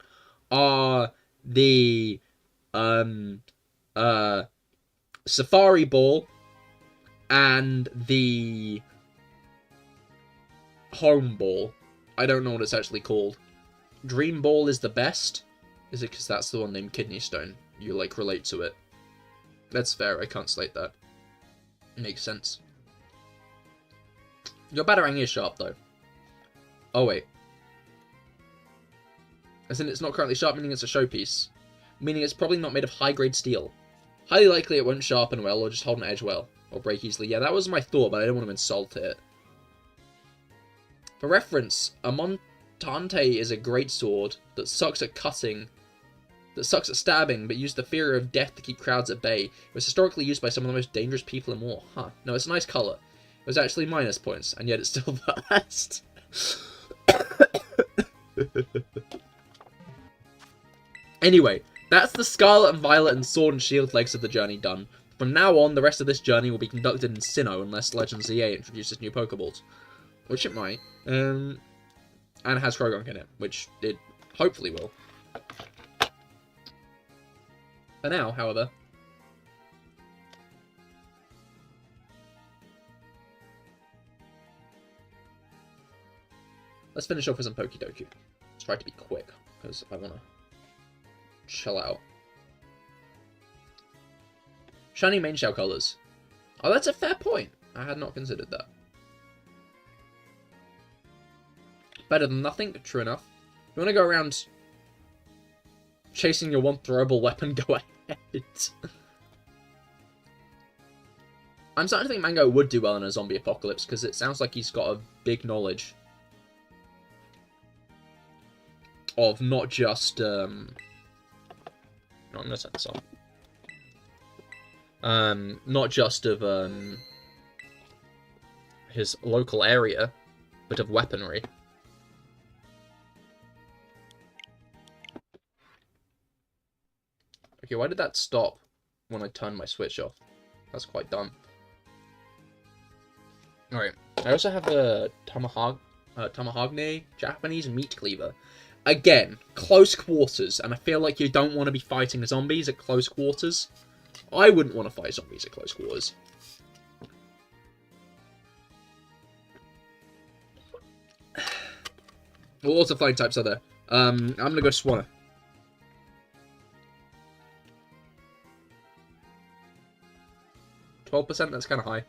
are the... Safari Ball and the... Home Ball. I don't know what it's actually called. Dream Ball is the best. Is it because that's the one named Kidney Stone? You, like, relate to it. That's fair, I can't slate that. Makes sense. Your Patterrz is sharp, though. Oh, wait. As in, it's not currently sharp, meaning it's a showpiece. Meaning it's probably not made of high-grade steel. Highly likely it won't sharpen well, or just hold an edge well. Or break easily. Yeah, that was my thought, but I don't want to insult it. For reference, a Montante is a great sword that sucks at cutting, that sucks at stabbing, but used the fear of death to keep crowds at bay. It was historically used by some of the most dangerous people in war. Huh. No, it's a nice colour. It was actually minus points, and yet it's still fast. Anyway, that's the Scarlet and Violet and Sword and Shield legs of the journey done. From now on, the rest of this journey will be conducted in Sinnoh unless Legends EA introduces new Pokeballs. Which it might. And it has Croagunk in it, which it hopefully will. For now, however, let's finish off with some Pokedoku. Let's try to be quick, because I want to chill out. Shiny main shell colours. Oh, that's a fair point. I had not considered that. Better than nothing, true enough. If you want to go around chasing your one throwable weapon, go ahead. I'm starting to think Mango would do well in a zombie apocalypse, because it sounds like he's got a big knowledge of not just, no, I'm gonna set this off. Not just of, his local area, but of weaponry. Okay, why did that stop when I turned my switch off? That's quite dumb. Alright, I also have a Tomahawk Japanese meat cleaver. Again, close quarters, and I feel like you don't want to be fighting zombies at close quarters. I wouldn't want to fight zombies at close quarters. What lots of flying types are there? I'm gonna go Swanner. 12%, that's kind of high.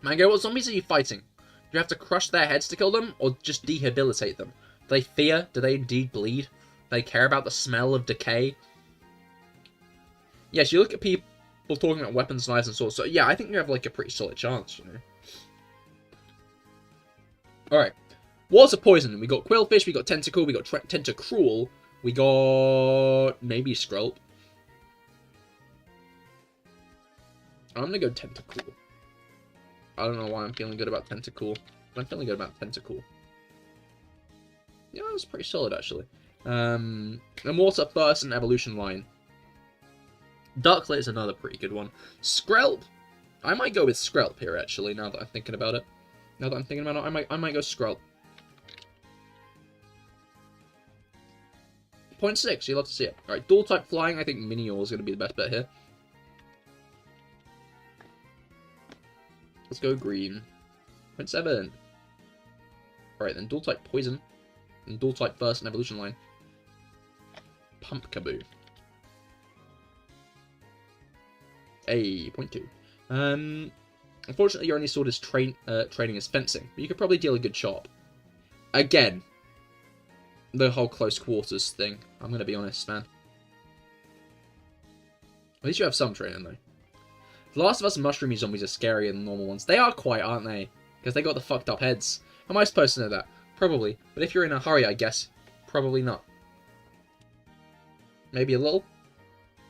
Mango, what zombies are you fighting? Do you have to crush their heads to kill them, or just debilitate them? Do they fear? Do they indeed bleed? Do they care about the smell of decay? Yes, you look at people talking about weapons, knives, and swords, so yeah, I think you have, like, a pretty solid chance, you know? Alright. Water poison. We got Quillfish, we got Tentacle, we got Tentacruel, we got maybe Skrelp. I'm gonna go Tentacle. I don't know why I'm feeling good about Tentacle. I'm feeling good about Tentacle. Yeah, that's pretty solid, actually. And Water first and Evolution line. Darklit is another pretty good one. Skrelp. I might go with Skrelp here, actually, now that I'm thinking about it. I might go Skrelp. 0.6, you love to see it. Alright, dual type flying, I think Minior is going to be the best bet here. Let's go green. 0.7. Alright, then dual type poison. And dual type first and evolution line. Pump Kaboo. A 0.2. Unfortunately, your only sword is training is fencing, but you could probably deal a good chop. Again, the whole close quarters thing. I'm gonna be honest, man. At least you have some training, though. The Last of Us mushroomy zombies are scarier than normal ones. They are quite, aren't they? Because they got the fucked up heads. Am I supposed to know that? Probably. But if you're in a hurry, I guess, probably not. Maybe a little,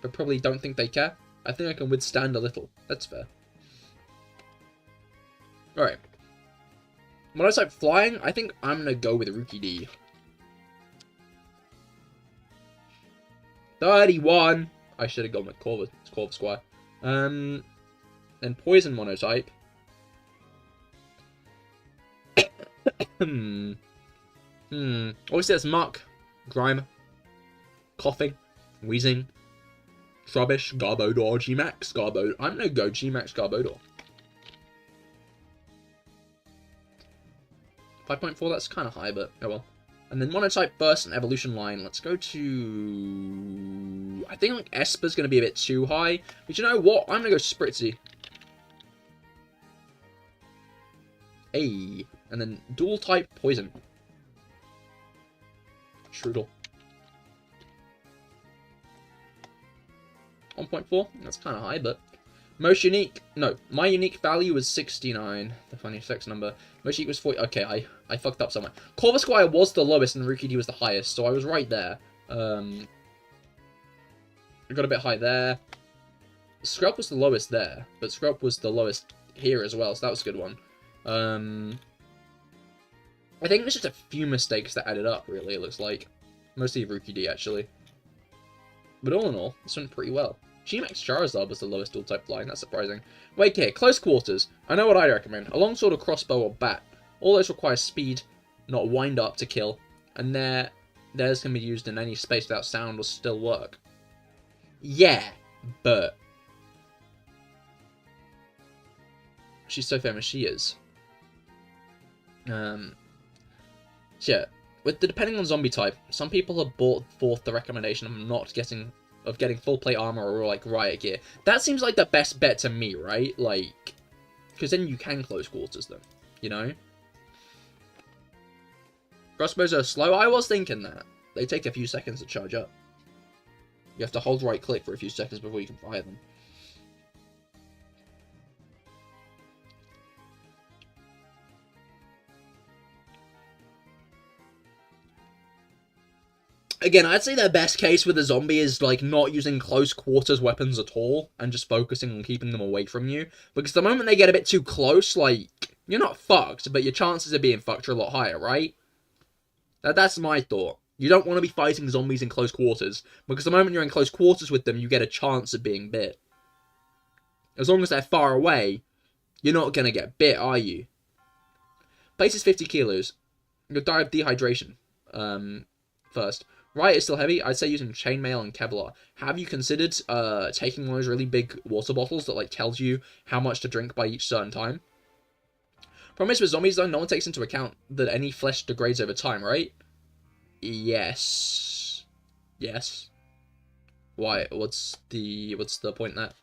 but probably don't think they care. I think I can withstand a little. That's fair. Alright. Monotype flying, I think I'm going to go with Rookie D. 31! I should have gone with Corvus Squire. Then Poison monotype. Obviously that's Muck, Grime, Coughing, Wheezing, Trubbish, Garbodor, G-Max, Garbodor. I'm going to go G-Max, Garbodor. 5.4, that's kind of high, but oh well. And then monotype burst and evolution line. Let's go to... I think like Esper's going to be a bit too high. But you know what? I'm going to go Spritzy. A. And then dual type poison. Strudel. 1.4. That's kind of high, but... Most unique... No, my unique value was 69. The funny sex number. Most unique was 40. Okay, I fucked up somewhere. Corvus Squire was the lowest and Rookie D was the highest, so I was right there. I got a bit high there. Skrelp was the lowest there, but Skrelp was the lowest here as well, so that was a good one. I think there's just a few mistakes that added up, really, it looks like. Mostly Rookie D, actually. But all in all, this went pretty well. G-Max Charizard was the lowest dual-type flying, that's surprising. Wait here, close quarters. I know what I'd recommend. A longsword, or crossbow, or bat. All those require speed, not wind-up to kill. And theirs can be used in any space without sound or still work. Yeah, but... she's so famous, she is. So yeah, depending on zombie type, some people have brought forth the recommendation of getting full plate armor or like riot gear. That seems like the best bet to me, right? Like, because then you can close quarters them, you know? Crossbows are slow. I was thinking that. They take a few seconds to charge up. You have to hold right click for a few seconds before you can fire them. Again, I'd say their best case with a zombie is, like, not using close quarters weapons at all, and just focusing on keeping them away from you. Because the moment they get a bit too close, like, you're not fucked, but your chances of being fucked are a lot higher, right? That's my thought. You don't want to be fighting zombies in close quarters, because the moment you're in close quarters with them, you get a chance of being bit. As long as they're far away, you're not going to get bit, are you? Base is 50 kilos. You'll die of dehydration. First. Riot is still heavy. I'd say using chainmail and Kevlar. Have you considered taking one of those really big water bottles that like tells you how much to drink by each certain time? Problem is with zombies though, no one takes into account that any flesh degrades over time, right? Yes. Yes. Why? What's the point in that?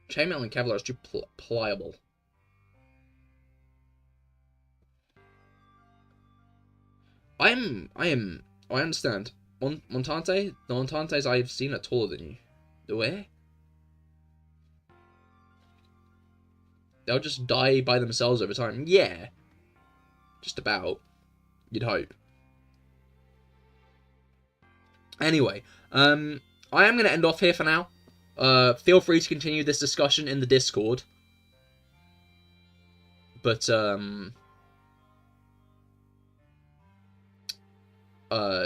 Chainmail and Kevlar is too pliable. I understand. Montante? The Montantes I've seen are taller than you. The way? They'll just die by themselves over time. Yeah. Just about. You'd hope. Anyway, I am going to end off here for now. Feel free to continue this discussion in the Discord. But,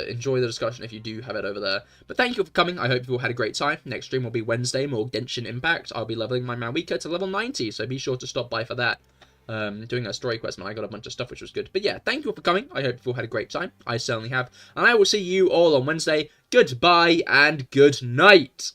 enjoy the discussion if you do have it over there. But thank you for coming. I hope you all had a great time. Next stream will be Wednesday, more Genshin Impact. I'll be leveling my Mawika to level 90, so be sure to stop by for that. Doing a story quest, and I got a bunch of stuff which was good. But yeah, thank you all for coming. I hope you all had a great time. I certainly have. And I will see you all on Wednesday. Goodbye and good night.